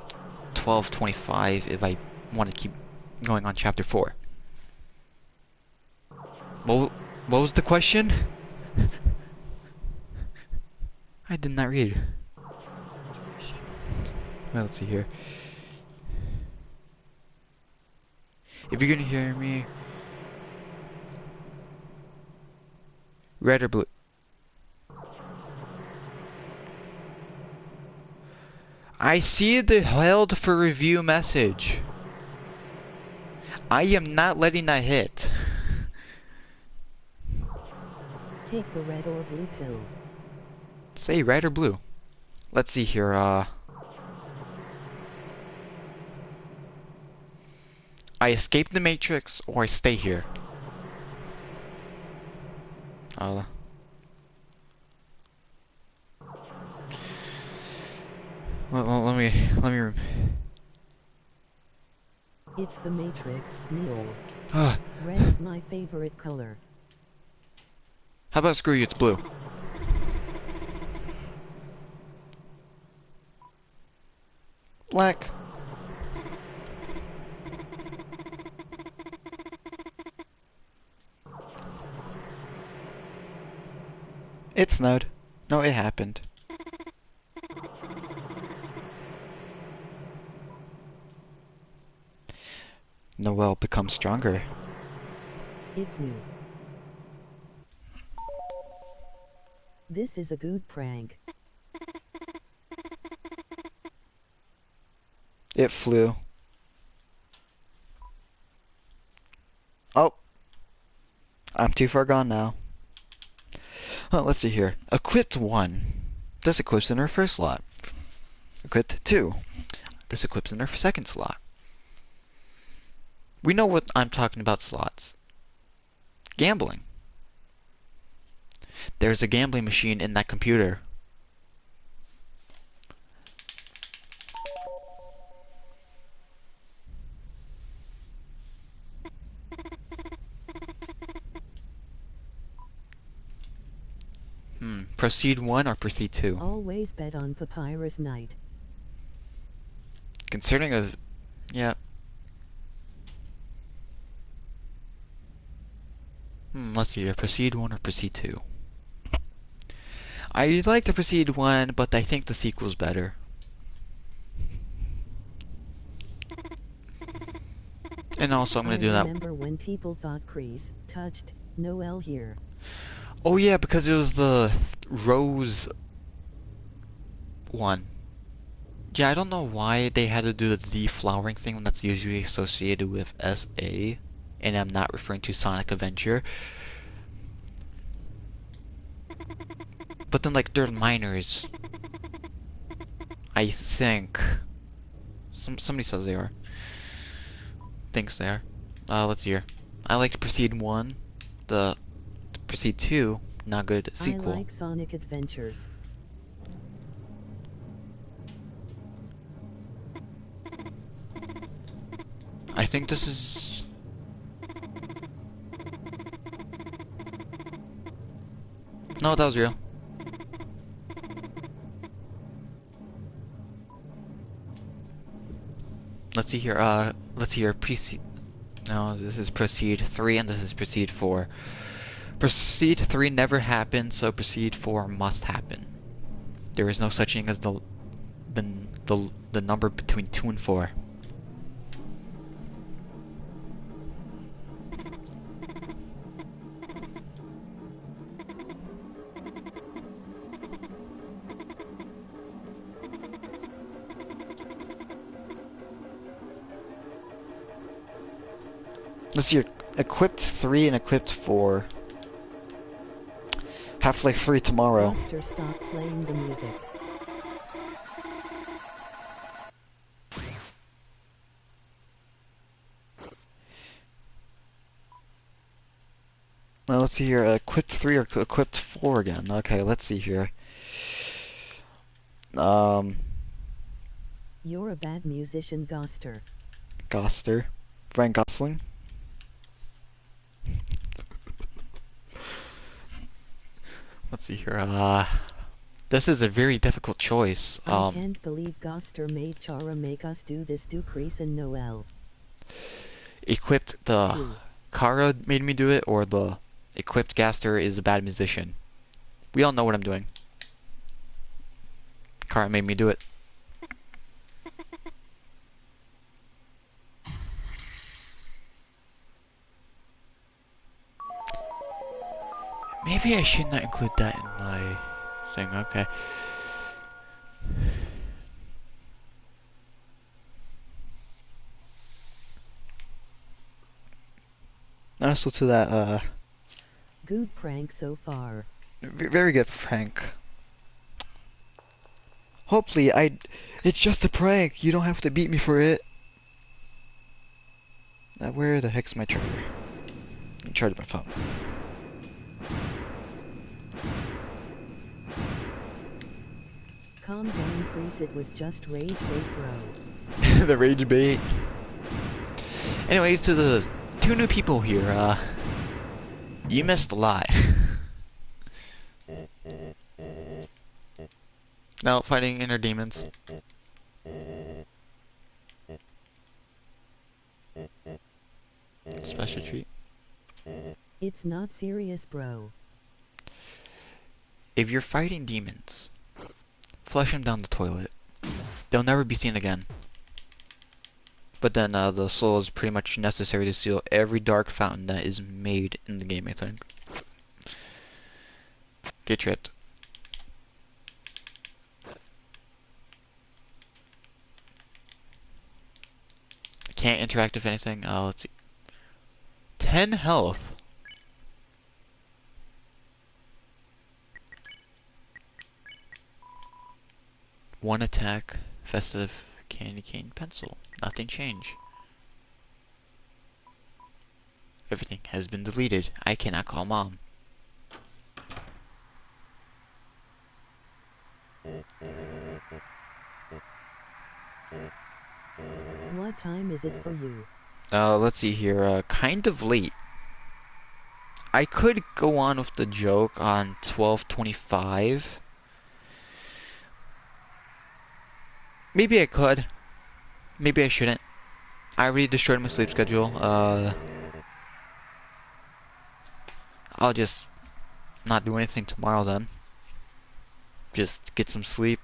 12/25 if I want to keep going on chapter 4. What was the question? I did not read. Well, let's see here. If you're gonna hear me, red or blue? I see the held for review message. I am not letting that hit. Take the red or blue pill. Say red or blue. Let's see here, I escape the Matrix or I stay here. Uh, let me. It's the Matrix, Neo. Red is my favorite color. How about screw you? It's blue. Black. It snowed. No, it happened. Noel becomes stronger. It's new. This is a good prank. It flew. Oh. I'm too far gone now. Well, let's see here. Equipped 1. This equips in our first slot. Equipped 2. This equips in our second slot. We know what I'm talking about slots. Gambling. There's a gambling machine in that computer. Proceed 1 or proceed 2? Always bet on Papyrus Night. Considering a... yeah. Let's see here. Proceed 1 or proceed 2? I'd like to proceed 1, but I think the sequel's better. And also I'm gonna do that. I remember when people thought Kreese touched Noel here. Oh yeah, because it was the Rose one. Yeah, I don't know why they had to do the deflowering thing when that's usually associated with SA. And I'm not referring to Sonic Adventure. But then, like, they're minors. I think. Somebody says they are. Thinks they are. Let's see here. I like to proceed 1. The proceed 2, not good sequel. I like Sonic Adventures. I think this is... no, that was real. Let's see here, proceed... no, this is proceed 3 and this is proceed 4. Proceed 3 never happened, so proceed 4 must happen. There is no such thing as the number between 2 and 4. Let's see, equipped 3 and equipped 4. Half-Life 3 tomorrow. Buster, stop playing the music. Now let's see here, equipped 3 or equipped 4 again. Okay, let's see here. You're a bad musician, Goster. Goster. Ryan Gosling. Let's see here, this is a very difficult choice. I can't believe Goster made Chara make us do this to Kreese and Noel. Equipped the... Kara made me do it, or the equipped Gaster is a bad musician. We all know what I'm doing. Kara made me do it. Maybe I should not include that in my thing, okay. Also to that, Good prank so far. very good prank. Hopefully, it's just a prank. You don't have to beat me for it. Now, where the heck's my charger? Charge my phone. Calm down, Crease. It was just rage bait, bro. The rage bait. Anyways, to the two new people here, you missed a lot. No, fighting inner demons. Special treat. It's not serious, bro. If you're fighting demons, flush them down the toilet. They'll never be seen again. But then the soul is pretty much necessary to seal every dark fountain that is made in the game, I think. Get tripped. I can't interact with anything. Let's see. 10 health. One attack. Festive candy cane pencil. Nothing changed. Everything has been deleted. I cannot call mom. What time is it for you? Let's see here. Kind of late. I could go on with the joke on 12:25. Maybe I could. Maybe I shouldn't. I already destroyed my sleep schedule. I'll just not do anything tomorrow then. Just get some sleep.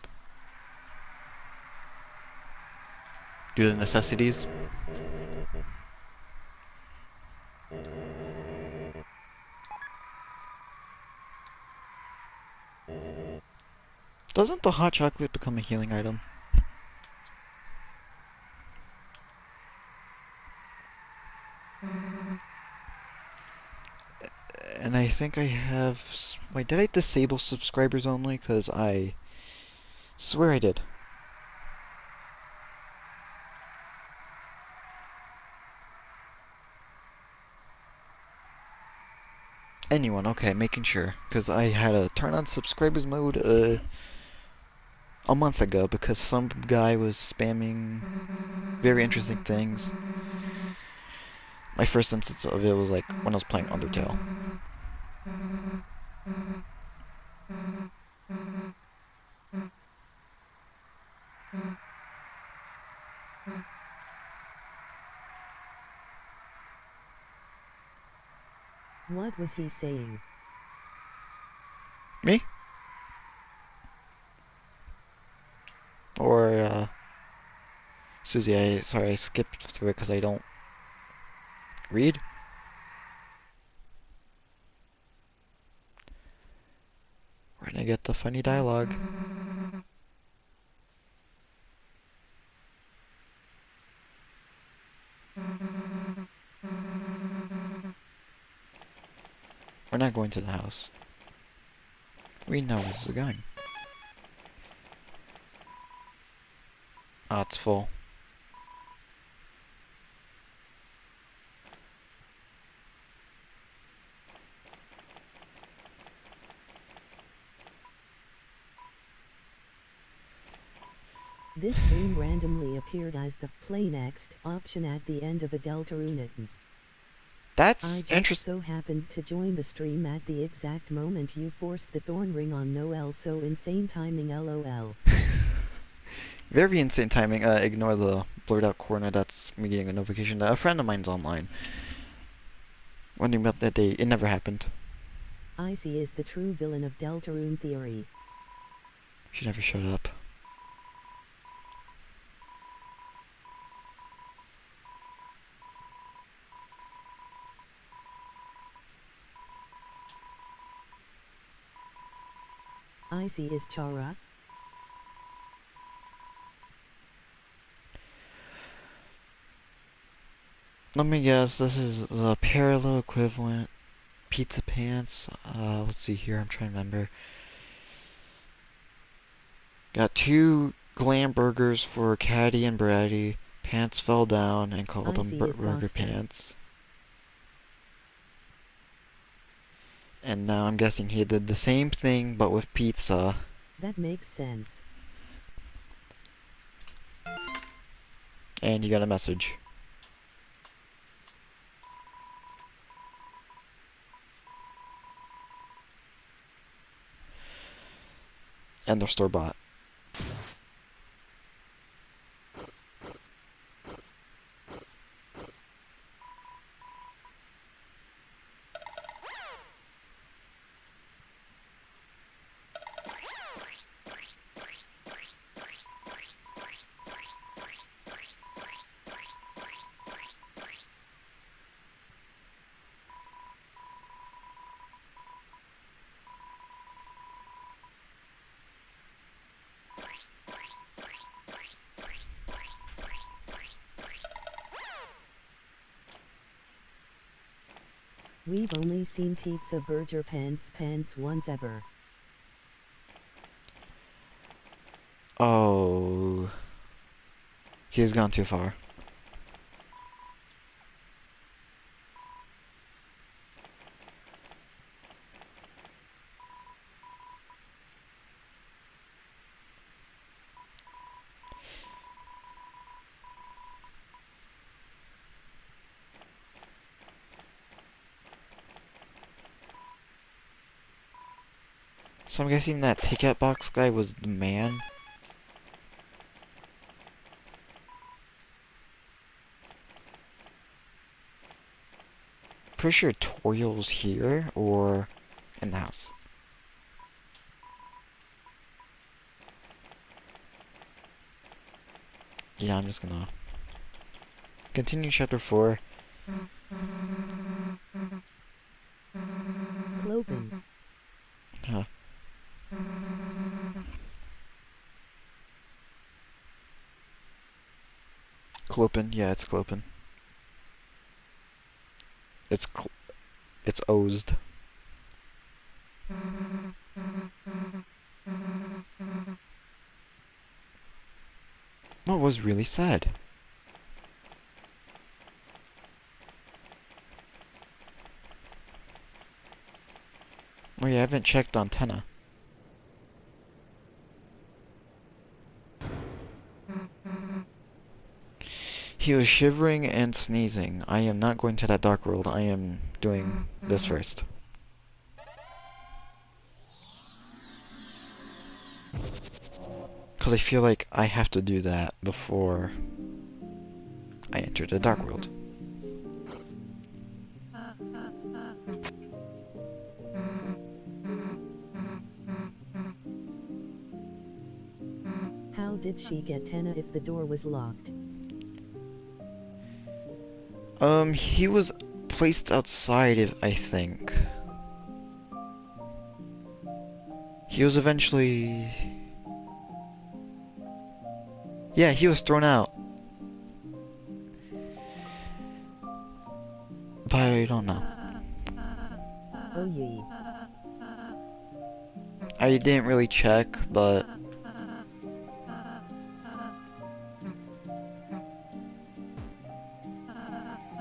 Do the necessities. Doesn't the hot chocolate become a healing item? And I think I have... Wait, did I disable subscribers only? Because I swear I did. Anyone, okay, making sure. Because I had to turn on subscribers mode a month ago because some guy was spamming very interesting things. My first instance of it was like when I was playing Undertale. What was he saying? Me? Or, Susie, sorry, I skipped through it because I don't read. We're gonna get the funny dialogue. We're not going to the house. We know where this is going. Oh, it's full. This stream randomly appeared as the Play Next option at the end of a Deltarune. That's I just interesting. so happened to join the stream at the exact moment you forced the thorn ring on Noel, so insane timing, lol. Very insane timing. Ignore the blurred out corner. That's me getting a notification that a friend of mine's online. Wondering about that day. It never happened. Icy is the true villain of Deltarune theory. She never showed up. Icy is Chara. Let me guess, this is the parallel equivalent pizza pants. Let's see here, I'm trying to remember. Got 2 glam burgers for Caddy and Braddy. Pants fell down and called them Icy is burger Costa. pants. And now I'm guessing he did the same thing but with pizza. That makes sense. And you got a message. And they're store bought. We've only seen pizza burger pants once ever. Oh. He's gone too far. So I'm guessing that ticket box guy was the man. Pretty sure Toriel's here or in the house. Yeah, I'm just gonna continue chapter 4. Cloven. Huh. Clopen, yeah, it's Clopen. It's Ozed. What was really sad? Oh yeah, I haven't checked on Tenna. He was shivering and sneezing. I am not going to that dark world. I am doing this first. Because I feel like I have to do that before I enter the dark world. How did she get Tenna if the door was locked? He was placed outside, I think. He was eventually... Yeah, he was thrown out. But I don't know. Oh yee. I didn't really check, but...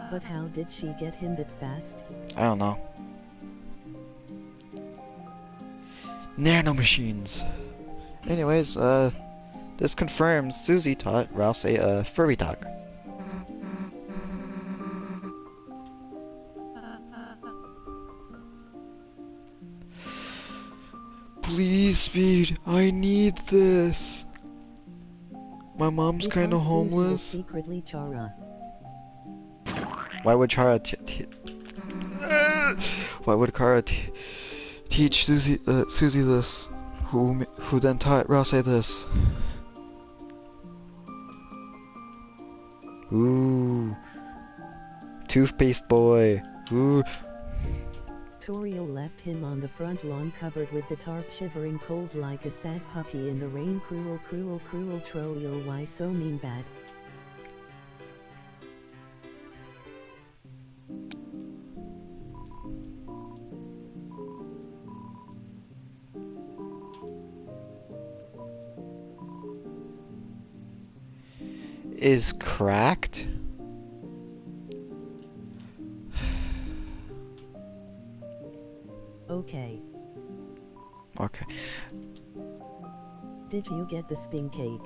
But how did she get him that fast? I don't know. Nanomachines. Anyways, this confirms Susie taught Rouse a furry talk. Please, Speed, I need this. My mom's kind of Because Susie was homeless. secretly Chara. Why would Chara Why would Kara teach Susie this? Who then taught Rouse this? Ooh. Toothpaste boy. Ooh. Toriel left him on the front lawn covered with the tarp, shivering cold like a sad puppy in the rain. Cruel, cruel, cruel Toriel, why so mean bad? is cracked. Okay. Okay. Did you get the spin cake?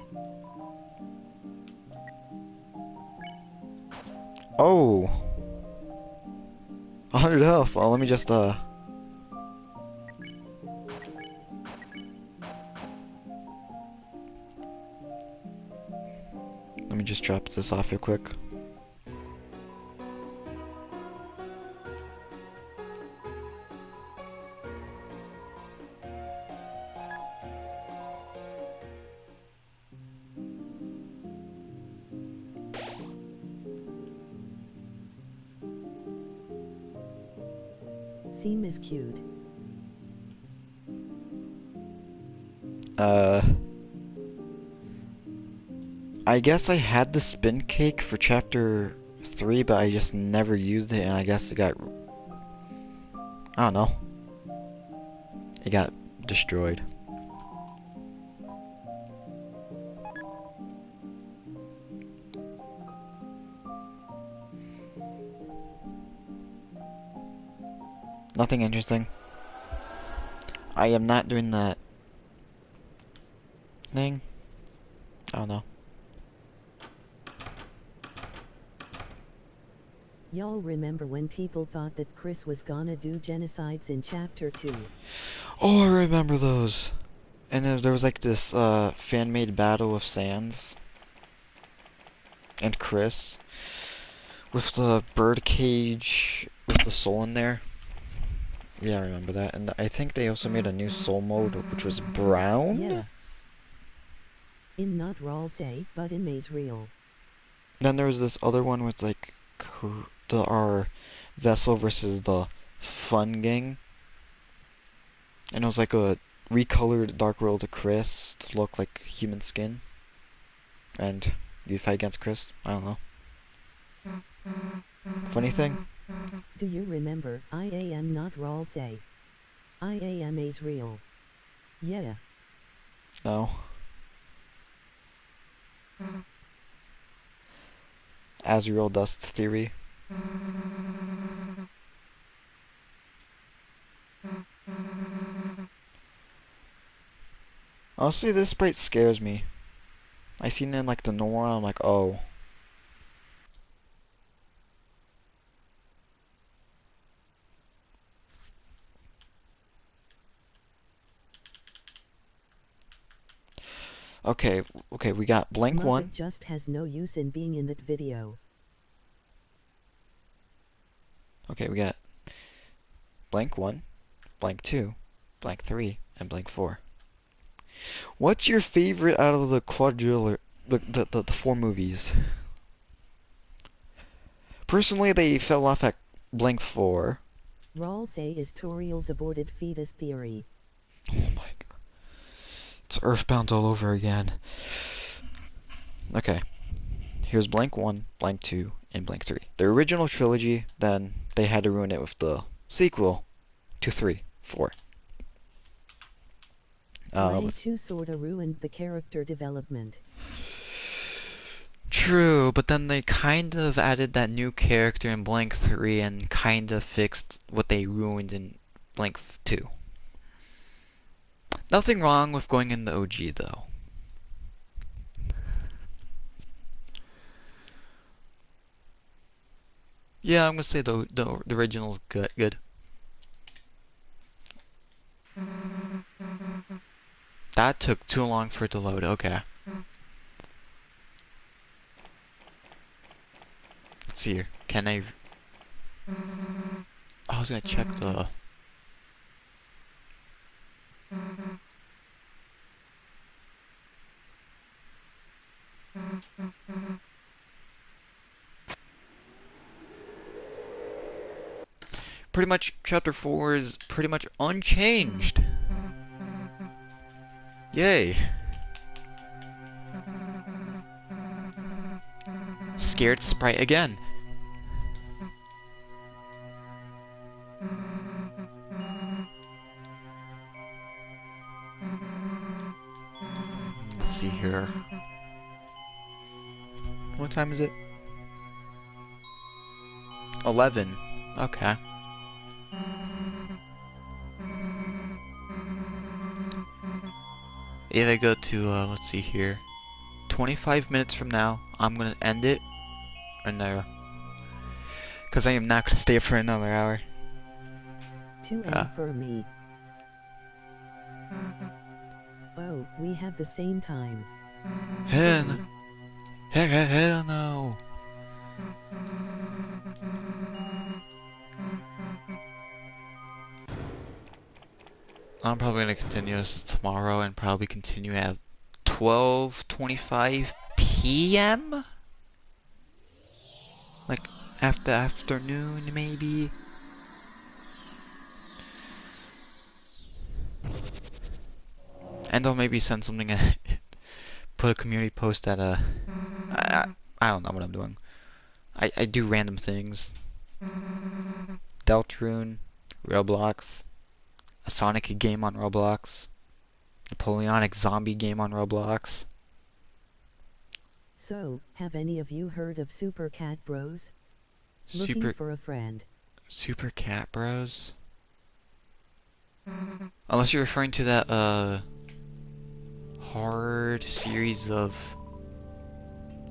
Oh! 100 health. Oh, let me just, Let me just drop this off real quick. Seem is cute. I guess I had the spin cake for chapter 3, but I just never used it, and I guess it got... I don't know. It got destroyed. Nothing interesting. I am not doing that thing. I don't know. Y'all remember when people thought that Chris was gonna do genocides in chapter 2? Oh, I remember those. And there was like this fan-made battle of Sans and Chris with the bird cage with the soul in there. Yeah, I remember that. And I think they also made a new soul mode which was brown. Yeah. In not Rawl say, but in Maze Real. Then there was this other one with like our vessel versus the fun gang. And it was like a recolored Dark World Chris to look like human skin. And you fight against Chris. I don't know. Funny thing? Do you remember I am not Rawl say? I am Maze Real. Yeah. No. Azrael Dust Theory. Honestly, this sprite scares me. I seen it in like the Nora, I'm like, oh. Okay, we got blank Muppet one. just has no use in being in that video. Okay, we got blank 1, blank 2, blank 3, and blank 4. What's your favorite out of the the 4 movies? Personally, they fell off at blank 4. Rawl say is Toriel's aborted fetus theory. Oh my god. It's Earthbound all over again. Okay. Here's blank 1, blank 2, and blank 3. The original trilogy, then they had to ruin it with the sequel to 3, 4. Blank 2 sorta ruined the character development. True, but then they kind of added that new character in blank 3 and kind of fixed what they ruined in blank 2. Nothing wrong with going in the OG though. Yeah, I'm gonna say the original's good. That took too long for it to load. Okay. Let's see here. Can I was gonna check the... Pretty much, chapter 4 is pretty much unchanged. Yay. Scared sprite again. Let's see here. What time is it? 11. Okay. If I go to, let's see here, 25 minutes from now, I'm gonna end it, or no, because I am not gonna stay up for another hour. 2 for me. Oh, we have the same time. Hell, Silly. hell no. I'm probably gonna continue this tomorrow and probably continue at 12:25 p.m. Like after afternoon maybe. And I'll maybe send something put a community post at I don't know what I'm doing. I do random things. Deltarune, Roblox, a Sonic game on Roblox, Napoleonic zombie game on Roblox. So, have any of you heard of Super Cat Bros? Looking Super for a friend. Super Cat Bros. Unless you're referring to that hard series of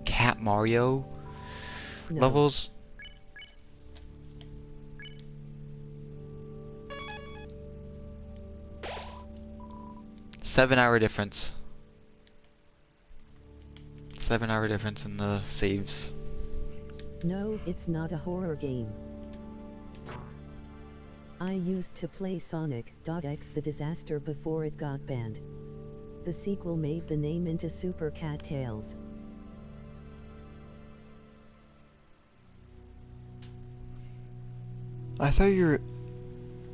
Cat Mario No. levels. Seven-hour difference. 7-hour difference in the saves. No, it's not a horror game. I used to play Sonic.X the Disaster before it got banned. The sequel made the name into Super Cat Tales. I thought you were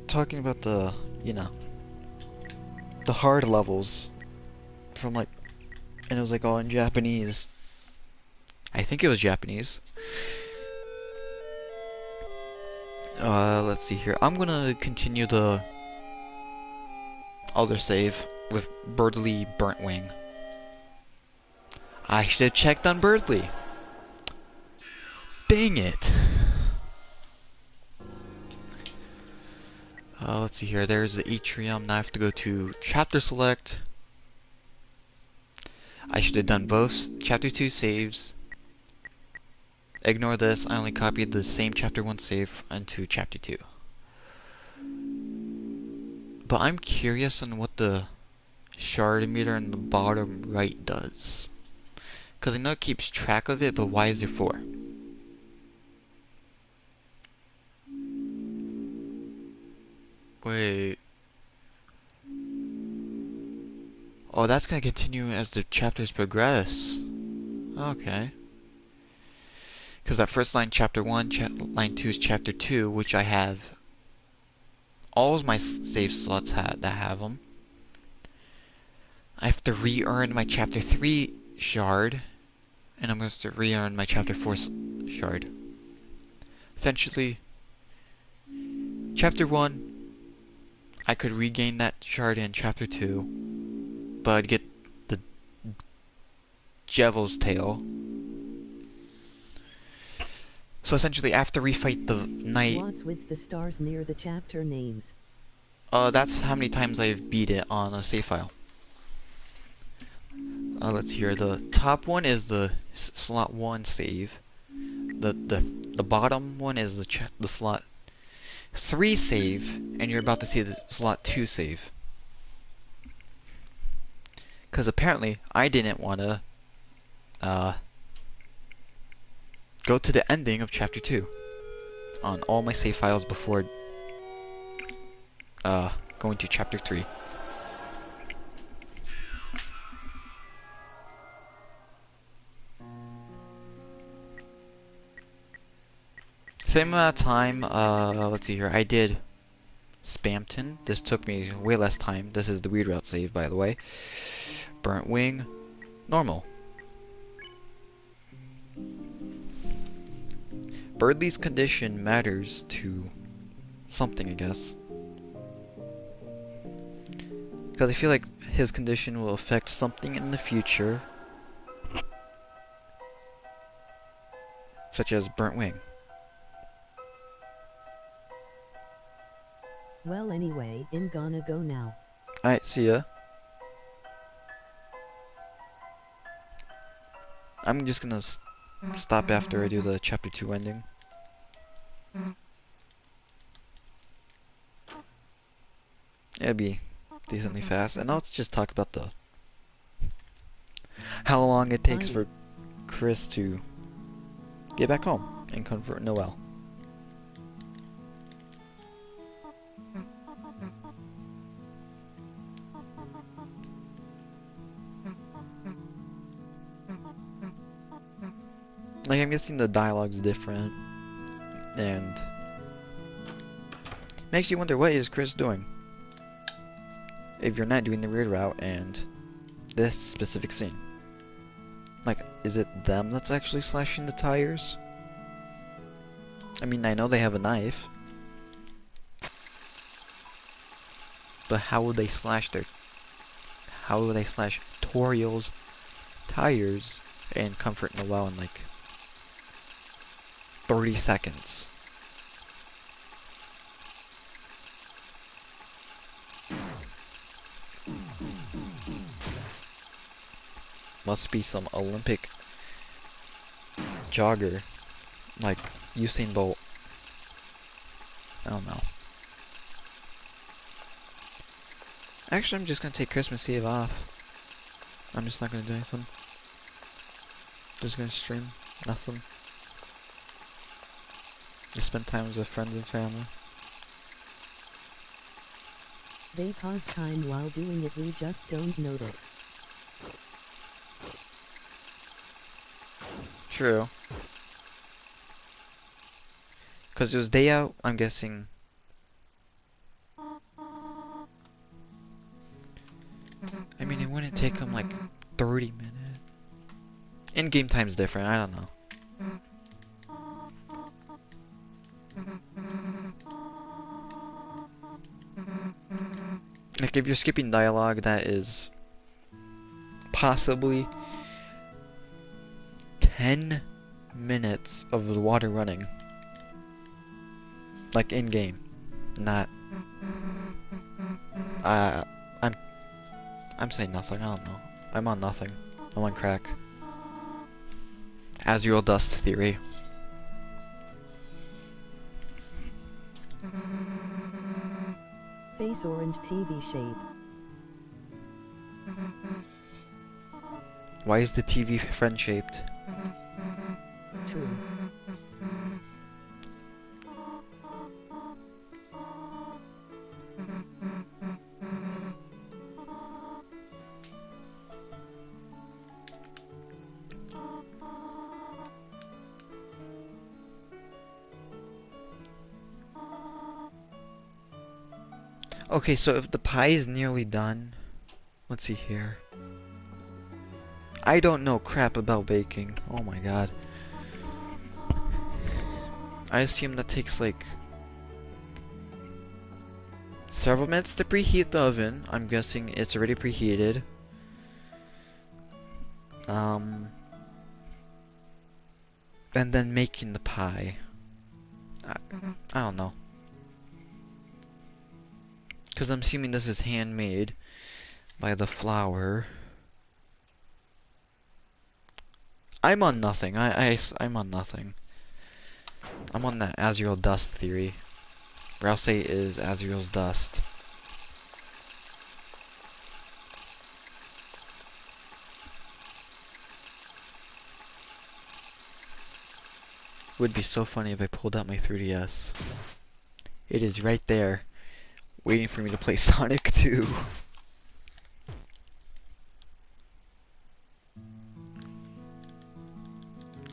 talking about the, you know, the hard levels from like, and it was like all in Japanese. I think it was Japanese. Let's see here. I'm gonna continue the other save with Birdly Burnt Wing. I should have checked on Birdly. Dang it. Let's see here. There's the atrium. Now I have to go to chapter select. I should have done both chapter 2 saves. Ignore this. I only copied the same chapter 1 save into chapter 2. But I'm curious on what the shard meter in the bottom right does. Because I know it keeps track of it, but why is it for? Wait. Oh, that's gonna continue as the chapters progress. Okay. Because that first line, chapter 1, line 2 is chapter 2, which I have. All of my save slots that have them. I have to re-earn my chapter 3 shard, and I'm going to re-earn my chapter 4 shard. Essentially, chapter 1, I could regain that shard in chapter 2, but I'd get the Devil's Tail. So essentially, after we fight the knight... What's with the stars near the chapter names? That's how many times I've beat it on a save file. Let's hear. The top one is the slot 1 save. The bottom one is the slot 3 save, and you're about to see the slot 2 save. Because apparently I didn't want to go to the ending of chapter 2 on all my save files before going to chapter 3. Same amount of time, let's see here, I did Spamton. This took me way less time. This is the weird route save, by the way. Burnt Wing, normal. Birdley's condition matters to something, I guess. Because I feel like his condition will affect something in the future. such as burnt wing. Well anyway, I'm gonna go now. Alright, see ya. I'm just gonna stop after I do the chapter 2 ending. It'll be decently fast, and I'll just talk about the how long it takes for Chris to get back home and comfort Noelle. Like, I'm guessing the dialogue's different, and makes you wonder, what is Chris doing? If you're not doing the weird route and this specific scene. Like, is it them that's actually slashing the tires? I mean, I know they have a knife. But how would they slash Toriel's tires and comfort Noelle in like 30 seconds? Must be some Olympic jogger, like Usain Bolt. I don't know. Actually, I'm just gonna take Christmas Eve off. I'm just not gonna do anything. Just gonna stream nothing. Just spend time with friends and family. They pause time while doing it, we just don't notice. True. Cause it was day out, I'm guessing. I mean, it wouldn't take them like 30 minutes. In-game time's different, I don't know. Like, if you're skipping dialogue, that is possibly 10 minutes of the water running. Like, in-game. Not... I'm saying nothing, I don't know. I'm on nothing. I'm on crack. Azrael Dust theory. Face orange TV shape. Why is the TV friend shaped? True. Okay, so if the pie is nearly done, let's see here. I don't know crap about baking. Oh my god. I assume that takes like several minutes to preheat the oven. I'm guessing it's already preheated. And then making the pie. I don't know. Because I'm assuming this is handmade by the flour. I'm on nothing. I'm on nothing. I'm on that Azrael Dust theory. Or I'll say it is Azrael's Dust. Would be so funny if I pulled out my 3DS. It is right there, waiting for me to play Sonic 2.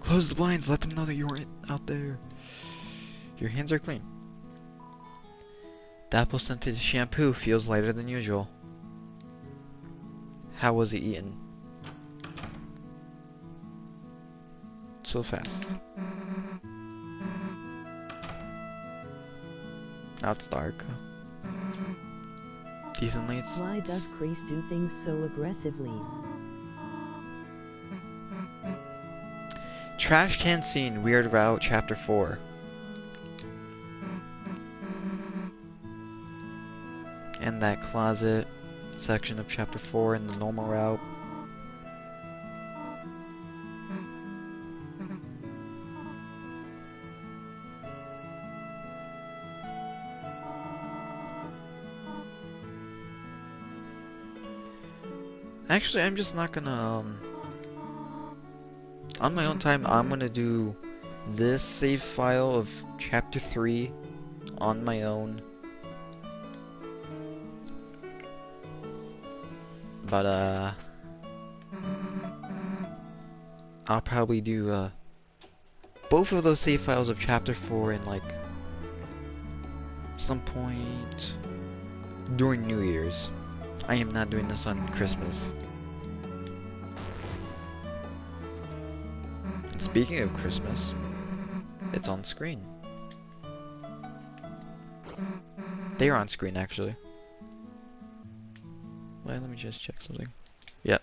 Close the blinds, let them know that you're out there. Your hands are clean. The apple scented shampoo feels lighter than usual. How was it eaten? So fast. Now it's dark. Decently, it's... Why does Chris do things so aggressively? Trash can scene, Weird Route, Chapter 4. And that closet section of Chapter 4 in the normal route. Actually, I'm just not gonna, on my own time, I'm gonna do this save file of Chapter 3 on my own. But, I'll probably do, both of those save files of Chapter 4 in, like, some point during New Year's. I am not doing this on Christmas. And speaking of Christmas, it's on screen. They're on screen, actually. Wait, let me just check something. Yeah.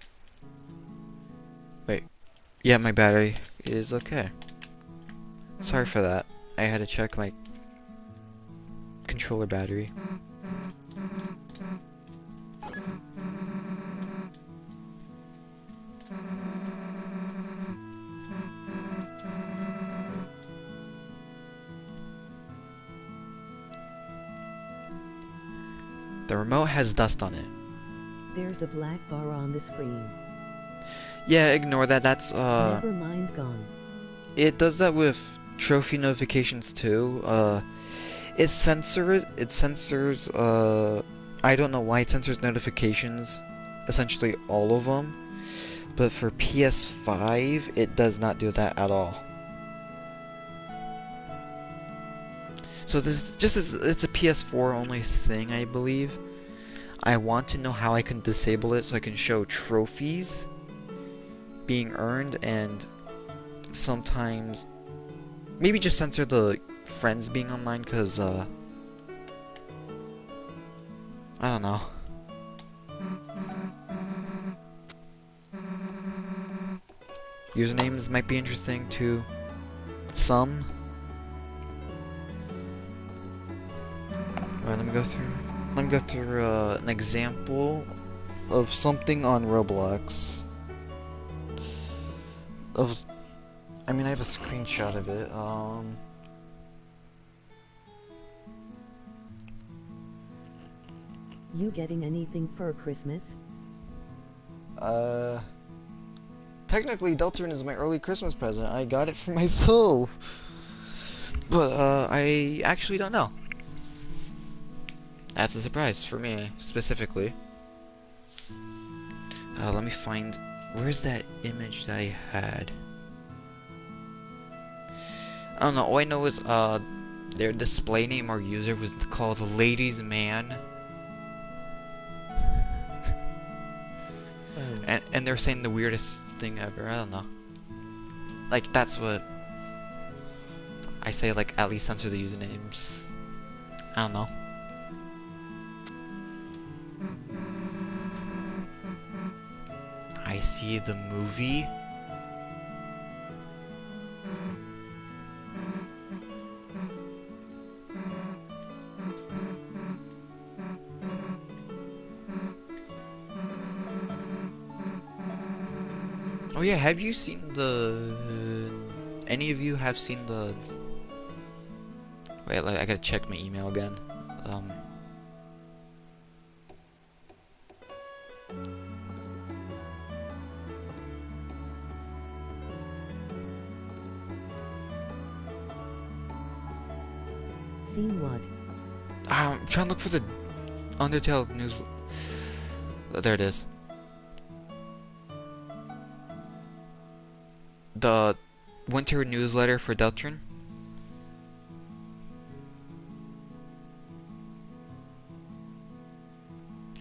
Wait. Yeah, my battery is okay. Sorry for that. I had to check my controller battery. The remote has dust on it. There's a black bar on the screen. Yeah, ignore that. That's Never mind, gone. it does that with trophy notifications too. It censors I don't know why it censors notifications, essentially all of them. But for PS5, it does not do that at all. So this just is, it's a PS4 only thing, I believe. I want to know how I can disable it so I can show trophies being earned, and sometimes maybe just censor the friends being online, because I don't know. Usernames might be interesting to some. Alright, let me go through an example of something on Roblox. I mean, I have a screenshot of it. You getting anything for Christmas? Technically, Deltarune is my early Christmas present. I got it for myself. But, I actually don't know. That's a surprise for me, specifically. Let me find... Where's that image that I had? I don't know. All I know is, their display name or user was called Ladies Man. And they're saying the weirdest thing ever. I don't know. Like, that's what... I say, like, at least censor the usernames. I don't know. I see the movie. Oh yeah, have you seen the... Any of you have seen the... Wait, like, I gotta check my email again. Seen what? I'm trying to look for the Undertale news... There it is. The winter newsletter for Deltarune.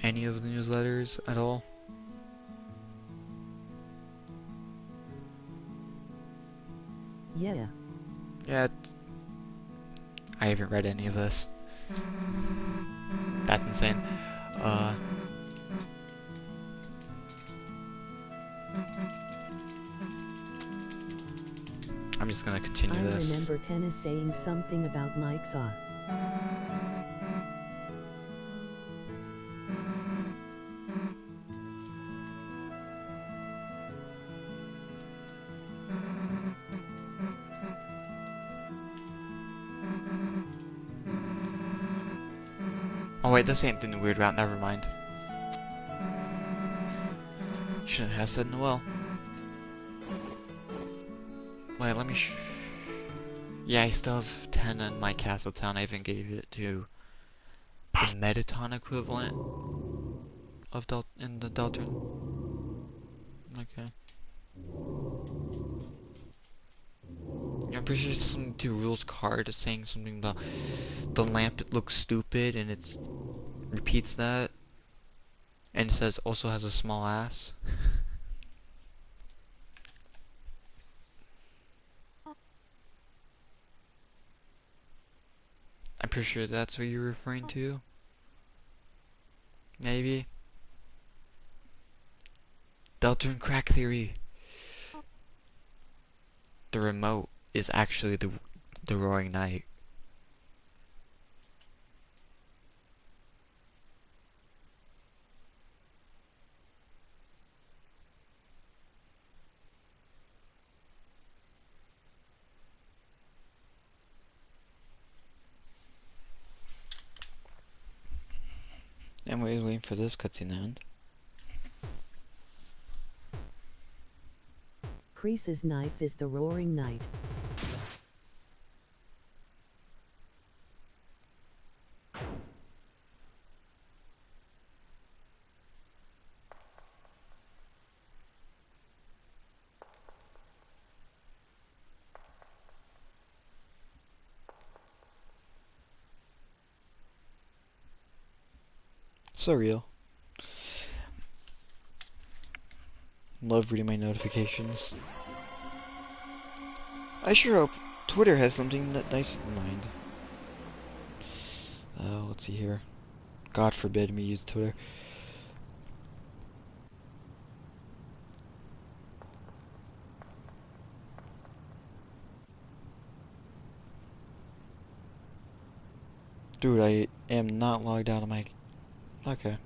Any of the newsletters at all? Yeah. Yeah, I haven't read any of this. That's insane. I'm just gonna continue I this. remember Tennis saying something about Mike's off. Oh wait, this ain't the weird route, never mind. Shouldn't have said Noel. Wait, let me yeah, I still have 10 in my castle town. I even gave it to the Metaton equivalent of in the Deltarune. Okay. Yeah, I'm pretty sure it's something to rules card. It's saying something about the lamp, it looks stupid, and it repeats that. And it says also has a small ass. I'm pretty sure that's what you're referring to. Maybe. Deltarune crack theory. The remote is actually the Roaring Knight. Anyways, waiting for this cutscene to end. Kreese's knife is the Roaring Knight. Surreal. Love reading my notifications. I sure hope Twitter has something nice in mind. Let's see here. God forbid me use Twitter. Dude, I am not logged out of my... Okay.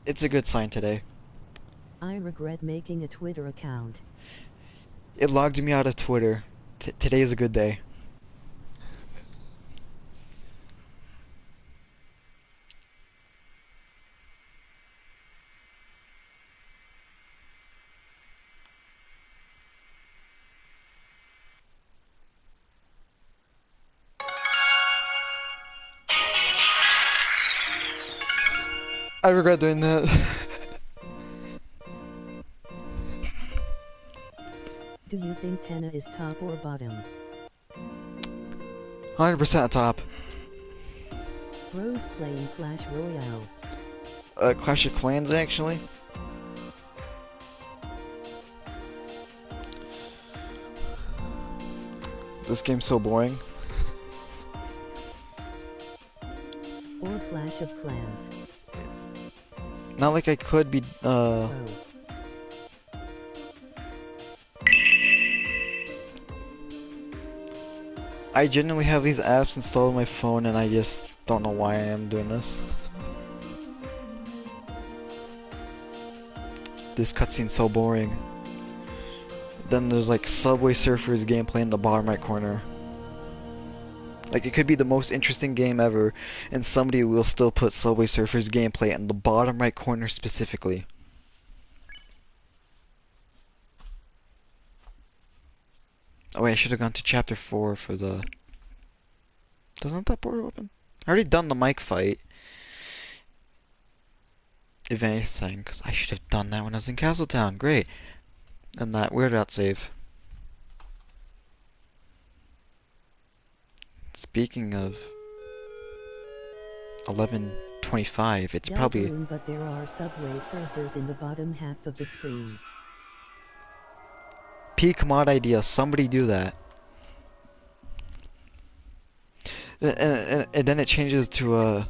It's a good sign today. I regret making a Twitter account. It logged me out of Twitter. Today is a good day. I regret doing that. Do you think Tenna is top or bottom? 100% top. Rose playing Clash Royale. Clash of Clans, actually. This game's so boring. Or Clash of Clans. Not like I could be, Oh. I genuinely have these apps installed on my phone and I just don't know why I am doing this. This cutscene's so boring. Then there's like Subway Surfers gameplay in the bottom right corner. Like it could be the most interesting game ever and somebody will still put Subway Surfers gameplay in the bottom right corner specifically. Oh wait, I should have gone to chapter 4 for the... Doesn't that portal open? I already done the mic fight. If anything, because I should have done that when I was in Castletown. Great. And that weird out save. Speaking of 11:25, it's probably... Deltarune, but there are Subway Surfers in the bottom half of the screen. Peak mod idea, somebody do that. And then it changes to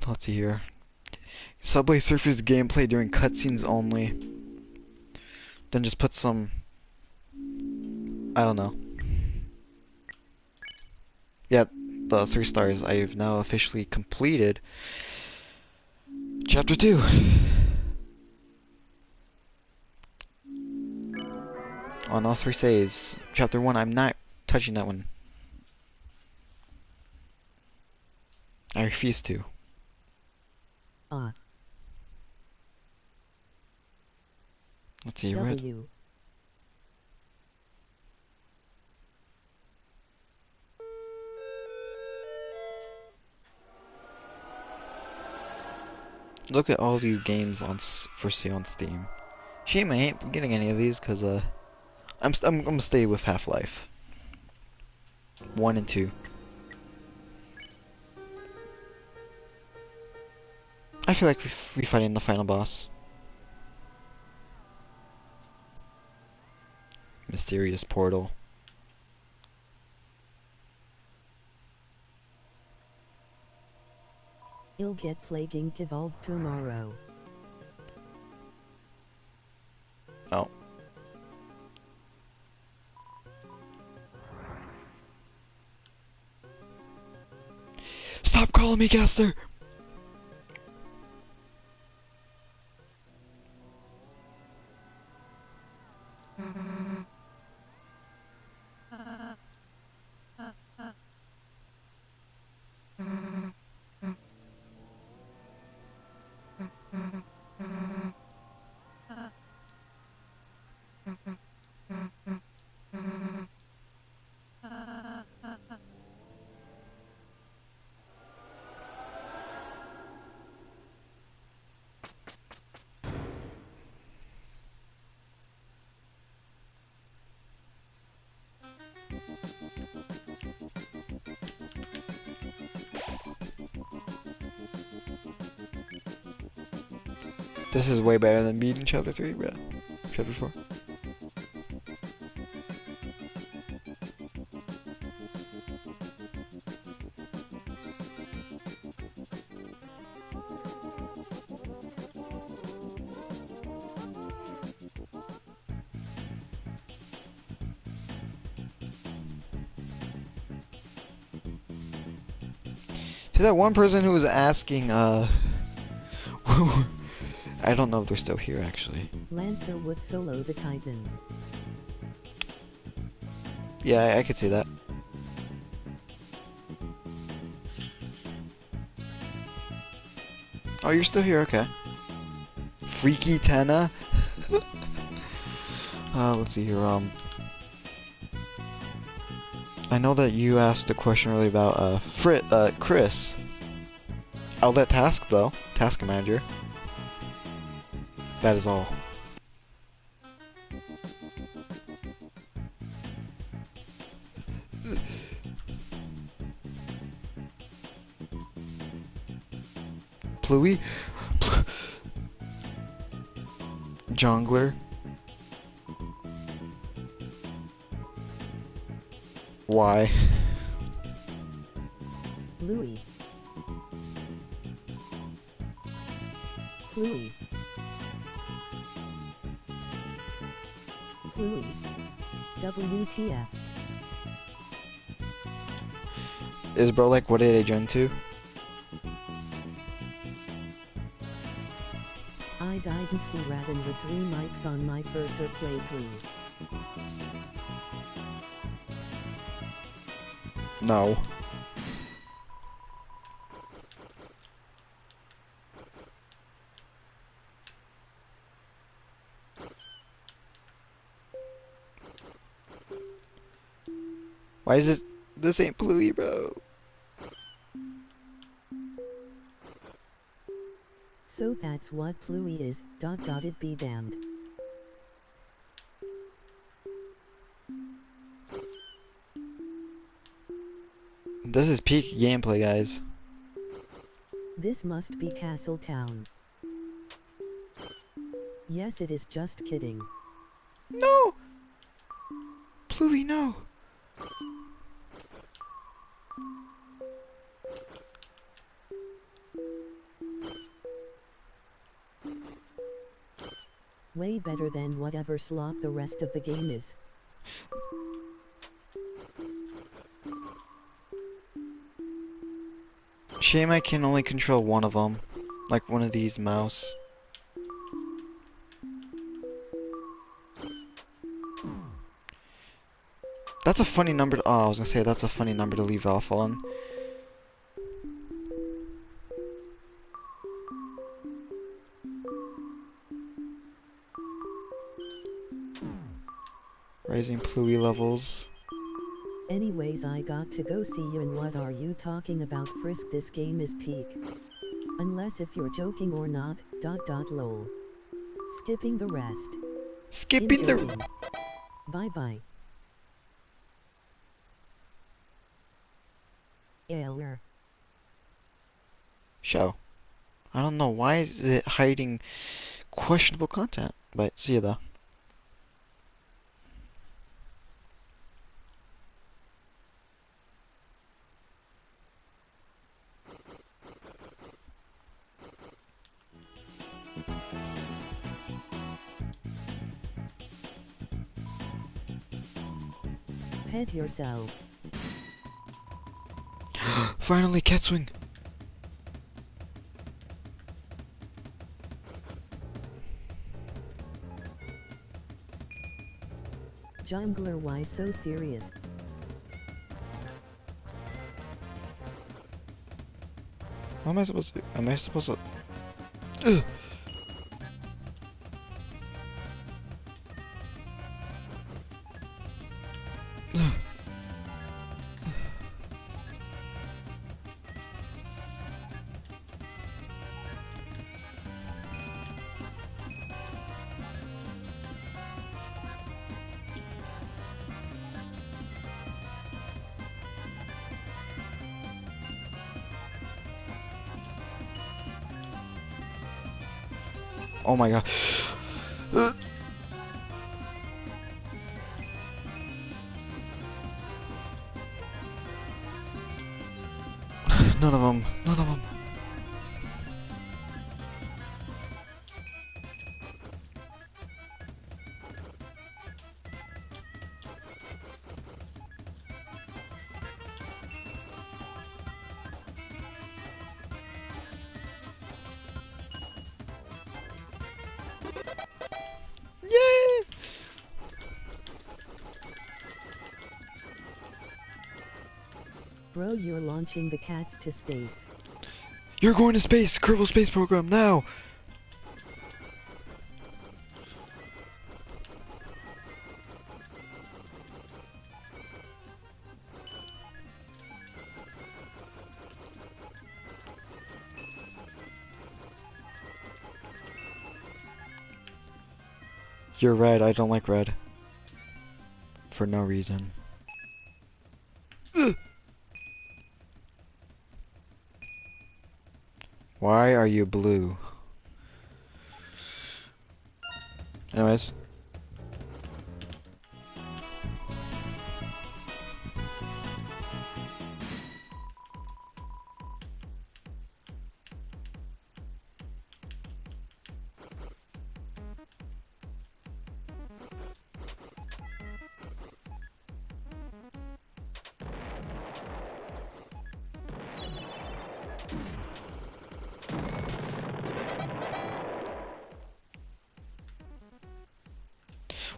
let's see here. Subway Surfers gameplay during cutscenes only. Then just put some, I don't know. Yeah, the 3 stars. I've now officially completed Chapter 2. On all 3 saves. Chapter 1, I'm not touching that one. I refuse to. Let's see, red. W. Look at all these games on for sale on Steam. Shame I ain't getting any of these because I'm gonna stay with Half-Life 1 and 2. I feel like we fighting the final boss. Mysterious portal. You'll get plaguing evolve tomorrow. Oh. Stop calling me Caster! This is way better than beating Chapter 3, bro. Chapter 4. To that one person who was asking, I don't know if they're still here, actually. Lancer would solo the Titan. Yeah, I could see that. Oh, you're still here, okay. Freaky Tenna? Let's see here, I know that you asked a question earlier about, Chris. I'll let Task, though. Task Manager. That is all. Pluie? Jongler? Why? Louis. Louis. Louis. WTF. Is bro like, what did they join to? I didn't see Ratten with 3 mics on my first playthrough. No. Why is it? This ain't Pluie, bro. So that's what Pluie is, it be damned. This is peak gameplay, guys. This must be Castletown. Yes, it is, just kidding. No! Pluie, no! Way better than whatever slop the rest of the game is. Shame I can only control one of them. Like one of these mouse. That's a funny number to, oh, I was gonna say that's a funny number to leave off on. Rising Pluie levels. Anyways, I got to go see you, and what are you talking about, Frisk? This game is peak. Unless if you're joking or not, lol. Skipping the rest. Skipping the... Bye bye. Error. Show. I don't know, why is it hiding questionable content? But see you though. Pet yourself. Finally, cat swing. Jungler, why so serious? What am I supposed to do? Am I supposed to... Ugh. Ugh. Oh my god. None of them. None of them. Yay! Bro, you're launching the cats to space. You're going to space! Kerbal Space Program, now! You're red, I don't like red. For no reason. Ugh. Why are you blue? Anyways.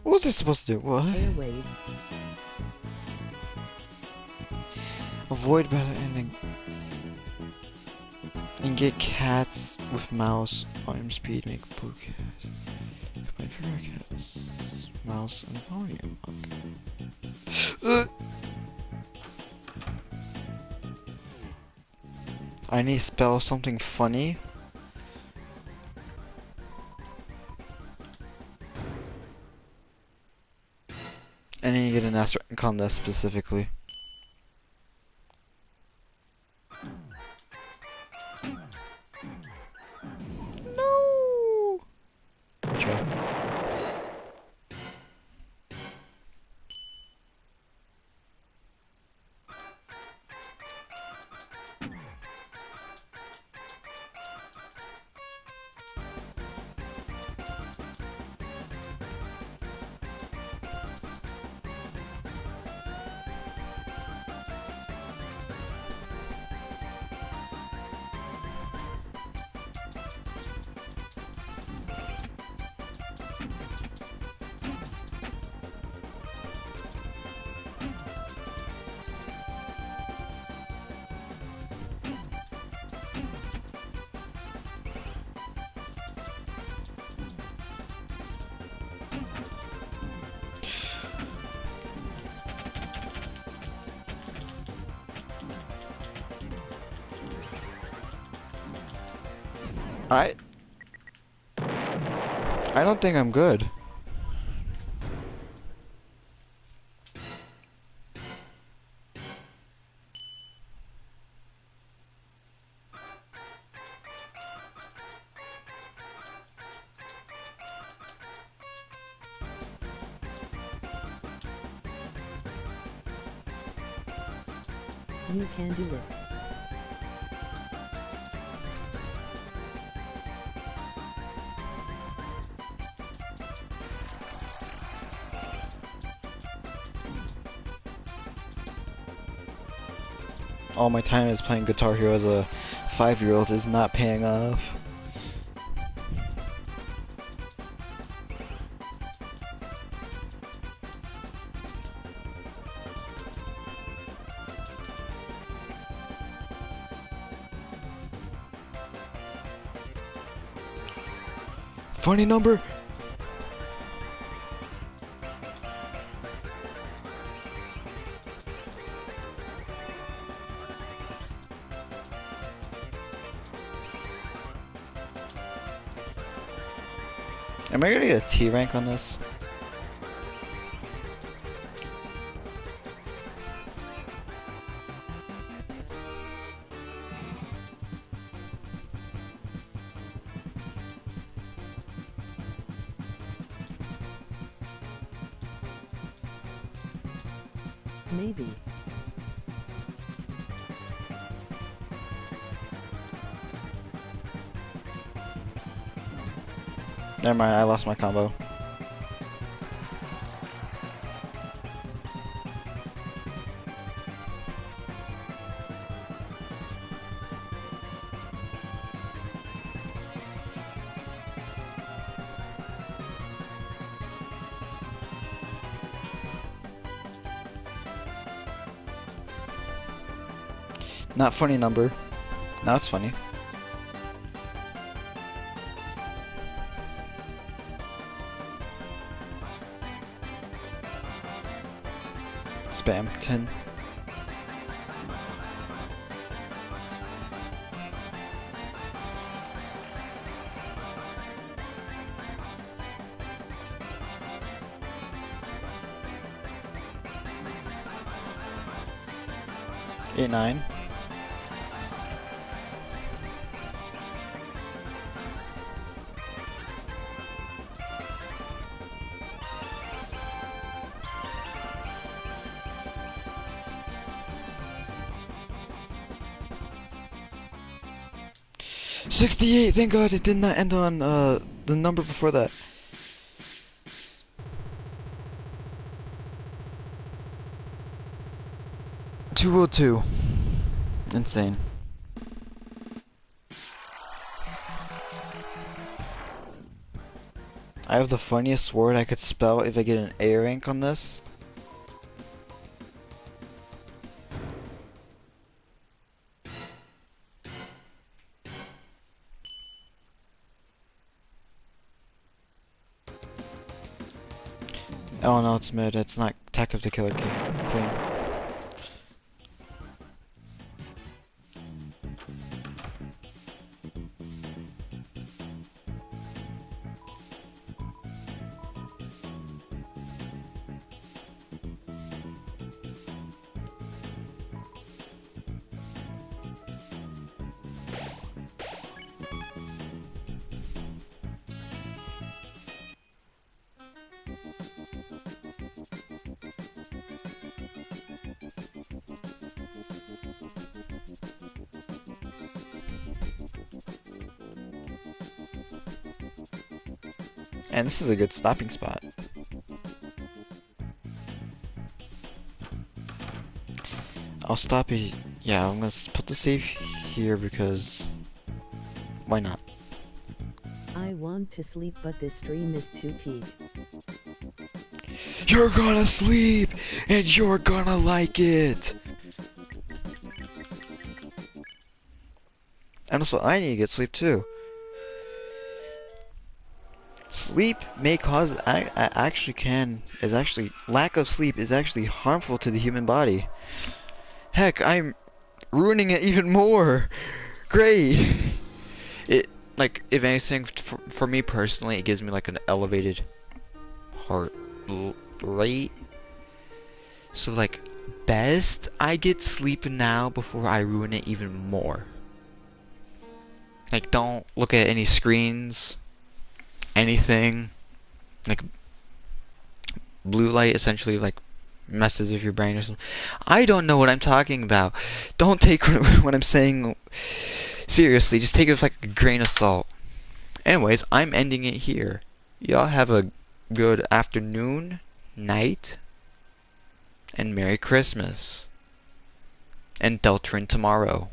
What was I supposed to do? What? Airwaves. Avoid better ending. And get cats with mouse, arm speed, make blue cats. Combine for cats, mouse, and volume. Okay. I need to spell something funny. And then you get an S on this specifically. No. Try. I don't think I'm good. You can do it. All my time is playing Guitar Hero as a 5-year-old is not paying off. Funny number. Am I gonna get a T rank on this? Maybe. Never mind, I lost my combo. Not funny number. Now it's funny. Spam 10. Eight, 9. $68, thank God it did not end on the number before that. $202. Insane. I have the funniest word I could spell if I get an A rank on this. Oh no, it's mid. It's not Attack of the Killer Queen. And this is a good stopping spot. I'll stop it. Yeah, I'm gonna put the save here because why not? I want to sleep, but this stream is too peak. You're gonna sleep and you're gonna like it. And also, I need to get sleep too. Sleep may cause, lack of sleep is actually harmful to the human body. Heck, I'm ruining it even more. Great. like, if anything, for me personally, it gives me like an elevated heart rate. So like, best I get sleep now before I ruin it even more. Like, don't look at any screens, anything. Like, blue light essentially like messes with your brain or something. I don't know what I'm talking about. Don't take what I'm saying seriously. Just take it with like a grain of salt. Anyways, I'm ending it here. Y'all have a good afternoon, night, and Merry Christmas. And Deltarune tomorrow.